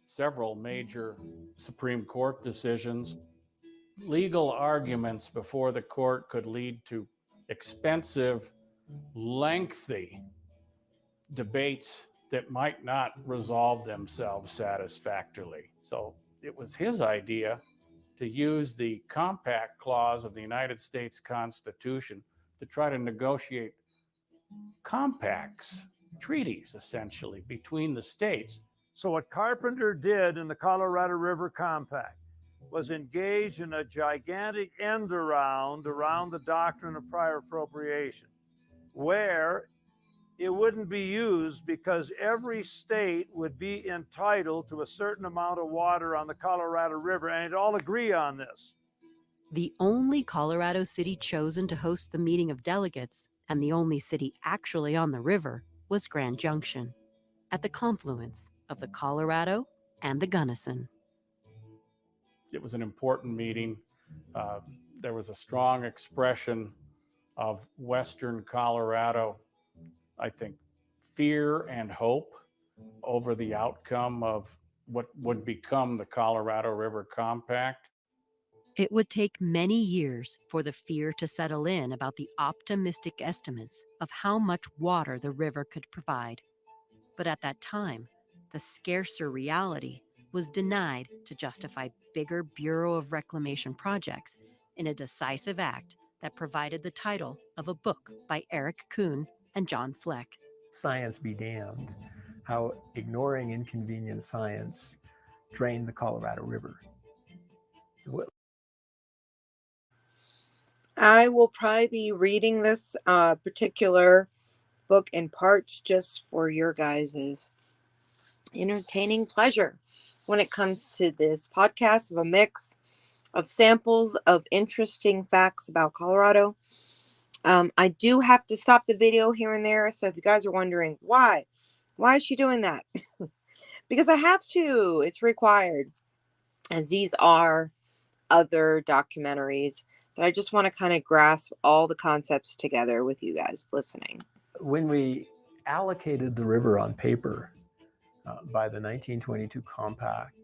several major Supreme Court decisions. Legal arguments before the court could lead to expensive, lengthy debates that might not resolve themselves satisfactorily. So it was his idea to use the compact clause of the United States Constitution to try to negotiate compacts, treaties essentially, between the states. So what Carpenter did in the Colorado River Compact was engage in a gigantic end around the doctrine of prior appropriation, where it wouldn't be used because every state would be entitled to a certain amount of water on the Colorado River, and they'd all agree on this. The only Colorado city chosen to host the meeting of delegates, and the only city actually on the river, was Grand Junction, at the confluence of the Colorado and the Gunnison. It was an important meeting. There was a strong expression of Western Colorado, I think, fear and hope over the outcome of what would become the Colorado River Compact. It would take many years for the fear to settle in about the optimistic estimates of how much water the river could provide. But at that time, the scarcer reality was denied to justify bigger Bureau of Reclamation projects in a decisive act that provided the title of a book by Eric Kuhn and John Fleck. Science be damned, how ignoring inconvenient science drained the Colorado River. I will probably be reading this particular book in parts just for your guys' entertaining pleasure when it comes to this podcast of a mix of samples of interesting facts about Colorado. I do have to stop the video here and there, so if you guys are wondering why is she doing that? Because I have to. It's required, as these are other documentaries that I just want to kind of grasp all the concepts together with you guys listening. When we allocated the river on paper by the 1922 compact,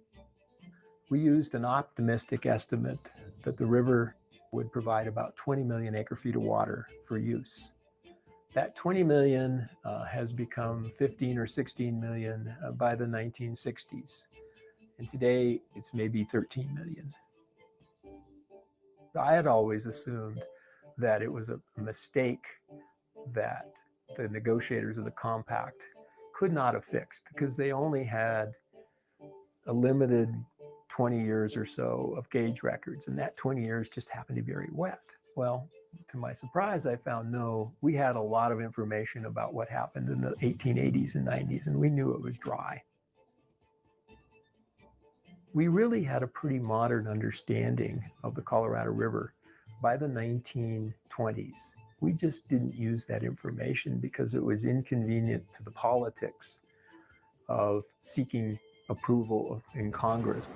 we used an optimistic estimate that the river would provide about 20 million acre feet of water for use. That 20 million has become 15 or 16 million by the 1960s. And today it's maybe 13 million. I had always assumed that it was a mistake that the negotiators of the compact could not have fixed because they only had a limited 20 years or so of gauge records, and that 20 years just happened to be very wet. Well, to my surprise, I found no, we had a lot of information about what happened in the 1880s and 90s, and we knew it was dry. We really had a pretty modern understanding of the Colorado River by the 1920s. We just didn't use that information because it was inconvenient to the politics of seeking approval in Congress.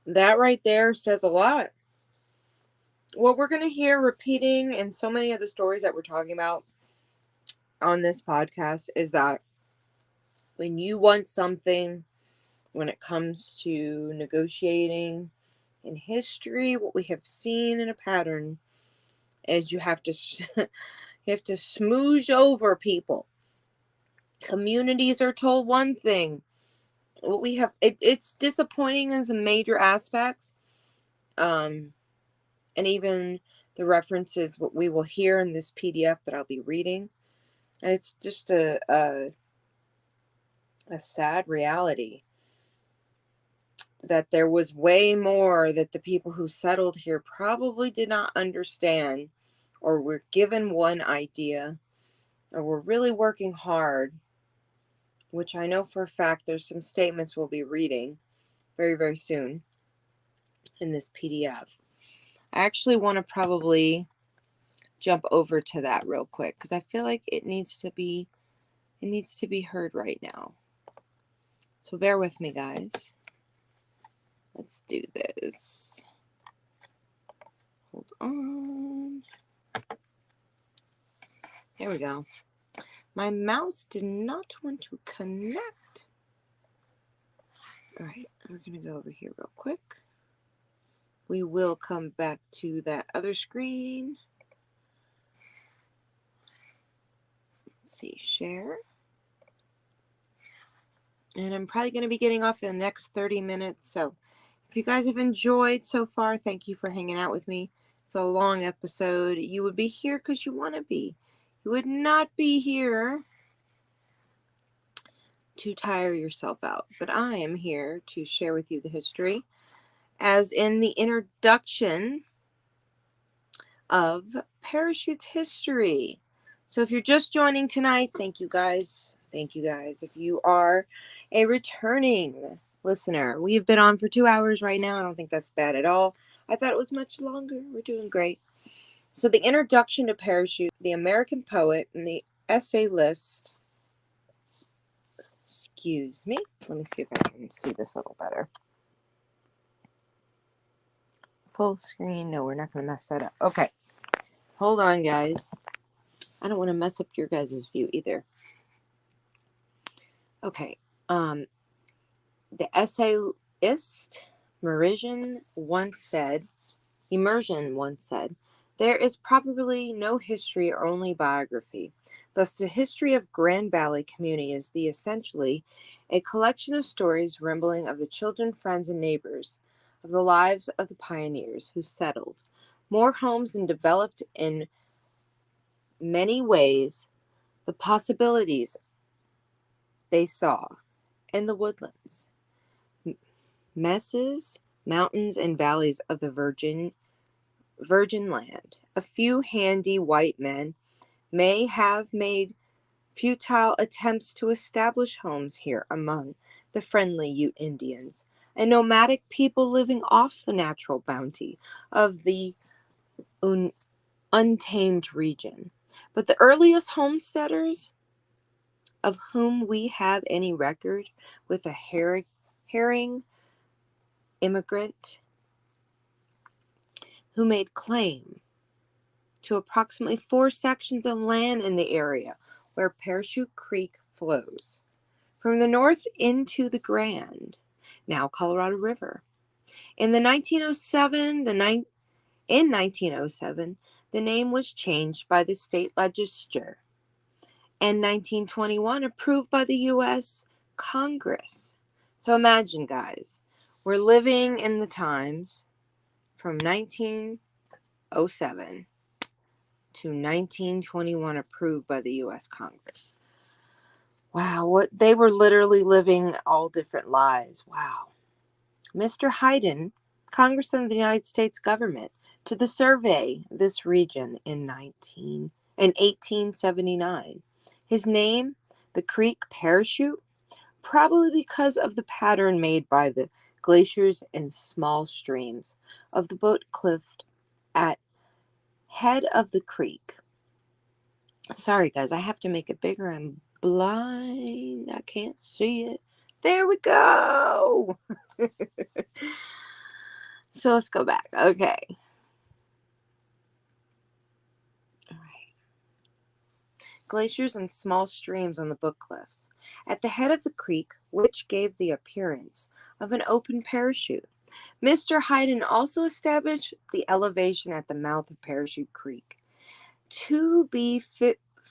That right there says a lot. What we're going to hear repeating in so many of the stories that we're talking about on this podcast is that when you want something, when it comes to negotiating in history, what we have seen in a pattern is you have to you have to smoosh over people. Communities are told one thing. What we have, it's disappointing in some major aspects, and even the references what we will hear in this PDF that I'll be reading, and it's just a sad reality that there was way more that the people who settled here probably did not understand, or were given one idea, or were really working hard, which I know for a fact there's some statements we'll be reading very, very soon in this PDF. I actually want to probably jump over to that real quick because I feel like it needs to be heard right now. So bear with me, guys. Let's do this. Hold on. There we go. My mouse did not want to connect. All right, we're going to go over here real quick. We will come back to that other screen. Let's see, share. And I'm probably going to be getting off in the next 30 minutes. So if you guys have enjoyed so far, thank you for hanging out with me. It's a long episode. You would be here because you want to be. You would not be here to tire yourself out. But I am here to share with you the history, as in the introduction of Parachute's history. So if you're just joining tonight, thank you guys. Thank you guys. If you are a returning listener, we've been on for 2 hours right now. I don't think that's bad at all. I thought it was much longer. We're doing great. So the introduction to Parachute, the American poet and the essayist. Excuse me. Let me see if I can see this a little better. Full screen. No, we're not going to mess that up. Okay. Hold on, guys. I don't want to mess up your guys' view either. Okay. The essayist Immersion once said, there is probably no history or only biography. Thus, the history of Grand Valley community is essentially a collection of stories rambling of the children, friends, and neighbors of the lives of the pioneers who settled more homes and developed in many ways the possibilities they saw in the woodlands, mesas, mountains, and valleys of the virgin land. A few handy white men may have made futile attempts to establish homes here among the friendly Ute Indians, a nomadic people living off the natural bounty of the untamed region. But the earliest homesteaders of whom we have any record with a herring immigrant who made claim to approximately 4 sections of land in the area where Parachute Creek flows from the north into the Grand, now Colorado River. In 1907, the name was changed by the state legislature, and 1921 approved by the U.S. Congress. So imagine, guys, we're living in the times from 1907 to 1921 approved by the U.S. Congress. Wow, what they were literally living all different lives. Wow. Mr. Hayden, Congressman of the United States government, to the survey this region in 1879. His name, the creek Parachute, probably because of the pattern made by the glaciers and small streams of the boat cliff at head of the creek. Sorry, guys, I have to make it bigger. I'm blind. I can't see it. There we go. So let's go back. Okay. All right. Glaciers and small streams on the book cliffs at the head of the creek, which gave the appearance of an open parachute. Mr. Hayden also established the elevation at the mouth of Parachute Creek to be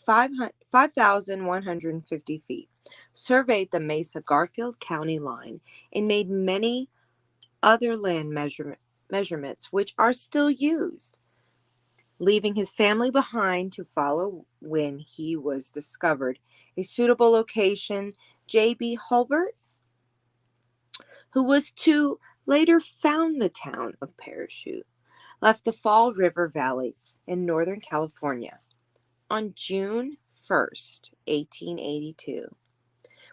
5,150 feet, surveyed the Mesa Garfield County line, and made many other land measurements which are still used, leaving his family behind to follow when he was discovered a suitable location. J.B. Hulbert, who was to later found the town of Parachute, left the Fall River Valley in Northern California on June 1st, 1882,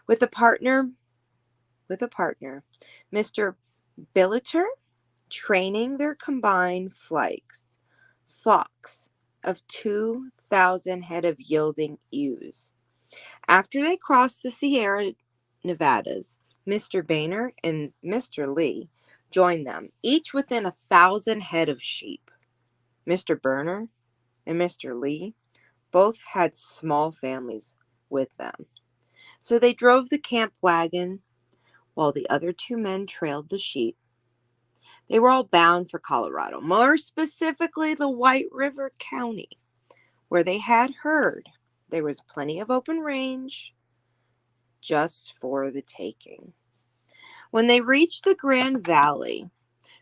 with a partner, Mr. Billiter, training their combined flocks of 2,000 head of yielding ewes. After they crossed the Sierra Nevadas, Mr. Boehner and Mr. Lee joined them, each within 1,000 head of sheep. Mr. Boehner and Mr. Lee both had small families with them, so they drove the camp wagon while the other two men trailed the sheep. They were all bound for Colorado, more specifically the White River County, where they had heard there was plenty of open range just for the taking. When they reached the Grand Valley,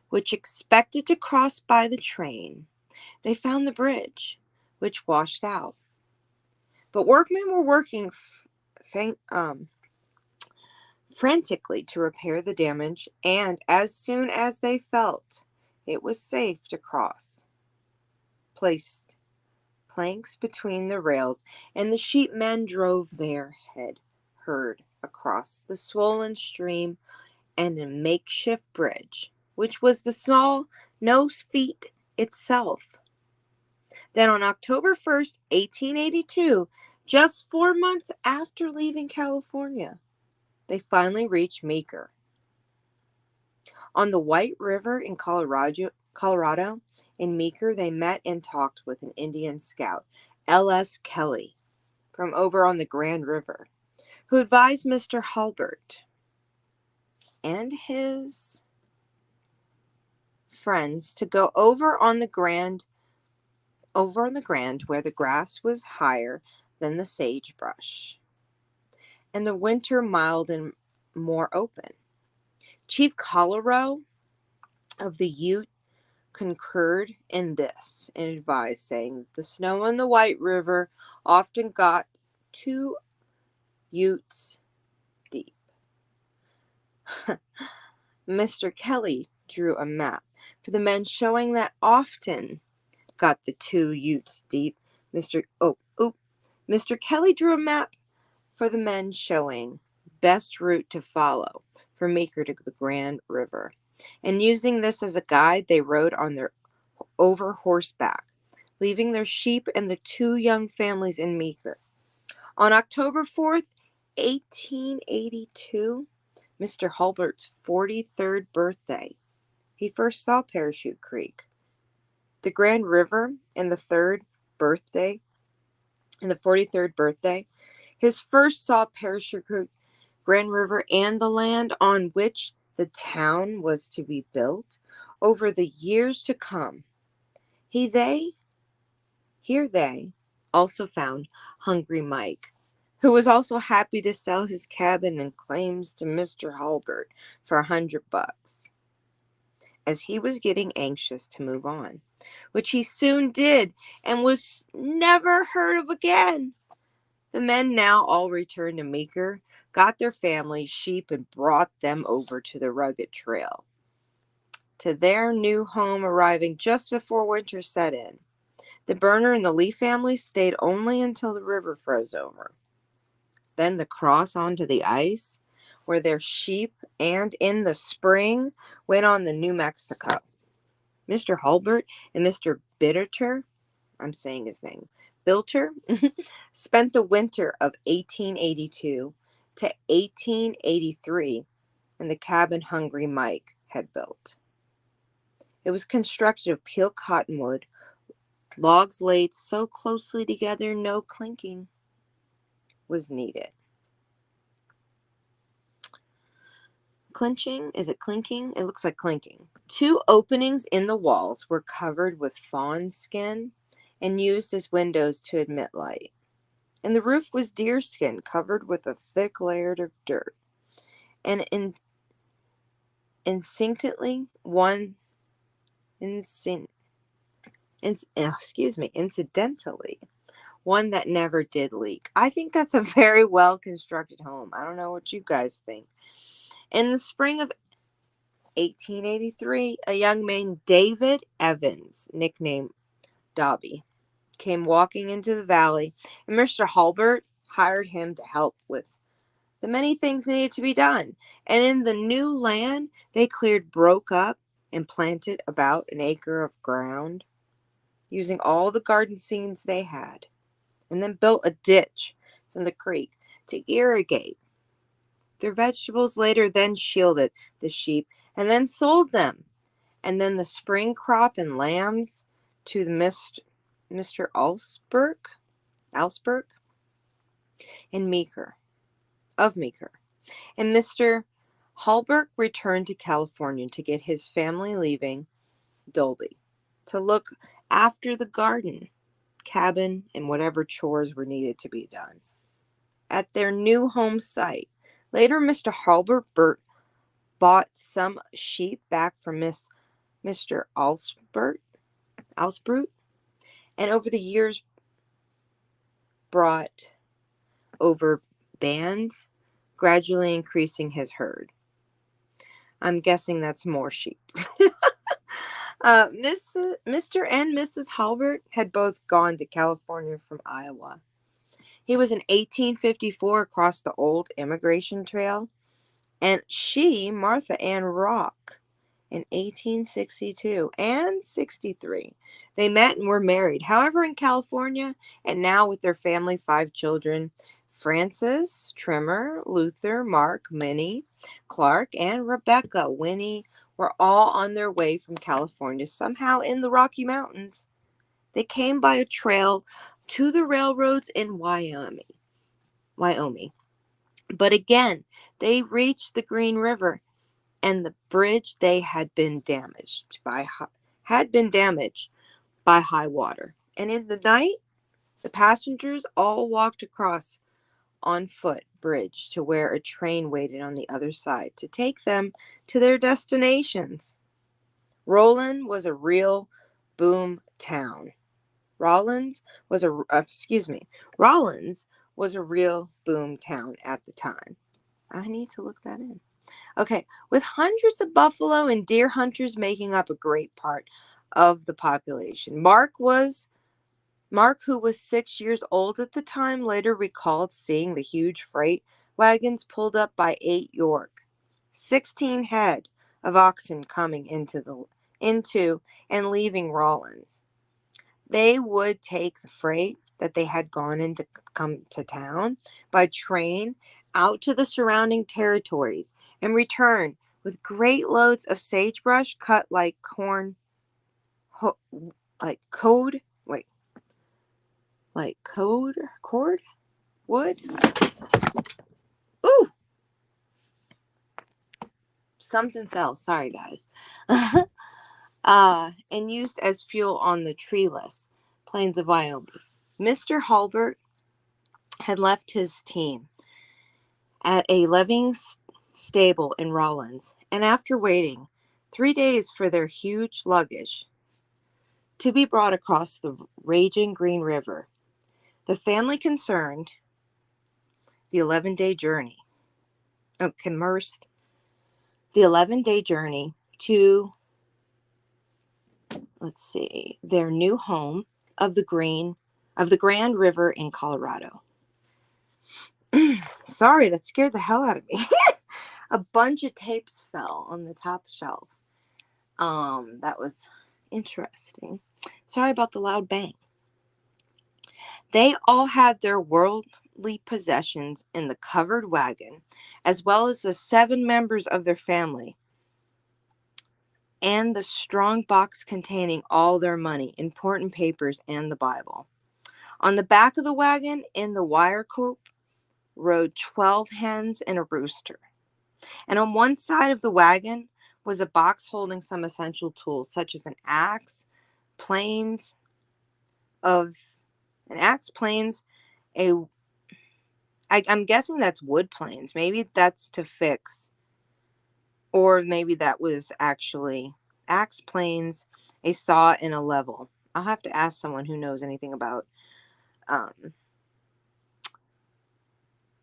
which expected to cross by the train, they found the bridge, which washed out. But workmen were working frantically to repair the damage, and as soon as they felt it was safe to cross, placed planks between the rails, and the sheepmen drove their herd across the swollen stream and a makeshift bridge, which was the small nose feet itself. Then on October 1st, 1882, just 4 months after leaving California, they finally reached Meeker. On the White River in Colorado, in Meeker, they met and talked with an Indian scout, L.S. Kelly, from over on the Grand River, who advised Mr. Hulbert and his friends to go over on the Grand where the grass was higher than the sagebrush, and the winter mild and more open. Chief Colorado of the Ute concurred in this and advised, saying the snow on the White River often got 2 Utes deep. Mr. Kelly drew a map for the men showing that often got the 2 Utes deep. Mr. Kelly drew a map for the men showing best route to follow from Meeker to the Grand River. And using this as a guide, they rode over horseback, leaving their sheep and the 2 young families in Meeker. On October 4th, 1882, Mr. Hulbert's 43rd birthday, he first saw Parachute Creek. The Grand River in the 43rd birthday, his first saw Parachute Creek, Grand River, and the land on which the town was to be built over the years to come. Here they also found Hungry Mike, who was also happy to sell his cabin and claims to Mr. Hulbert for $100, as he was getting anxious to move on, which he soon did and was never heard of again. The men now all returned to Meeker, got their families, sheep, and brought them over to the rugged trail, to their new home arriving just before winter set in. The Burner and the Lee families stayed only until the river froze over. Then the cross onto the ice, where their sheep, and in the spring went on the New Mexico. Mr. Hulbert and Mr. Bilter, spent the winter of 1882 to 1883 in the cabin Hungry Mike had built. It was constructed of peeled cottonwood, logs laid so closely together no clinking was needed. clinching. Is it clinking? It looks like clinking. 2 openings in the walls were covered with fawn skin and used as windows to admit light. And the roof was deer skin covered with a thick layer of dirt. And incidentally, one that never did leak. I think that's a very well constructed home. I don't know what you guys think. In the spring of 1883, a young man, David Evans, nicknamed Dobby, came walking into the valley, and Mr. Hulbert hired him to help with the many things needed to be done. And in the new land they cleared, broke up, and planted about an acre of ground, using all the garden seeds they had, and then built a ditch from the creek to irrigate their vegetables. Later then shielded the sheep and then sold them. And then the spring crop and lambs to the Mr. Alsberg and Meeker. And Mr. Hulbert returned to California to get his family, leaving Dolby to look after the garden, cabin, and whatever chores were needed to be done at their new home site. Later, Mr. Hulbert bought some sheep back from Mr. Alsbrut, and over the years brought over bands, gradually increasing his herd. I'm guessing that's more sheep. Mr. and Mrs. Hulbert had both gone to California from Iowa. He was in 1854 across the old immigration trail, and she, Martha Ann Rock, in 1862 and 63. They met and were married. However, in California, and now with their family, 5 children, Francis, Trimmer, Luther, Mark, Minnie, Clark, and Rebecca Winnie, were all on their way from California. Somehow in the Rocky Mountains, they came by a trail to the railroads in Wyoming. But again, they reached the Green River, and the bridge they had been damaged by high water. And in the night, the passengers all walked across on foot bridge to where a train waited on the other side to take them to their destinations. Rollins was a real boom town. Rollins was a real boom town at the time. I need to look that in. Okay, with hundreds of buffalo and deer hunters making up a great part of the population. Mark, who was 6 years old at the time, later recalled seeing the huge freight wagons pulled up by 8 York, 16 head of oxen coming into and leaving Rollins. They would take the freight that they had gone in to come to town by train out to the surrounding territories and return with great loads of sagebrush cut like cord wood. Ooh, something fell. Sorry, guys. And used as fuel on the treeless plains of Wyoming. Mr. Hulbert had left his team at a levying stable in Rollins, and after waiting 3 days for their huge luggage to be brought across the raging Green River, the family concerned the 11-day journey. Commenced the 11-day journey to, their new home of the Grand River in Colorado. Sorry, that scared the hell out of me. A bunch of tapes fell on the top shelf. That was interesting. Sorry about the loud bang. They all had their worldly possessions in the covered wagon, as well as the 7 members of their family, and the strong box containing all their money, important papers, and the Bible. On the back of the wagon, in the wire coop, rode 12 hens and a rooster. And on one side of the wagon was a box holding some essential tools, such as an axe, planes, I'm guessing that's wood planes. Maybe that's to fix, or maybe that was actually axe planes, a saw, and a level. I'll have to ask someone who knows anything about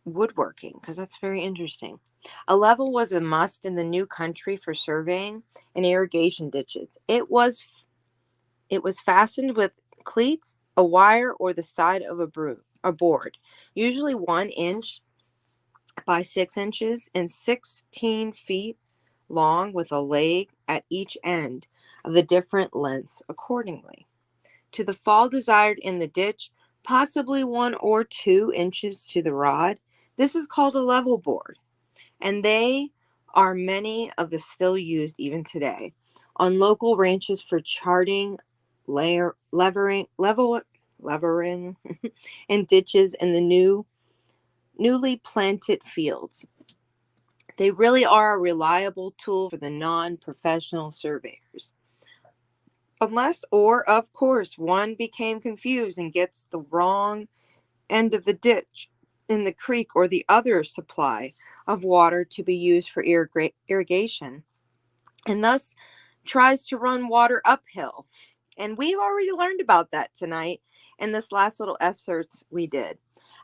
woodworking, because that's very interesting. A level was a must in the new country for surveying and irrigation ditches. It was fastened with cleats, a wire, or the side of a board, usually 1 inch by 6 inches and 16 feet long, with a leg at each end of the different lengths accordingly to the fall desired in the ditch, possibly 1 or 2 inches to the rod. This is called a level board, and they are many of the still used even today on local ranches for charting, levering, and ditches in the newly planted fields. They really are a reliable tool for the non-professional surveyors. Unless, or of course, one became confused and gets the wrong end of the ditch in the creek or the other supply of water to be used for irrigation, and thus tries to run water uphill. And we've already learned about that tonight in this last little excerpt we did.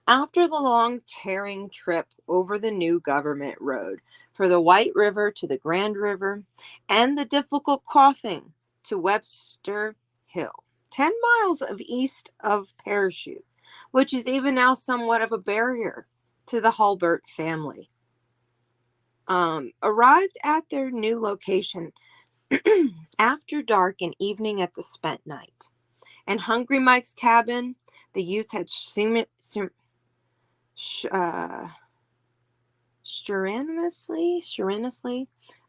After the long tearing trip over the new government road for the White River to the Grand River and the difficult crossing to Webster Hill, 10 miles of east of Parachute, which is even now somewhat of a barrier to the Hulbert family, arrived at their new location after dark and evening at the spent night. And Hungry Mike's cabin, the Utes had strenuously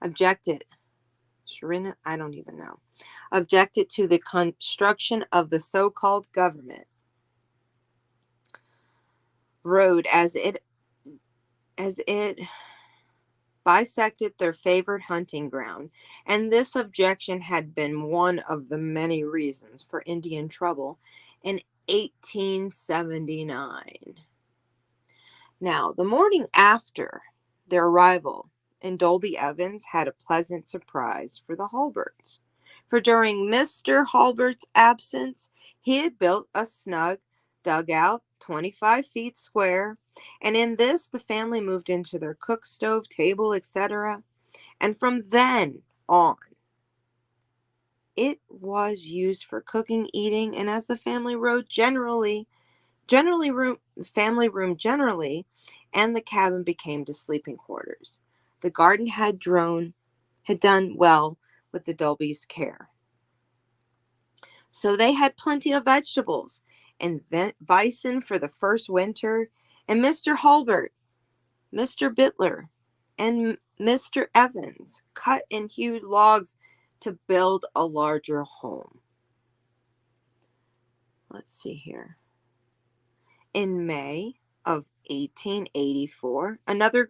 objected. Objected to the construction of the so-called government road as it bisected their favored hunting ground, and this objection had been one of the many reasons for Indian trouble in 1879. Now, the morning after their arrival in Dolby Evans had a pleasant surprise for the Hulberts, for during Mr. Hulbert's absence, he had built a snug dugout 25 feet square, and in this the family moved into their cook stove, table, etc. And from then on, it was used for cooking, eating, and as the family room generally, and the cabin became to sleeping quarters. The garden had done well with the Dolby's care. So they had plenty of vegetables and venison for the first winter, and Mr. Hulbert, Mr. Bittler, and Mr. Evans cut and hewed logs to build a larger home. Let's see here. In May of 1884, another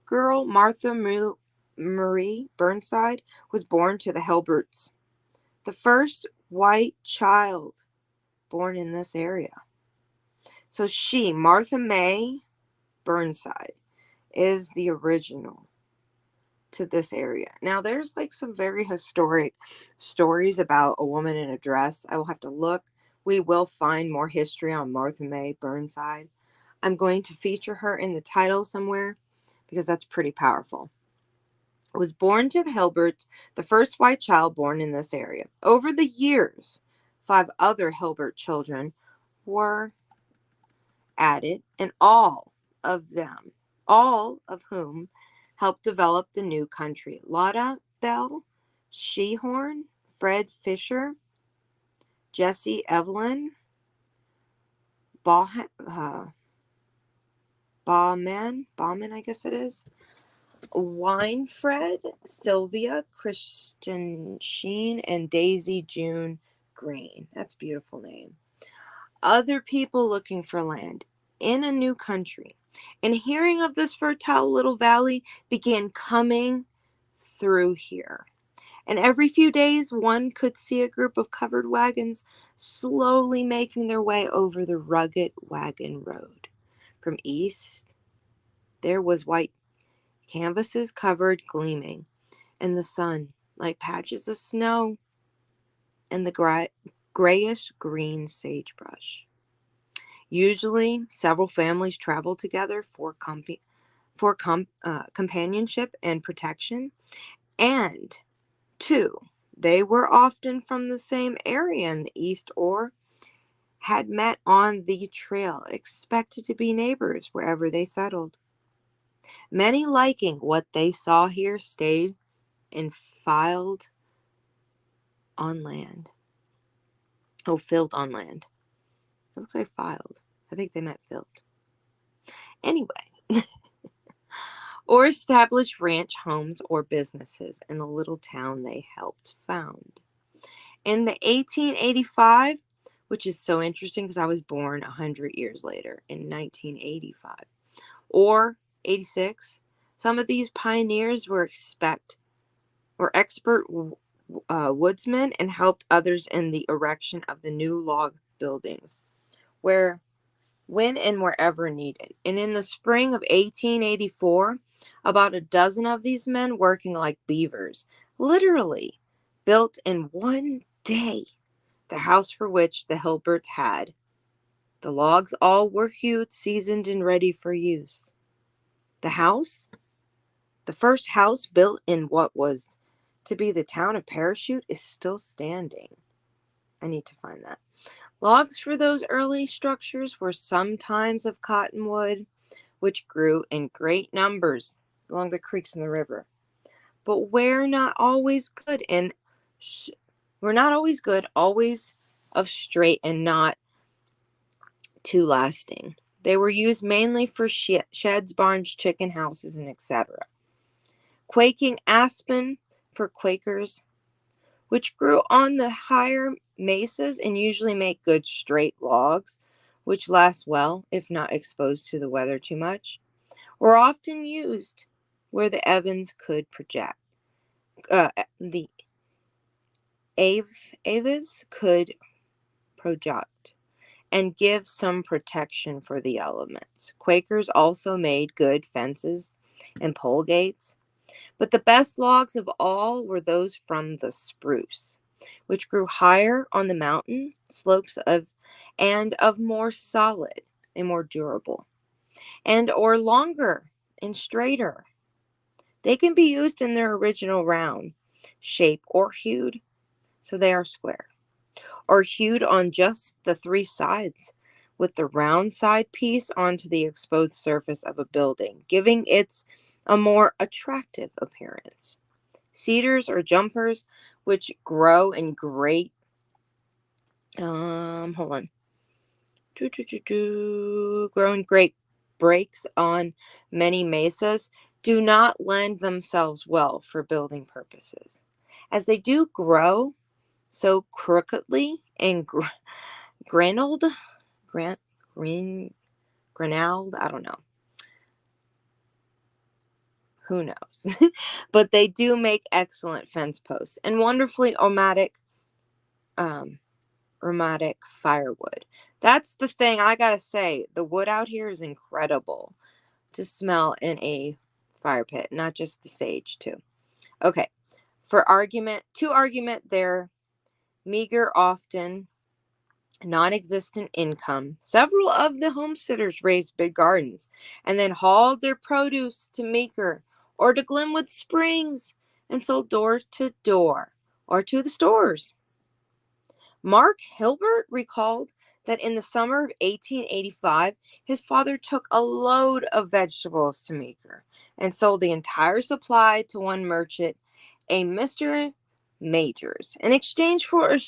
girl, Martha Marie Burnside, was born to the Hulberts, the first white child born in this area. So she, Martha May Burnside, is the original to this area. Now, there's like some very historic stories about a woman in a dress. I will have to look. We will find more history on Martha May Burnside. I'm going to feature her in the title somewhere because that's pretty powerful. Was born to the Hulberts, the first white child born in this area. Over the years, 5 other Hulbert children were added, and all of whom helped develop the new country. Lotta Bell, Shehorn, Fred Fisher, Jesse Evelyn, Bauman, I guess it is, Winefred, Sylvia, Kristen Sheen, and Daisy June Green. That's a beautiful name. Other people looking for land in a new country and hearing of this fertile little valley, began coming through here. And every few days, one could see a group of covered wagons slowly making their way over the rugged wagon road. From east, there was white canvases covered, gleaming in the sun like patches of snow and the grayish-green sagebrush. Usually, several families traveled together for companionship and protection, and two, they were often from the same area in the east or had met on the trail, expected to be neighbors wherever they settled. Many, liking what they saw here, stayed and filed on land. Oh, filled on land. It looks like filed. I think they meant filled. Anyway, or established ranch homes or businesses in the little town they helped found. In the 1885, which is so interesting because I was born 100 years later in 1985, or 86, some of these pioneers were expert woodsmen and helped others in the erection of the new log buildings, when and wherever needed. And in the spring of 1884, about a dozen of these men, working like beavers, literally built in one day the house for which the Hilberts had. The logs all were hewed, seasoned, and ready for use. The first house built in what was to be the town of Parachute, is still standing. I need to find that. Logs for those early structures were sometimes of cottonwood, which grew in great numbers along the creeks and the river, but were not always good, always of straight and not too lasting. They were used mainly for sheds, barns, chicken houses, and etc. Quaking aspen for Quakers, which grew on the higher mesas and usually make good straight logs, which last well if not exposed to the weather too much, were often used where the Evans could project. The Aves could project and give some protection for the elements. Quakers also made good fences and pole gates, but the best logs of all were those from the spruce, which grew higher on the mountain slopes and of more solid and more durable, and or longer and straighter. They can be used in their original round shape or hewed, so they are square, or hewed on just the three sides with the round side piece onto the exposed surface of a building, giving it a more attractive appearance. Cedars or jumpers, which grow in great grow in great breaks on many mesas, do not lend themselves well for building purposes, as they do grow so crookedly and granuled, I don't know. Who knows? But they do make excellent fence posts and wonderfully aromatic firewood. That's the thing I gotta say. The wood out here is incredible to smell in a fire pit, not just the sage too. Okay, to argument their meager, often non-existent income, several of the homesteaders raised big gardens and then hauled their produce to Meeker or to Glenwood Springs and sold door to door or to the stores. Mark Hilbert recalled that in the summer of 1885, his father took a load of vegetables to Meeker and sold the entire supply to one merchant, a Mr. Majors, in exchange for a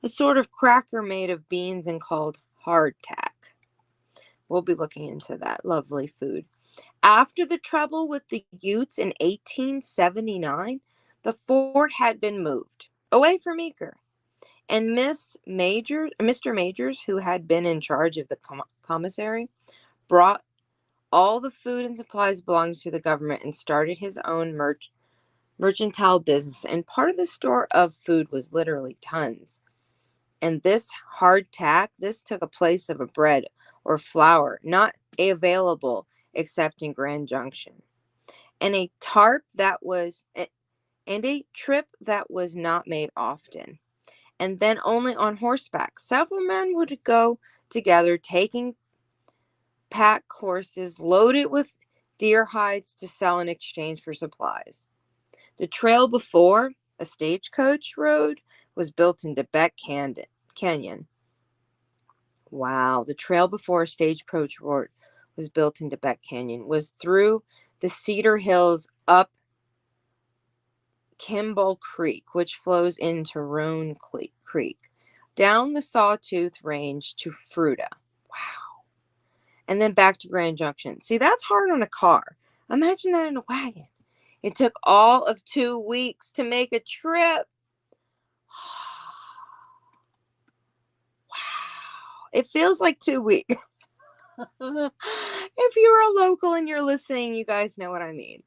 sort of cracker made of beans and called hardtack. We'll be looking into that lovely food. After the trouble with the Utes in 1879, the fort had been moved away from Meeker, and Mr. Majors, who had been in charge of the commissary, brought all the food and supplies belongs to the government and started his own mercantile business. And part of the store of food was literally tons. And this hardtack, this took a place of a bread or flour, not available except in Grand Junction. And a trip that was not made often. And then only on horseback. Several men would go together, taking pack horses loaded with deer hides to sell in exchange for supplies. The trail before a stagecoach road was built into Beck Canyon. Wow, the trail before a stagecoach road was built into Beck Canyon was through the Cedar Hills up Kimball Creek, which flows into Roan Creek, down the Sawtooth Range to Fruita. Wow. And then back to Grand Junction. See, that's hard on a car. Imagine that in a wagon. It took all of 2 weeks to make a trip. Wow. It feels like 2 weeks. If you're a local and you're listening, you guys know what I mean.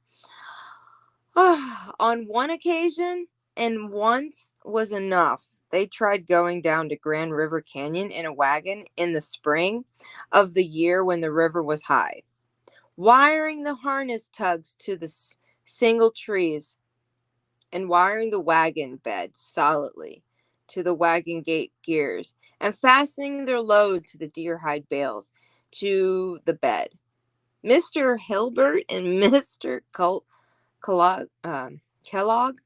On one occasion, and once was enough, they tried going down to Grand River Canyon in a wagon in the spring of the year when the river was high, wiring the harness tugs to the single trees and wiring the wagon bed solidly to the wagon gate gears and fastening their load to the deer hide bales to the bed. Mr. Hilbert and Mr. Kellogg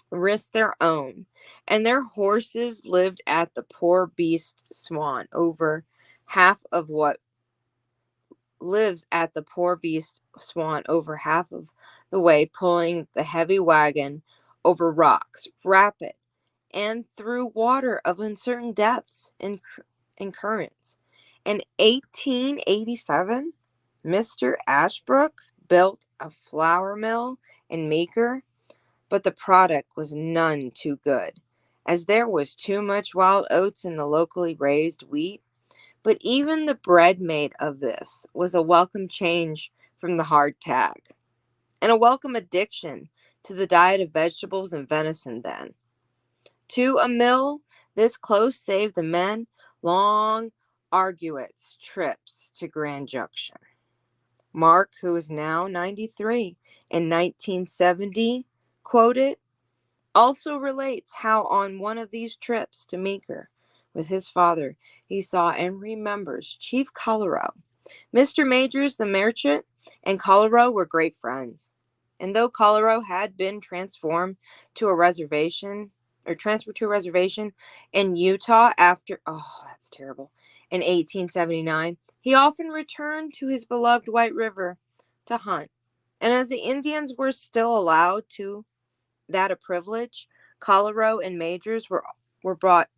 risked their own, and their horses lived at the Poor Beast Swan over half of what lives at the Poor Beast Swan over half of the way, pulling the heavy wagon over rocks, rapid, and through water of uncertain depths and currents. In 1887, Mr. Ashbrook built a flour mill in Meeker, but the product was none too good, as there was too much wild oats in the locally raised wheat. But even the bread made of this was a welcome change from the hardtack, and a welcome addition to the diet of vegetables and venison then. To a mill this close saved the men long, arduous trips to Grand Junction. Mark, who is now 93, in 1970, quoted, also relates how on one of these trips to Meeker with his father, he saw and remembers Chief Colorado. Mr. Majors, the merchant, and Colorado were great friends. And though Colorado had been transferred to a reservation in Utah after, that's terrible, in 1879, he often returned to his beloved White River to hunt. And as the Indians were still allowed to that a privilege, Colorado and Majors were brought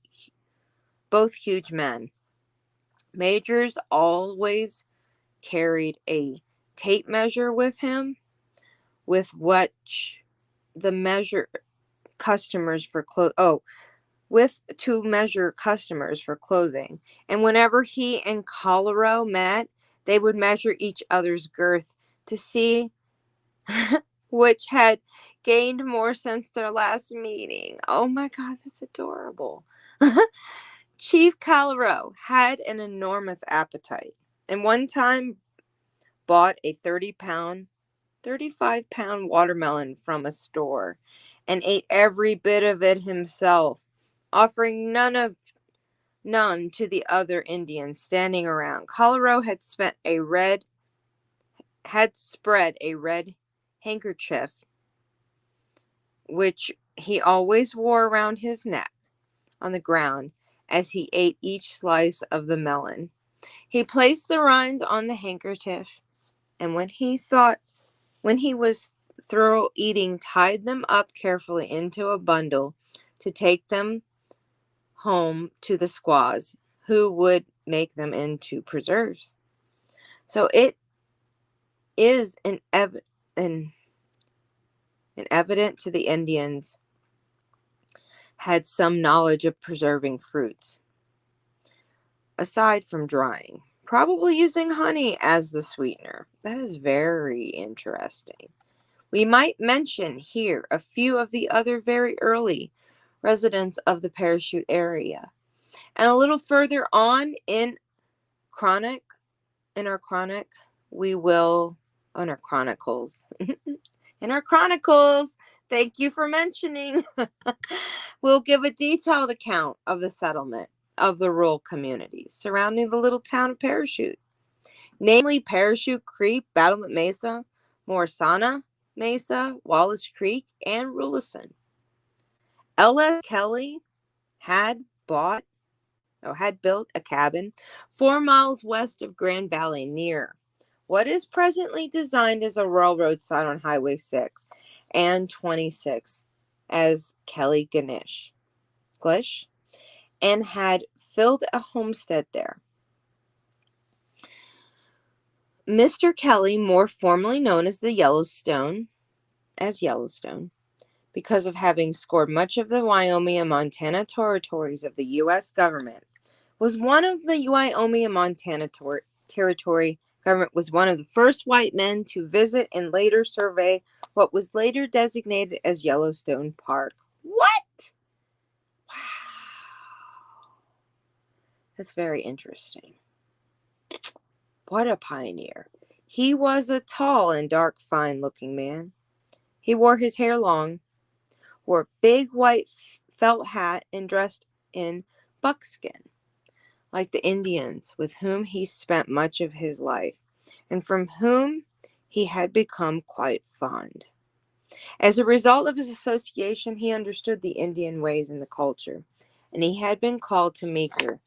both huge men. Majors always carried a tape measure with him, with which the measure customers for to measure customers for clothing. And whenever he and Colorado met, they would measure each other's girth to see which had gained more since their last meeting. Oh my God, that's adorable. Chief Colorado had an enormous appetite, and one time bought a 35-pound watermelon from a store and ate every bit of it himself, offering none to the other Indians standing around. Colorado had spread a red handkerchief, which he always wore around his neck, on the ground as he ate each slice of the melon. He placed the rinds on the handkerchief, and when he was through eating, tied them up carefully into a bundle to take them home to the squaws, who would make them into preserves. So it is evident to the Indians had some knowledge of preserving fruits. Aside from drying, probably using honey as the sweetener. That is very interesting. We might mention here a few of the other very early residents of the Parachute area. And a little further on in our chronicles, in our chronicles, thank you for mentioning, we'll give a detailed account of the settlement of the rural communities surrounding the little town of Parachute, namely Parachute Creek, Battlement Mesa, Morrisana Mesa, Wallace Creek, and Rulison. L.S. Kelly had built a cabin 4 miles west of Grand Valley near what is presently designed as a railroad site on Highway 6 and 26 as Kelly Glish, and had filled a homestead there. Mr. Kelly, more formally known as Yellowstone, because of having scored much of the Wyoming and Montana territories of the U.S. government, was one of the Wyoming and Montana territory government was one of the first white men to visit and later survey what was later designated as Yellowstone Park. What? Wow. That's very interesting. What a pioneer. He was a tall and dark, fine-looking man. He wore his hair long, wore a big white felt hat, and dressed in buckskin, like the Indians with whom he spent much of his life, and from whom he had become quite fond. As a result of his association, he understood the Indian ways and the culture, and he had been called to Meeker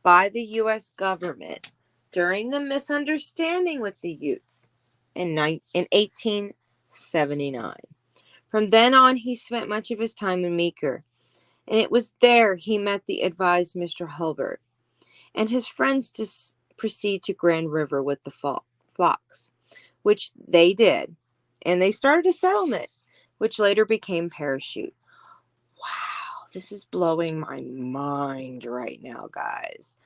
by the U.S. government during the misunderstanding with the Utes in 1879. From then on, he spent much of his time in Meeker, and it was there he met the advised Mr. Hulbert and his friends to proceed to Grand River with the flocks, which they did, and they started a settlement, which later became Parachute. Wow, this is blowing my mind right now, guys.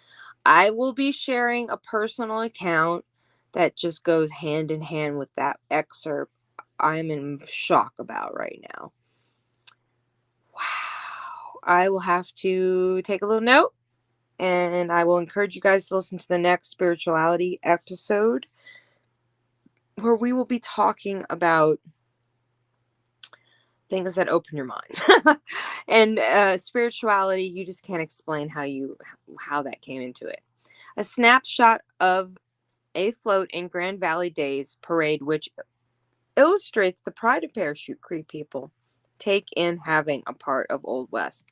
I will be sharing a personal account that just goes hand in hand with that excerpt I'm in shock about right now. Wow. I will have to take a little note, and I will encourage you guys to listen to the next spirituality episode, where we will be talking about things that open your mind. And spirituality, you just can't explain how that came into it. A snapshot of a float in Grand Valley Days parade, which illustrates the pride of Parachute Creek people take in having a part of Old West.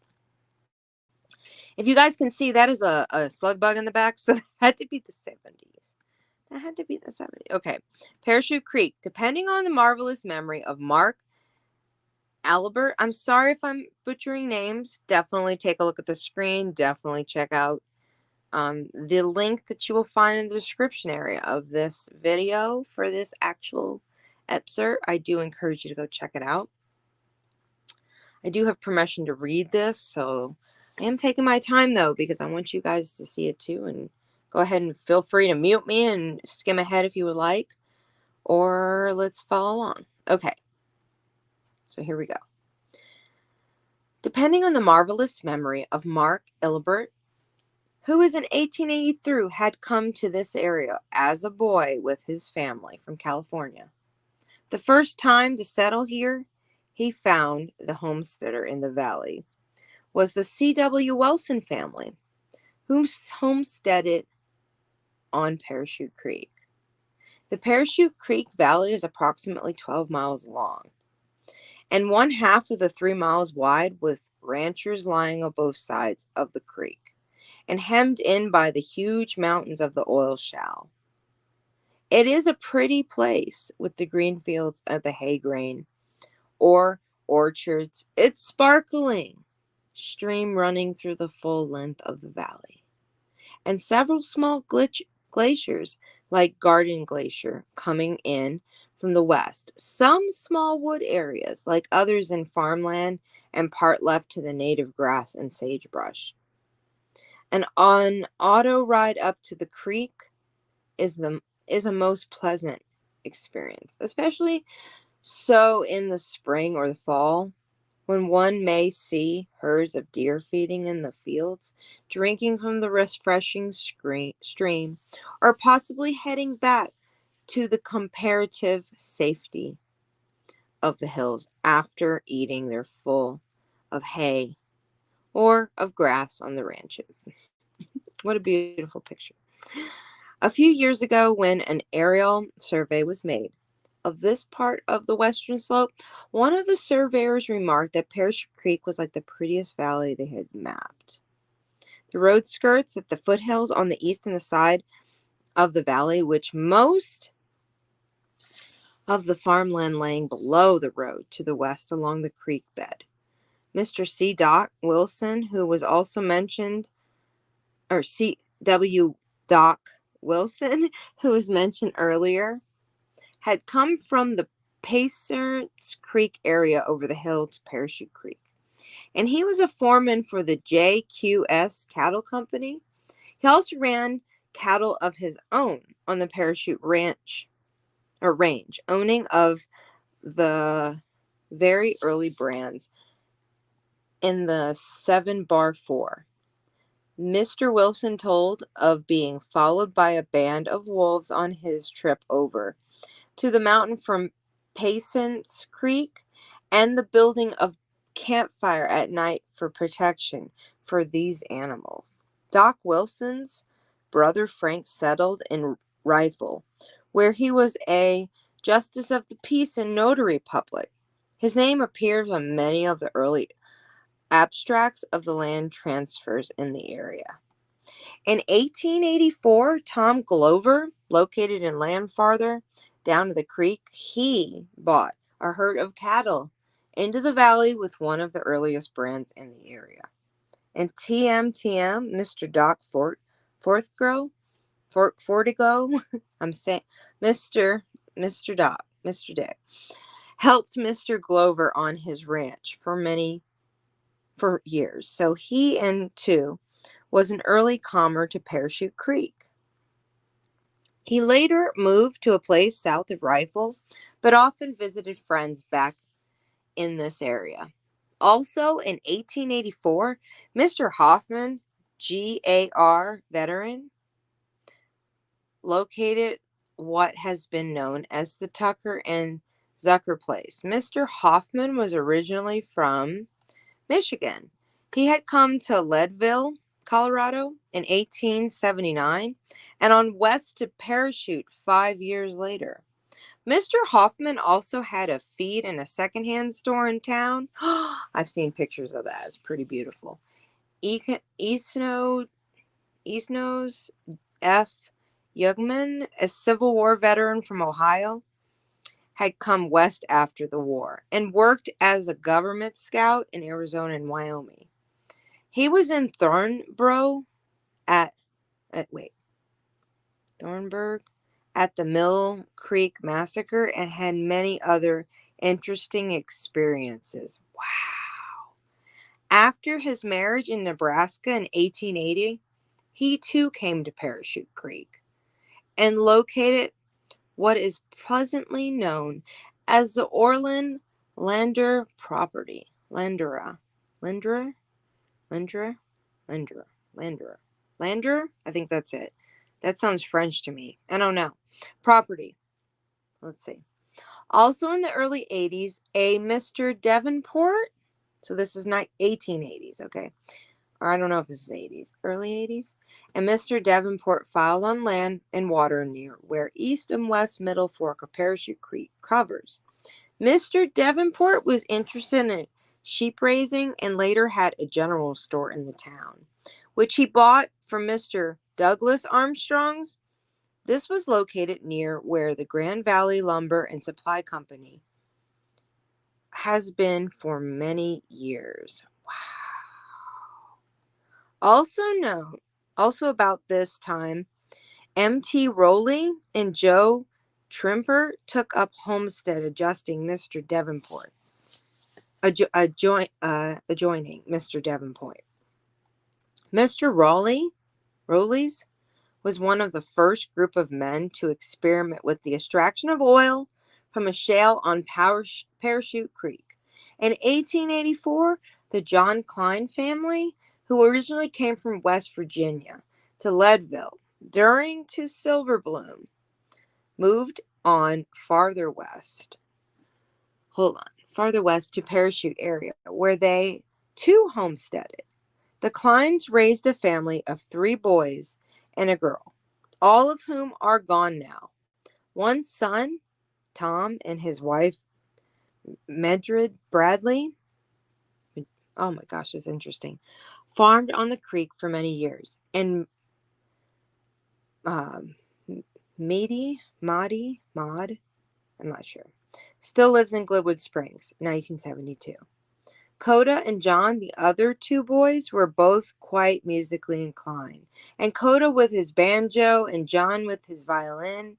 If you guys can see, that is a slug bug in the back, so that had to be the 70s. That had to be the 70s. Okay. Parachute Creek, depending on the marvelous memory of Mark Albert. I'm sorry if I'm butchering names. Definitely take a look at the screen. Definitely check out the link that you will find in the description area of this video for this actual excerpt. I do encourage you to go check it out. I do have permission to read this, so I am taking my time though, because I want you guys to see it too. And go ahead and feel free to mute me and skim ahead if you would like, or let's follow along. Okay. So here we go. Depending on the marvelous memory of Mark Ilbert, who is in 1883 had come to this area as a boy with his family from California. The first time to settle here, he found the homesteader in the valley was the C.W. Wilson family, who homesteaded on Parachute Creek. The Parachute Creek Valley is approximately 12 miles long and 1/2 of the 3 miles wide, with ranchers lying on both sides of the creek and hemmed in by the huge mountains of the oil shale. It is a pretty place with the green fields of the hay grain or orchards, its sparkling stream running through the full length of the valley, and several small glaciers like Garden Glacier coming in from the west, some small wood areas like others in farmland, and part left to the native grass and sagebrush. And on auto ride up to the creek, is a most pleasant experience, especially so in the spring or the fall, when one may see herds of deer feeding in the fields, drinking from the refreshing stream, or possibly heading back to the comparative safety of the hills after eating their full of hay or of grass on the ranches. What a beautiful picture. A few years ago, when an aerial survey was made of this part of the western slope, one of the surveyors remarked that Parachute Creek was like the prettiest valley they had mapped. The road skirts at the foothills on the east and the side of the valley, which most of the farmland laying below the road to the west along the creek bed. Mr. C. Doc Wilson, who was also mentioned, or C.W. Doc Wilson, who was mentioned earlier, had come from the Patience Creek area over the hill to Parachute Creek. And he was a foreman for the JQS Cattle Company. He also ran cattle of his own on the Parachute Ranch, or range, owning of the very early brands in the 7-bar-4. Mr. Wilson told of being followed by a band of wolves on his trip over to the mountain from Patience Creek, and the building of campfire at night for protection for these animals. Doc Wilson's brother Frank settled in Rifle, where he was a justice of the peace and notary public. His name appears on many of the early abstracts of the land transfers in the area. In 1884, Tom Glover, located in land farther down to the creek, he bought a herd of cattle into the valley with one of the earliest brands in the area. And TM, Mr. Doc Fortigo, I'm saying, Mr. Doc, Mr. Dick, helped Mr. Glover on his ranch for years. So he, too, was an early comer to Parachute Creek. He later moved to a place south of Rifle, but often visited friends back in this area. Also, in 1884, Mr. Hoffman, GAR veteran, located what has been known as the Tucker and Zucker Place. Mr. Hoffman was originally from Michigan. He had come to Leadville, Colorado in 1879 and on west to Parachute 5 years later. Mr. Hoffman also had a feed and a secondhand store in town. I've seen pictures of that. It's pretty beautiful. Eastnose F. Youngman, a Civil War veteran from Ohio, had come west after the war and worked as a government scout in Arizona and Wyoming. He was in Thornburg at the Mill Creek Massacre and had many other interesting experiences. Wow. After his marriage in Nebraska in 1880, he too came to Parachute Creek and located what is presently known as the Orland Lander property. Lander? I think that's it. That sounds French to me. I don't know. Property. Let's see. Also in the early 80s, a Mr. Davenport. So this is 1880s, okay? Or I don't know if this is 80s. Early 80s? And Mr. Davenport filed on land and water near where East and West Middle Fork of Parachute Creek covers. Mr. Davenport was interested in sheep raising and later had a general store in the town, which he bought from Mr. Douglas Armstrong's. This was located near where the Grand Valley Lumber and Supply Company has been for many years. Wow. Also about this time, M.T. Rowley and Joe Trimper took up homestead adjusting Mr. Davenport, adjoining Mr. Davenport. Mr. Rowley's was one of the first group of men to experiment with the extraction of oil from a shale on Parachute Creek. In 1884, the John Klein family, who originally came from West Virginia to Leadville, during to Silver Bloom, moved on farther west to Parachute area, where they too homesteaded. The Kleins raised a family of 3 boys and a girl, all of whom are gone now. One son, Tom, and his wife, Medred Bradley, oh my gosh, this is interesting, farmed on the creek for many years. And Maud, I'm not sure, still lives in Glenwood Springs, 1972. Coda and John, the other 2 boys, were both quite musically inclined, and Coda with his banjo and John with his violin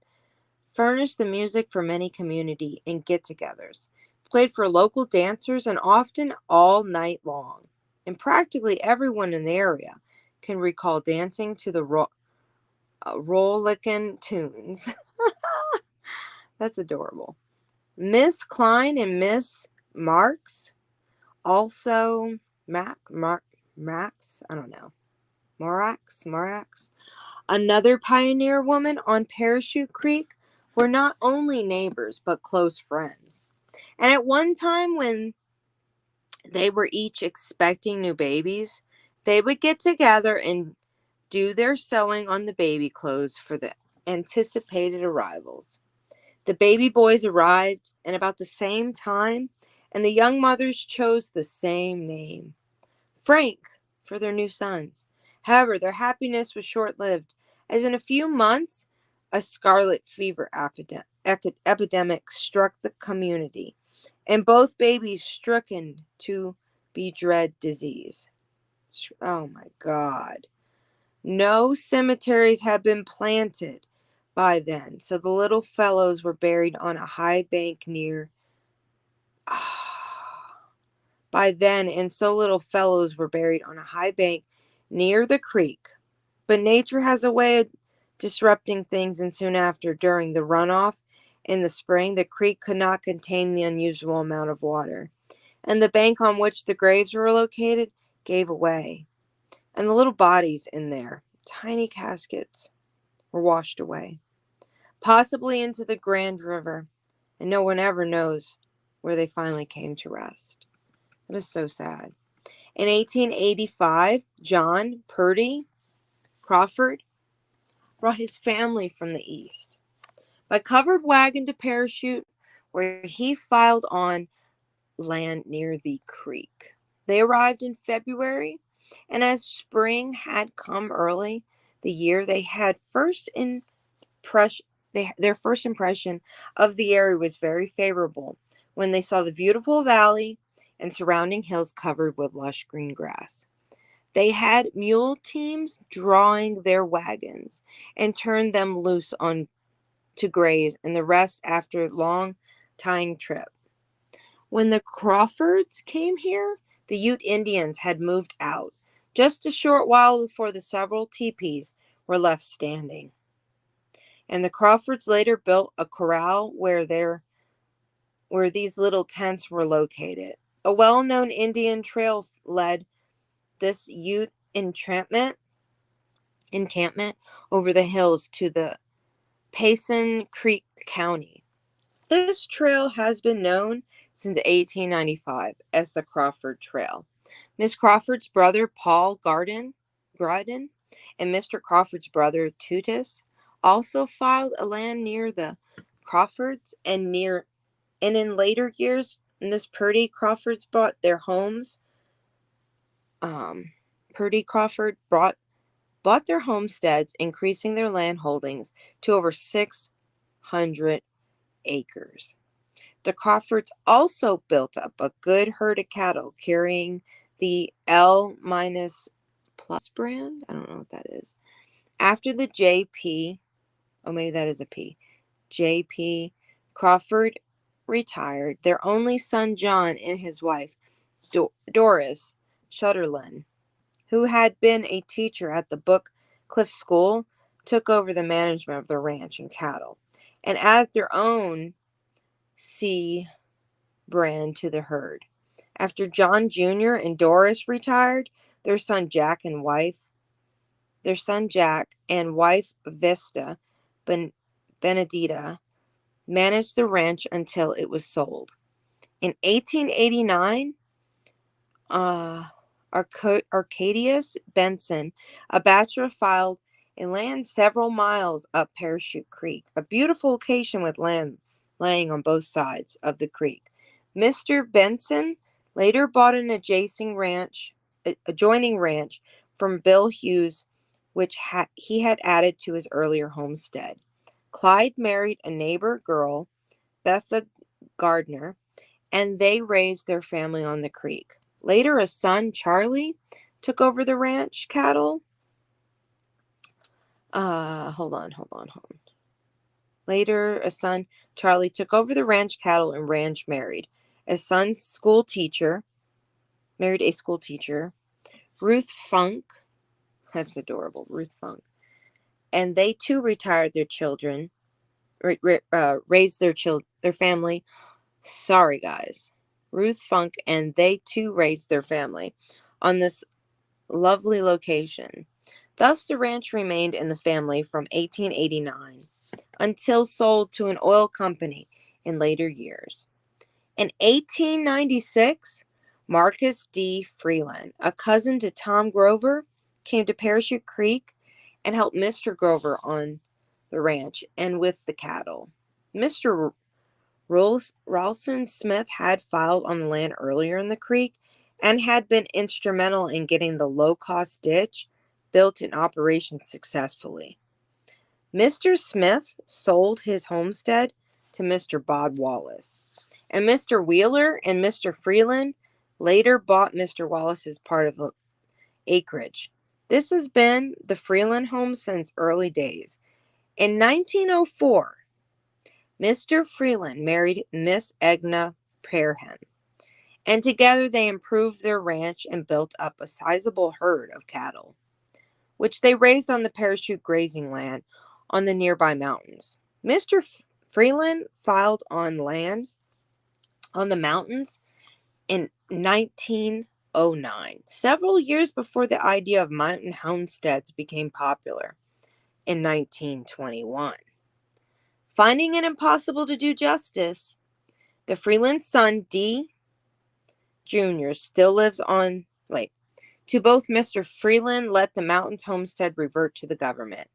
furnished the music for many community and get-togethers, played for local dancers, and often all night long. And practically everyone in the area can recall dancing to the Rollickin' tunes. That's adorable. Miss Klein and Miss Marks, also Max, I don't know, Morax, another pioneer woman on Parachute Creek, were not only neighbors but close friends. And at one time when they were each expecting new babies, they would get together and do their sewing on the baby clothes for the anticipated arrivals. The baby boys arrived at about the same time, and the young mothers chose the same name, Frank, for their new sons. However, their happiness was short-lived, as in a few months, a scarlet fever epidemic struck the community, and both babies stricken to be dread disease. Oh my God. No cemeteries had been planted by then, so the little fellows were buried on a high bank near the creek. But nature has a way of disrupting things, and soon after, during the runoff in the spring, the creek could not contain the unusual amount of water, and the bank on which the graves were located gave away, and the little bodies in there, tiny caskets, were washed away, possibly into the Grand River, and no one ever knows where they finally came to rest. It is so sad. In 1885, John Purdy Crawford brought his family from the east by covered wagon to Parachute, where he filed on land near the creek. They arrived in February, and as spring had come early the year, they had their first impression of the area was very favorable when they saw the beautiful valley and surrounding hills covered with lush green grass. They had mule teams drawing their wagons and turned them loose to graze, and the rest after a long tying trip. When the Crawfords came here, the Ute Indians had moved out just a short while before the several teepees were left standing. And the Crawfords later built a corral where these little tents were located. A well-known Indian trail led this Ute encampment over the hills to the Payson Creek County. This trail has been known since 1895 as the Crawford Trail. Miss Crawford's brother Paul Grodin and Mr. Crawford's brother Utes also filed a land near the Crawfords, and in later years, Miss Purdy Crawford's bought their homes. Purdy Crawford bought their homesteads, increasing their land holdings to over 600 acres. The Crawfords also built up a good herd of cattle carrying the L- plus brand. I don't know what that is. After the J.P., oh, maybe that is a P. J.P. Crawford retired, their only son John and his wife Doris Shutterland, who had been a teacher at the Book Cliff School, took over the management of the ranch and cattle and added their own C brand to the herd. After John Jr. and Doris retired, their son Jack and wife Vista Benedita managed the ranch until it was sold. In 1889, Arcadius Benson, a bachelor, filed a land several miles up Parachute Creek, a beautiful location with land laying on both sides of the creek. Mr. Benson later bought an adjoining ranch from Bill Hughes, which he had added to his earlier homestead. Clyde married a neighbor girl, Betha Gardner, and they raised their family on the creek. Later, a son, Charlie, took over the ranch cattle. Hold on. Later, a son, Charlie, took over the ranch cattle and ranch married. A son's school teacher, married a school teacher, Ruth Funk. That's adorable, Ruth Funk. And they too retired their children, raised their family. Sorry, guys. Ruth Funk and they too raised their family on this lovely location. Thus, the ranch remained in the family from 1889 until sold to an oil company in later years. In 1896, Marcus D. Freeland, a cousin to Tom Grover, came to Parachute Creek and helped Mr. Grover on the ranch and with the cattle. Mr. Ralston Smith had filed on the land earlier in the creek and had been instrumental in getting the low-cost ditch built in operation successfully. Mr. Smith sold his homestead to Mr. Bob Wallace, and Mr. Wheeler and Mr. Freeland later bought Mr. Wallace's part of the acreage. This has been the Freeland home since early days. In 1904, Mr. Freeland married Miss Egna Parham, and together they improved their ranch and built up a sizable herd of cattle, which they raised on the Parachute grazing land on the nearby mountains. Mr. Freeland filed on land on the mountains in 1909, several years before the idea of mountain homesteads became popular in 1921. Finding it impossible to do justice, the Freeland son, D. Jr., still lives on. To both Mr. Freeland, let the mountains homestead revert to the government.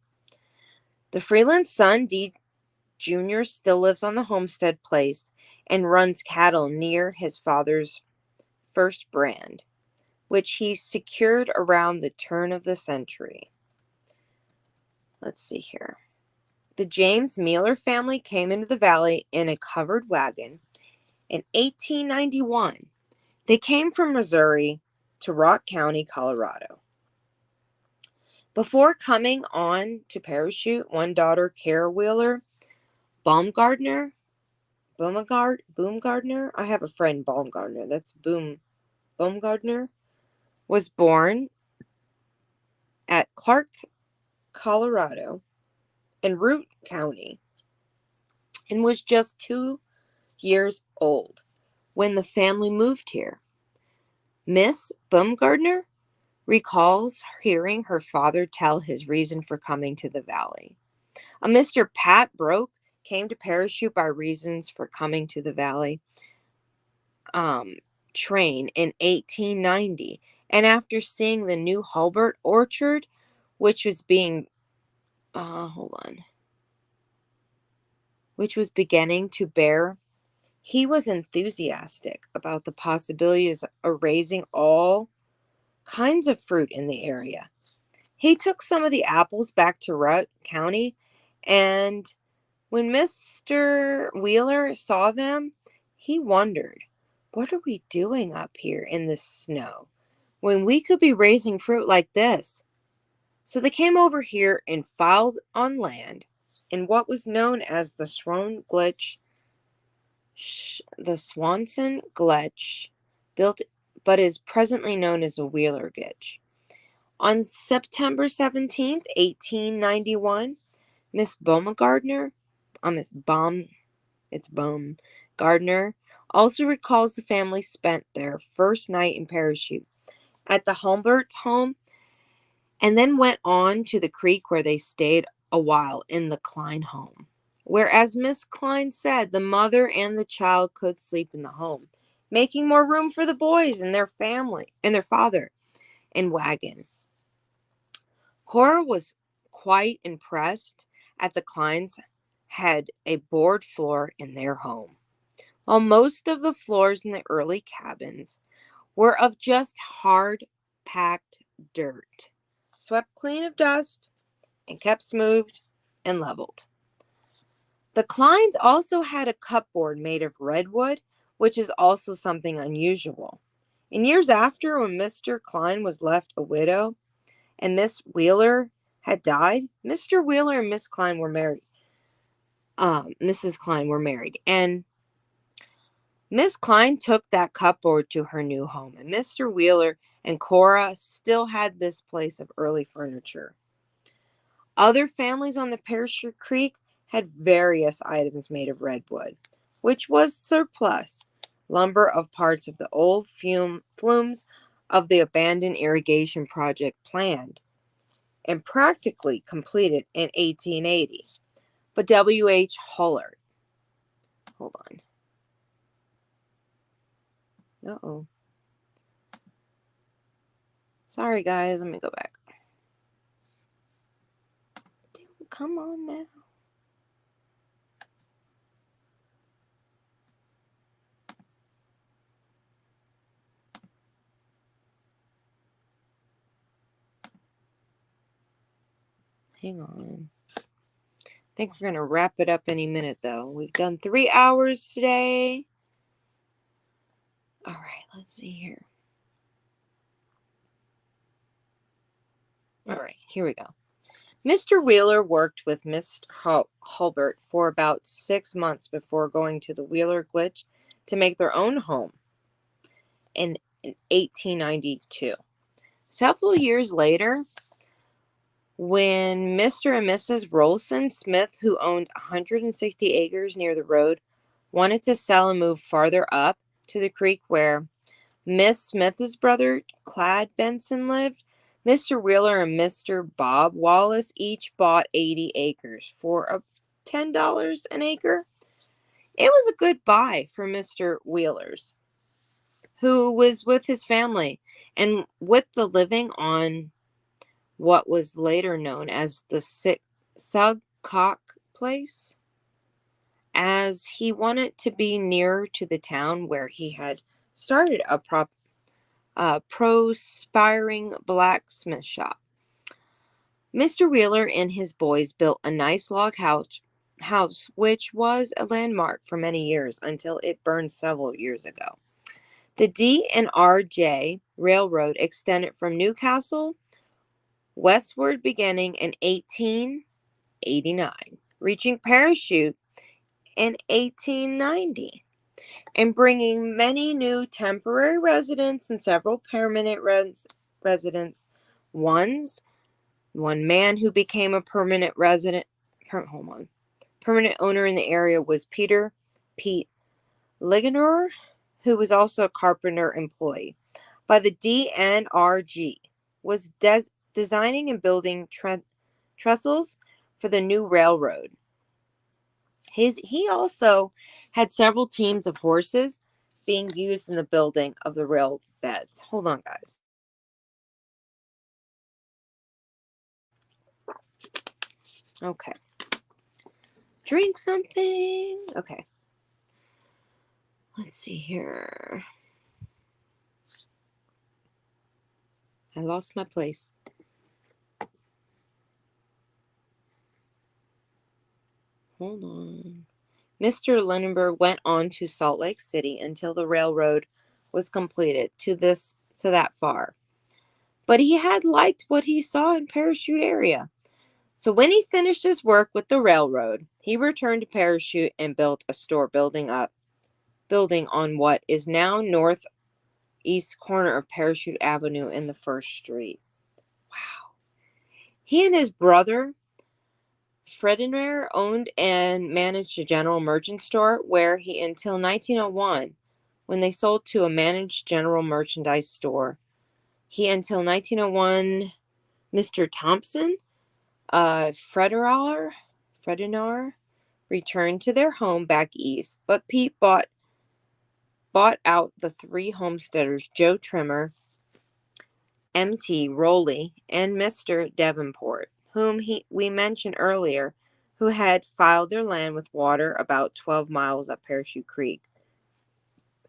The Freeland son, D. Jr., still lives on the homestead place and runs cattle near his father's first brand, which he secured around the turn of the century. Let's see here. The James Mealer family came into the valley in a covered wagon in 1891. They came from Missouri to Rock County, Colorado. Before coming on to Parachute, one daughter, Kara Wheeler Baumgardner, I have a friend Baumgardner, that's Baumgardner, was born at Clark, Colorado, in Root County, and was just 2 years old when the family moved here. Miss Baumgardner recalls hearing her father tell his reason for coming to the valley. A Mr. Pat Broke came to Parachute by reasons for coming to the valley train in 1890, and after seeing the new Hulbert orchard, which was beginning to bear, he was enthusiastic about the possibilities of raising all kinds of fruit in the area. He took some of the apples back to Rock County, and when Mr. Wheeler saw them, he wondered, what are we doing up here in the snow when we could be raising fruit like this? So they came over here and filed on land in what was known as the Swanson Gulch, built but is presently known as the Wheeler Gulch, On September 17th, 1891, Miss Baumgardner, it's Baumgardner, also recalls the family spent their first night in Parachute at the Humbert's home and then went on to the creek where they stayed a while in the Klein home. Whereas Miss Klein said the mother and the child could sleep in the home, making more room for the boys and their family and their father and wagon. Cora was quite impressed at the Kleins had a board floor in their home, while most of the floors in the early cabins were of just hard packed dirt, swept clean of dust and kept smoothed and leveled. The Kleins also had a cupboard made of redwood, which is also something unusual. In years after, when Mr. Klein was left a widow and Miss Wheeler had died, Mr. Wheeler and Miss Klein were married. Mrs. Klein were married, and Miss Klein took that cupboard to her new home, and Mr. Wheeler and Cora still had this place of early furniture. Other families on the Parachute Creek had various items made of redwood, which was surplus lumber of parts of the old flumes of the abandoned irrigation project planned and practically completed in 1880. But W.H. Hullard, hold on. Uh-oh. Sorry, guys. Let me go back. Come on now. Hang on. I think we're going to wrap it up any minute, though. We've done 3 hours today. All right, let's see here. All right, here we go. Mr. Wheeler worked with Miss Hulbert for about 6 months before going to the Wheeler Glitch to make their own home in 1892. Several years later, when Mr. and Mrs. Rolson Smith, who owned 160 acres near the road, wanted to sell and move farther up to the creek where Miss Smith's brother, Clad Benson, lived, Mr. Wheeler and Mr. Bob Wallace each bought 80 acres for $10 an acre. It was a good buy for Mr. Wheeler's, who was with his family and with the living on what was later known as the Sugcock Place, as he wanted to be nearer to the town where he had started a prospiring blacksmith shop. Mr. Wheeler and his boys built a nice log house, which was a landmark for many years until it burned several years ago. The D&RJ Railroad extended from Newcastle westward beginning in 1889, reaching Parachute in 1890, and bringing many new temporary residents and several permanent residents. One man who became a permanent owner in the area was Pete Ligonor, who was also a carpenter employee. By the D&RG was designing and building trestles for the new railroad. He also had several teams of horses being used in the building of the rail beds. Hold on, guys. Okay. Drink something. Okay. Let's see here. I lost my place. Hold on. Mr. Lindenberg went on to Salt Lake City until the railroad was completed to that far. But he had liked what he saw in Parachute area. So when he finished his work with the railroad, he returned to Parachute and built a store building on what is now northeast corner of Parachute Avenue in the 1st Street. He and his brother, Fredinaire, owned and managed a general merchant store where he until 1901, when they sold to a managed general merchandise store. He until 1901, Mr. Thompson, Fredinaire, returned to their home back east, but Pete bought out the three homesteaders, Joe Trimmer, M.T. Rowley, and Mr. Davenport, whom we mentioned earlier, who had filed their land with water about 12 miles up Parachute Creek.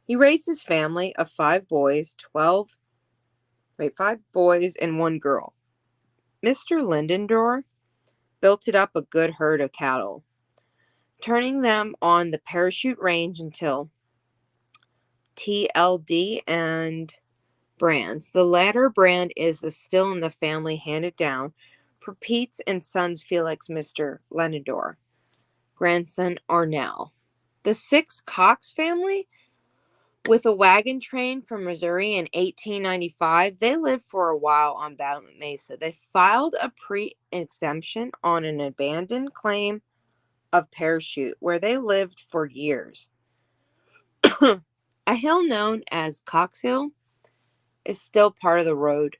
He raised his family of 5 boys and 1 girl. Mr. Lindendorf built it up a good herd of cattle, turning them on the Parachute Range until TLD and brands. The latter brand is still in the family, handed down for Pete's and sons Felix, Mr. Lindendorf, grandson Arnell. The 6 Cox family, with a wagon train from Missouri in 1895, they lived for a while on Battlement Mesa. They filed a pre-exemption on an abandoned claim of Parachute, where they lived for years. A hill known as Cox Hill is still part of the road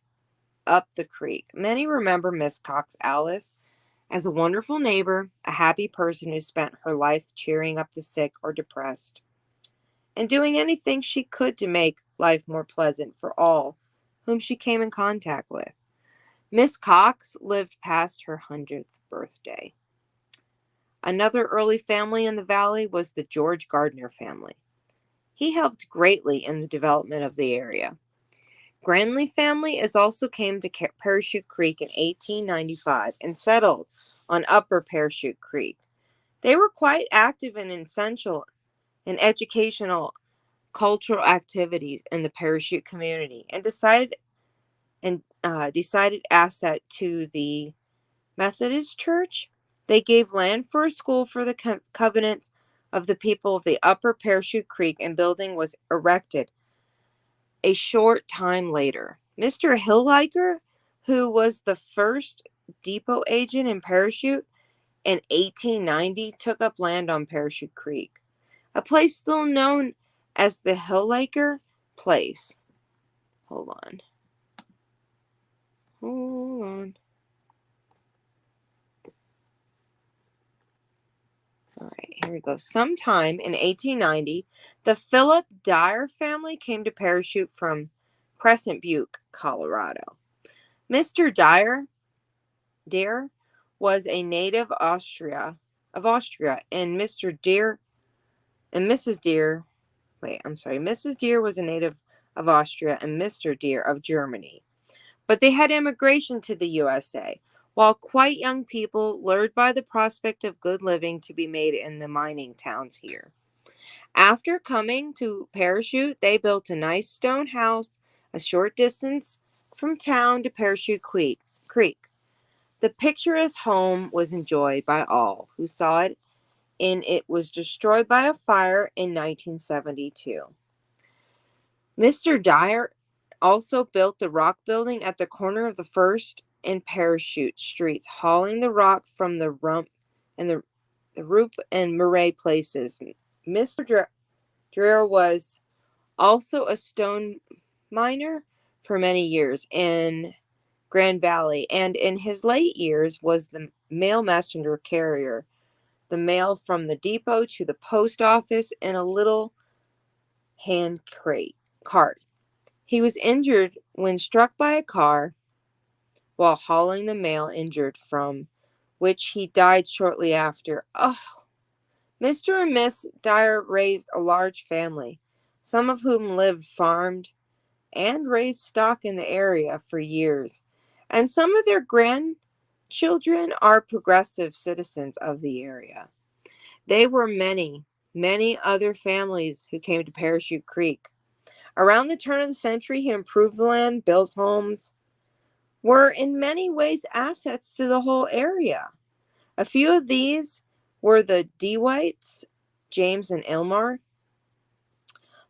up the creek. Many remember Miss Cox Alice as a wonderful neighbor, a happy person who spent her life cheering up the sick or depressed, and doing anything she could to make life more pleasant for all whom she came in contact with. Miss Cox lived past her 100th birthday. Another early family in the valley was the George Gardner family. He helped greatly in the development of the area. Granley family also came to Parachute Creek in 1895 and settled on Upper Parachute Creek. They were quite active and essential in educational, cultural activities in the Parachute community, and decided asset to the Methodist Church. They gave land for a school for the covenants of the people of the Upper Parachute Creek, and building was erected a short time later. Mr. Hillliker, who was the first depot agent in Parachute in 1890, took up land on Parachute Creek, a place still known as the Hillliker Place. Hold on. All right, here we go. Sometime in 1890, the Philip Dyer family came to Parachute from Crescent Butte, Colorado. Mr. Dyer was a native of Austria, and Mrs. Deer was a native of Austria, and Mr. Deer of Germany. But they had immigration to the USA, while quite young people, lured by the prospect of good living to be made in the mining towns here. After coming to Parachute, they built a nice stone house a short distance from town to Parachute Creek. The picturesque home was enjoyed by all who saw it, and it was destroyed by a fire in 1972. Mr. Dyer also built the rock building at the corner of the First and Parachute Streets, hauling the rock from the Rump and the Roop and Murray places. Mr. Dreher was also a stone miner for many years in Grand Valley, and in his late years was the mail messenger carrier, the mail from the depot to the post office in a little hand cart. He was injured when struck by a car while hauling the mail, injured from which he died shortly after. Mr. and Miss Dyer raised a large family, some of whom lived, farmed, and raised stock in the area for years, and some of their grandchildren are progressive citizens of the area. There were many, many other families who came to Parachute Creek. Around the turn of the century, he improved the land, built homes, were in many ways assets to the whole area. A few of these were the DeWittes, James and Ilmar,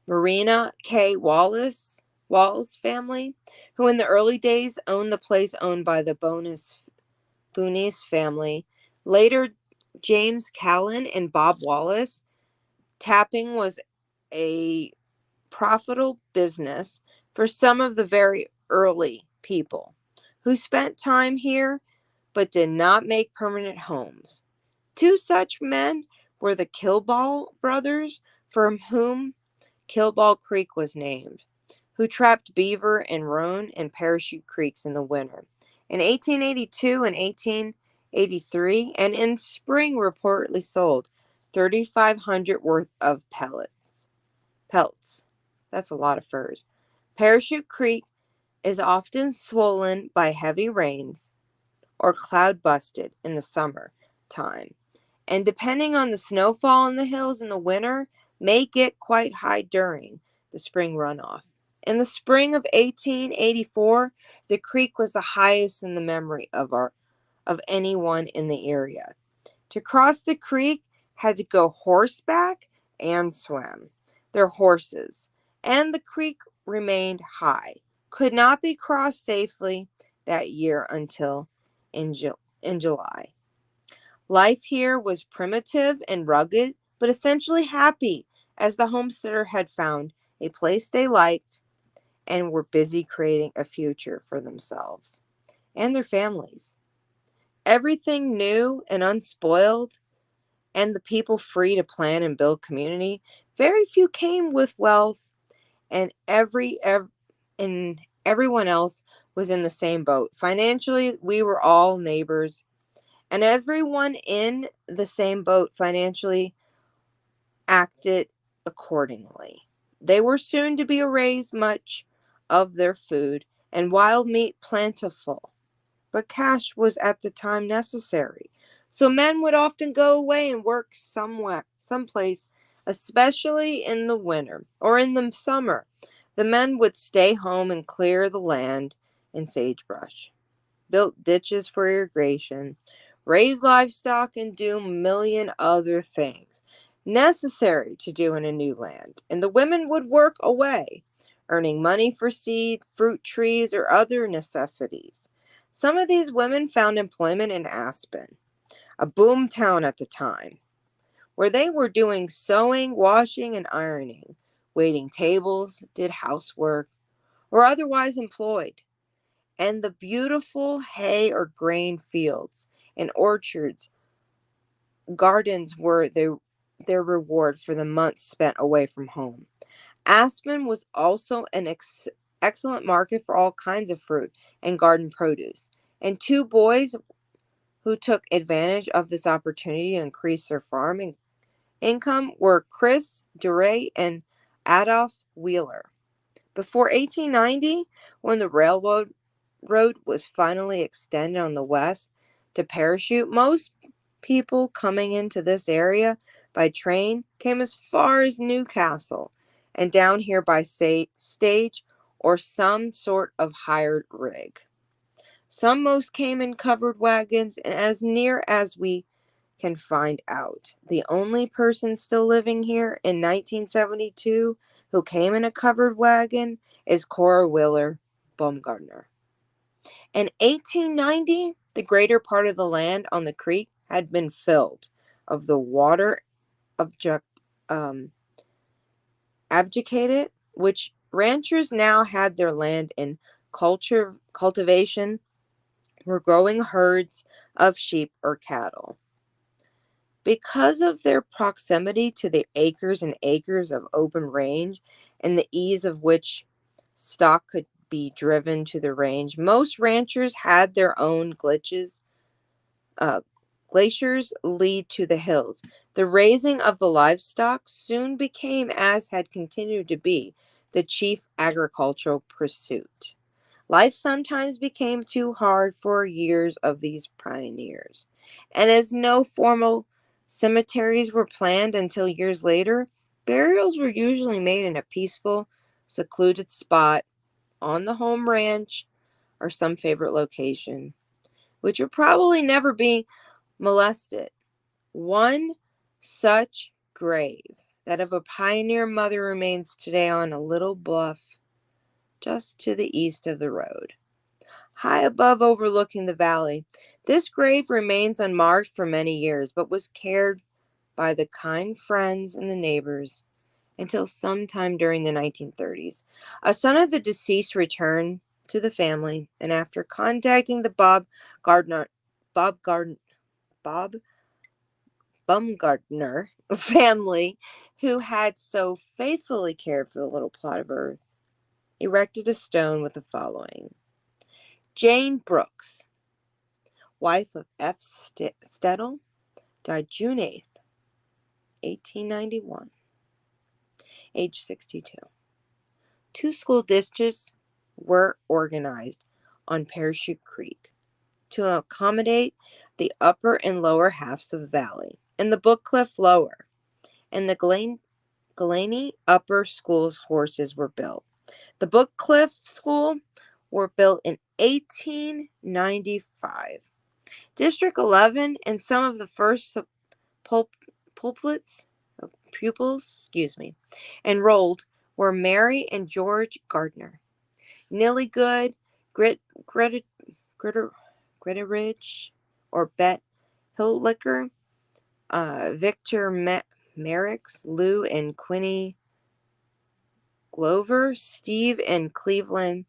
Marina K. Wallace, Wallace family, who in the early days owned the place owned by the Boonies family. Later, James Callan and Bob Wallace. Tapping was a profitable business for some of the very early people who spent time here but did not make permanent homes. Two such men were the Kilball brothers, from whom Kilball Creek was named, who trapped beaver and roan in Parachute Creeks in the winter. In 1882 and 1883, and in spring reportedly sold 3,500 worth of pelts. That's a lot of furs. Parachute Creek is often swollen by heavy rains or cloud busted in the summer time, and depending on the snowfall in the hills in the winter, may get quite high during the spring runoff. In the spring of 1884, the creek was the highest in the memory of anyone in the area. To cross the creek had to go horseback and swim their horses, and the creek remained high, could not be crossed safely that year until in July. Life here was primitive and rugged, but essentially happy, as the homesteader had found a place they liked and were busy creating a future for themselves and their families. Everything new and unspoiled, and the people free to plan and build community. Very few came with wealth, and everyone else was in the same boat. Financially, we were all neighbors, and everyone in the same boat financially acted accordingly. They were soon to be raised much of their food, and wild meat plentiful, but cash was at the time necessary. So men would often go away and work someplace, especially in the winter or in the summer. The men would stay home and clear the land and sagebrush, built ditches for irrigation, raise livestock, and do a million other things necessary to do in a new land. And the women would work away, earning money for seed, fruit trees, or other necessities. Some of these women found employment in Aspen, a boom town at the time, where they were doing sewing, washing, and ironing, waiting tables, did housework, or otherwise employed. And the beautiful hay or grain fields and orchards, gardens were their reward for the months spent away from home. Aspen was also an excellent market for all kinds of fruit and garden produce, and two boys who took advantage of this opportunity to increase their farming income were Chris Duray and Adolph Wheeler. Before 1890, when the railroad was finally extended on the west to Parachute, most people coming into this area by train came as far as Newcastle and down here by stage or some sort of hired rig. Most came in covered wagons, and as near as we can find out, the only person still living here in 1972 who came in a covered wagon is Cora Wheeler Baumgartner. In 1890, the greater part of the land on the creek had been filled of the water abdicated, which ranchers now had their land in cultivation, were growing herds of sheep or cattle. Because of their proximity to the acres and acres of open range and the ease of which stock could be driven to the range, most ranchers had their own glaciers lead to the hills. The raising of the livestock soon became, as had continued to be, the chief agricultural pursuit. Life sometimes became too hard for years of these pioneers, and as no formal cemeteries were planned until years later, burials were usually made in a peaceful, secluded spot on the home ranch or some favorite location, which would probably never be molested. One such grave, that of a pioneer mother, remains today on a little bluff just to the east of the road. High above overlooking the valley, this grave remains unmarked for many years, but was cared by the kind friends and the neighbors until sometime during the 1930s. A son of the deceased returned to the family, and after contacting the Bob Bumgardner family, who had so faithfully cared for the little plot of earth, erected a stone with the following: Jane Brooks, wife of F. Stedel, died June 8th, 1891, age 62. 2 school districts were organized on Parachute Creek to accommodate the upper and lower halves of the valley, and the Book Cliff lower, and the Galaney upper school's horses were built. The Book Cliff School were built in 1895. District 11 and some of the first pupils, enrolled were Mary and George Gardner, Nilly Good, Gritteridge, or Bet Hilllicker, Victor Merricks, Lou and Quinny Glover, Steve and Cleveland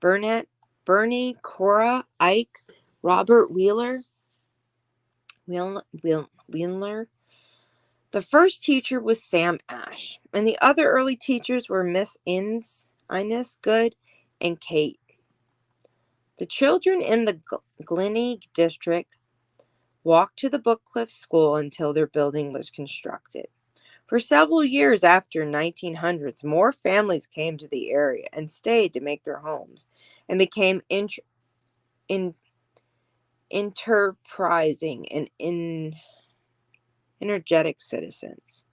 Burnett, Bernie, Cora, Ike, Robert Wheeler. The first teacher was Sam Ash, and the other early teachers were Miss Ines Good and Kate. The children in the Glenwood district walked to the Book Cliff School until their building was constructed. For several years after 1900s, more families came to the area and stayed to make their homes, and became enterprising and energetic citizens.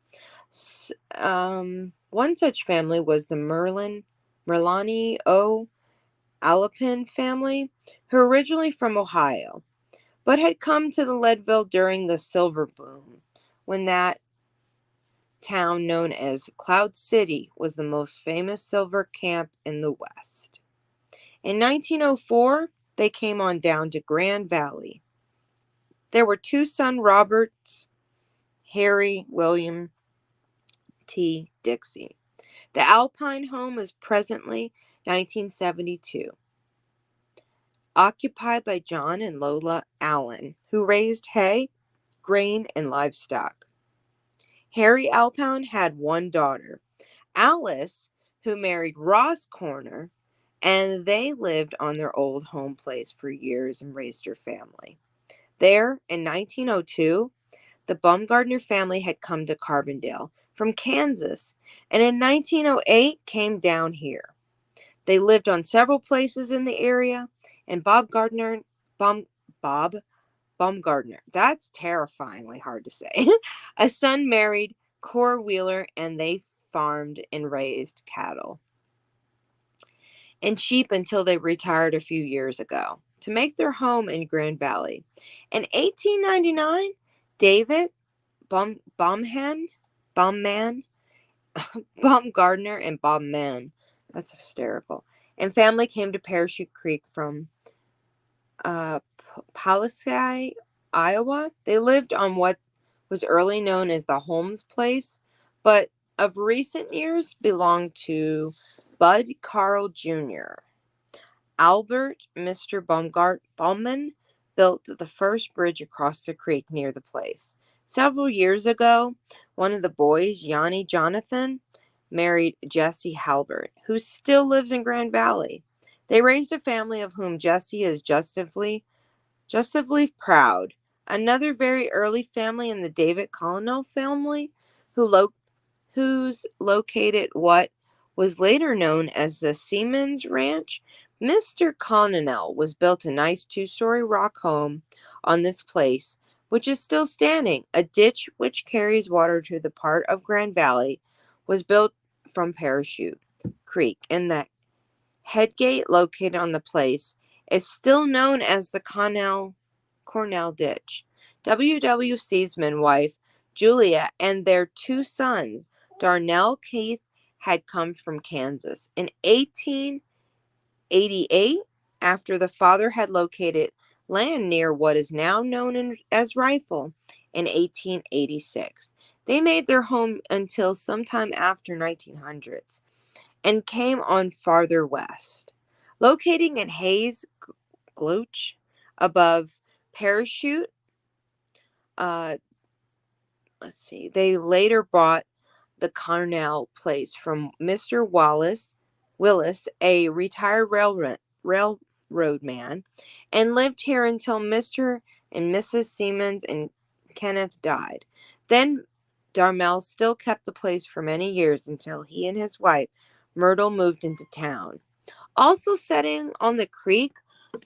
One such family was the Merlani O. Alapin family, who were originally from Ohio, but had come to the Leadville during the silver boom, when that town known as Cloud City was the most famous silver camp in the West. In 1904, they came on down to Grand Valley. There were 2 sons, Roberts, Harry, William T. Dixie. The Alpine home is presently 1972, occupied by John and Lola Allen, who raised hay, grain, and livestock. Harry Alpine had 1 daughter, Alice, who married Ross Corner, and they lived on their old home place for years and raised their family. There, in 1902, the Baumgardner family had come to Carbondale from Kansas, and in 1908 came down here. They lived on several places in the area, and Bob Baumgardner, that's terrifyingly hard to say, a son married Cora Wheeler, and they farmed and raised cattle and sheep until they retired a few years ago to make their home in Grand Valley. In 1899, David Baumman, Baumgardner, and Baumman, that's hysterical, and family came to Parachute Creek from Pulaski, Iowa. They lived on what was early known as the Holmes Place, but of recent years belonged to Bud Carl Jr. Albert Mr. Baumman built the first bridge across the creek near the place. Several years ago, one of the boys, Yanni Jonathan, married Jessie Halbert, who still lives in Grand Valley. They raised a family of whom Jessie is justly proud. Another very early family in the David Colonel family, who's located what was later known as the Seaman's Ranch. Mr. Colonel was built a nice 2-story rock home on this place, which is still standing. A ditch which carries water to the part of Grand Valley was built from Parachute Creek, and the headgate located on the place is still known as the Cornell Ditch. W. Seaman wife, Julia, and their 2 sons, Darnell Keith, had come from Kansas. In 18 1888, after the father had located land near what is now known as Rifle in 1886. They made their home until sometime after 1900s and came on farther west. Locating in Hayes Gulch above Parachute, they later bought the Carnell place from Mr. Willis, a retired railroad man, and lived here until Mr. and Mrs. Siemens and Kenneth died. Then Darmel still kept the place for many years until he and his wife, Myrtle, moved into town. Also setting on the creek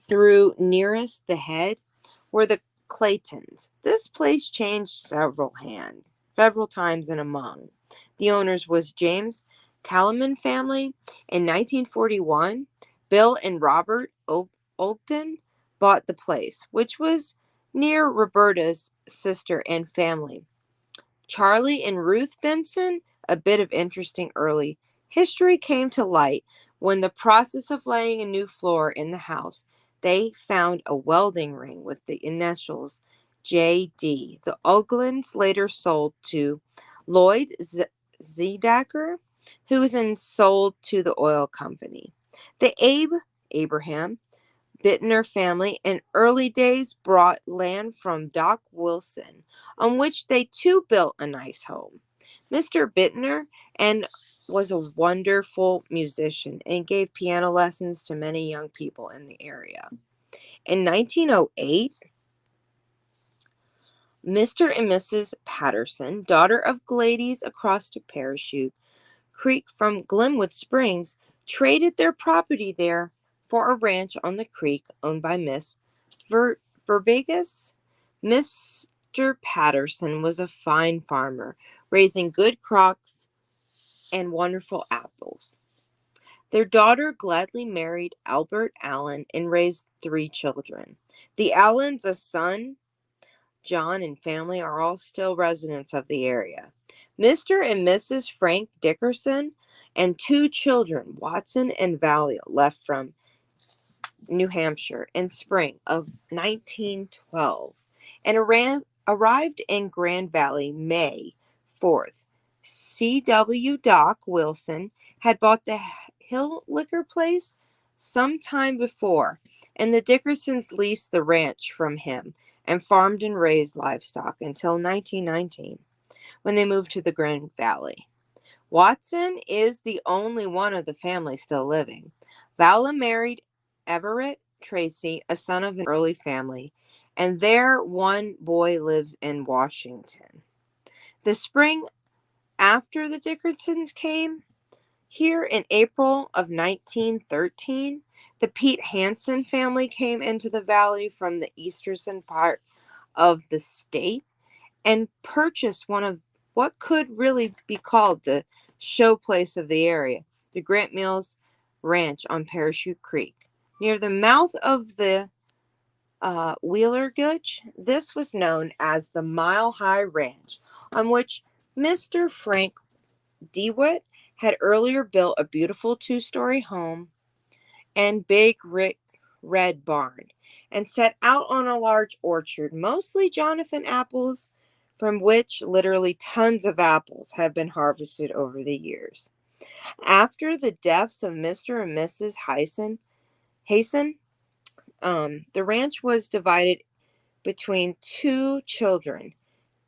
through nearest the head were the Claytons. This place changed several times and among. The owners was James Calaman family. In 1941, Bill and Robert Olton bought the place, which was near Roberta's sister and family. Charlie and Ruth Benson, a bit of interesting early history came to light when the process of laying a new floor in the house, they found a welding ring with the initials J.D. The Oglands later sold to Lloyd Zedacker, who was then sold to the oil company. The Abraham Bittner family in early days brought land from Doc Wilson, on which they too built a nice home. Mr. Bittner was a wonderful musician and gave piano lessons to many young people in the area. In 1908, Mr. and Mrs. Patterson, daughter of Glades across to Parachute Creek from Glenwood Springs, traded their property there for a ranch on the creek owned by Miss Verbegas. Mr. Patterson was a fine farmer, raising good crops and wonderful apples. Their daughter gladly married Albert Allen and raised 3 children. The Allens, a son, John, and family are all still residents of the area. Mr. and Mrs. Frank Dickerson and 2 children, Watson and Valia, left from New Hampshire in spring of 1912 and arrived in Grand Valley May 4th. C.W. Doc Wilson had bought the Hill Liquor Place some time before, and the Dickersons leased the ranch from him and farmed and raised livestock until 1919, when they moved to the Grand Valley. Watson is the only one of the family still living. Vala married Everett Tracy, a son of an early family, and their one boy lives in Washington. The spring after the Dickersons came here in April of 1913, the Pete Hansen family came into the valley from the eastern part of the state and purchased one of what could really be called the showplace of the area, the Grant Mills Ranch on Parachute Creek. Near the mouth of the Wheeler Gulch, this was known as the Mile High Ranch, on which Mr. Frank DeWitt had earlier built a beautiful 2-story home and big red barn, and set out on a large orchard, mostly Jonathan apples, from which literally tons of apples have been harvested over the years. After the deaths of Mr. and Mrs. Hasten, the ranch was divided between 2 children,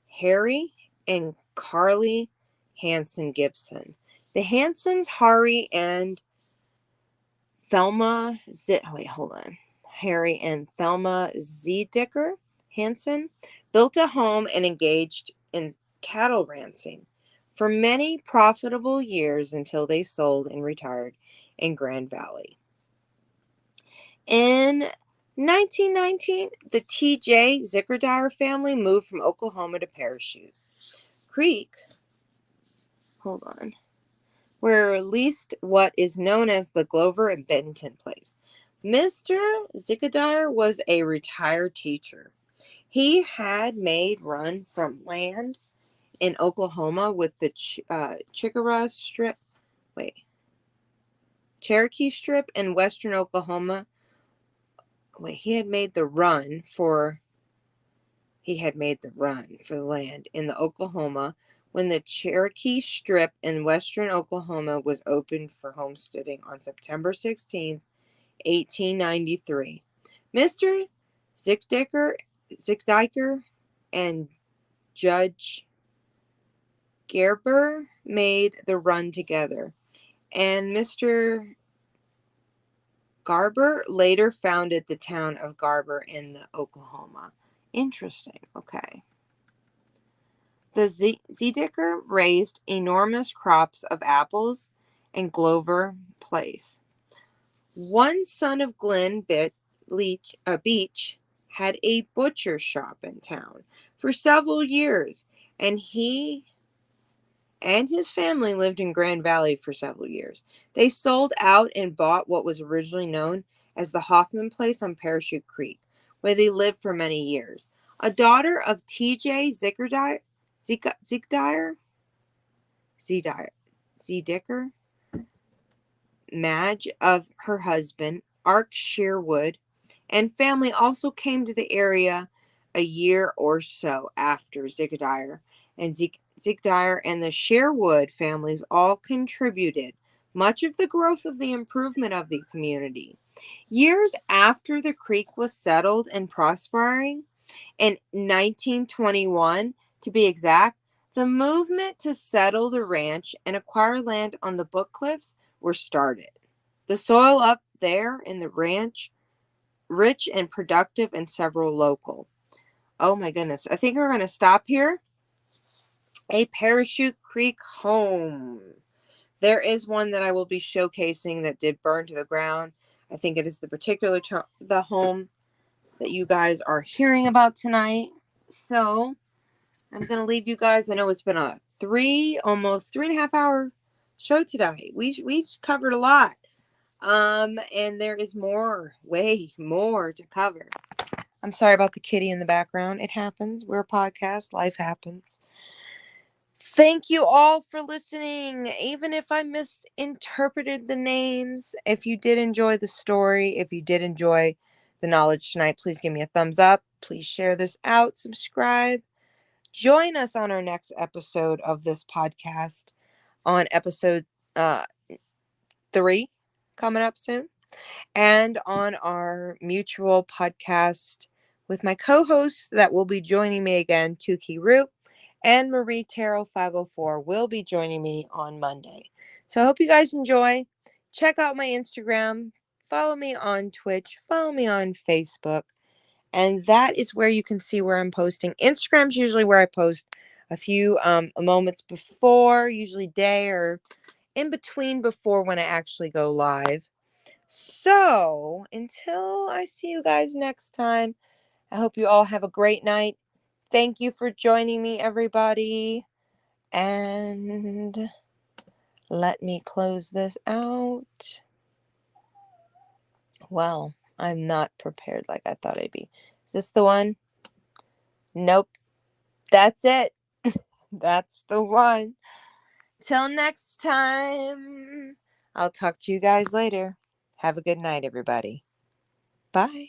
Harry and Carly Hansen Gibson. The Hansens, Harry and Thelma Harry and Thelma Zedicker Hansen built a home and engaged in cattle ranching for many profitable years until they sold and retired in Grand Valley. In 1919, the T.J. Zickerdyer family moved from Oklahoma to Parachute Creek, where leased what is known as the Glover and Benton place. Mr. Zickerdyer was a retired teacher. He had made run from land in Oklahoma with the Chickasaw Strip. Cherokee Strip in western Oklahoma. Wait, he had made the run for the land in the Oklahoma when the Cherokee Strip in western Oklahoma was opened for homesteading on September 16th, 1893. Mr. Zickdiker and Judge Gerber made the run together, and Mr. Garber later founded the town of Garber in the Oklahoma. Interesting. Okay. The Zickdiker raised enormous crops of apples in Glover Place. One son of Glen Beach had a butcher shop in town for several years, and he and his family lived in Grand Valley for several years. They sold out and bought what was originally known as the Hoffman Place on Parachute Creek, where they lived for many years. A daughter of T.J. Zickdiker, Madge of her husband, Ark Sherwood, and family also came to the area a year or so after Zickdiker, and Zickdiker and the Sherwood families all contributed much of the growth of the improvement of the community. Years after the creek was settled and prospering, in 1921 to be exact, the movement to settle the ranch and acquire land on the Book Cliffs were started. The soil up there in the ranch, rich and productive, and several local. Oh my goodness. I think we're going to stop here. A Parachute Creek home. There is one that I will be showcasing that did burn to the ground. I think it is the home that you guys are hearing about tonight. So I'm going to leave you guys. I know it's been a almost 3.5 hour show today. We've covered a lot. And there is way more to cover. I'm sorry about the kitty in the background. It happens. We're a podcast. Life happens. Thank you all for listening. Even if I misinterpreted the names, if you did enjoy the story, if you did enjoy the knowledge tonight, please give me a thumbs up. Please share this out. Subscribe. Join us on our next episode of this podcast on episode 3 coming up soon, and on our mutual podcast with my co-hosts that will be joining me again, Tuki Root and Marie Terrell 504 will be joining me on Monday. So I hope you guys enjoy. Check out my Instagram. Follow me on Twitch. Follow me on Facebook. And that is where you can see where I'm posting. Instagram's usually where I post a few moments before, usually day or in between before when I actually go live. So until I see you guys next time, I hope you all have a great night. Thank you for joining me, everybody. And let me close this out. Well, I'm not prepared like I thought I'd be. Is this the one? Nope. That's it. That's the one. Till next time. I'll talk to you guys later. Have a good night, everybody. Bye.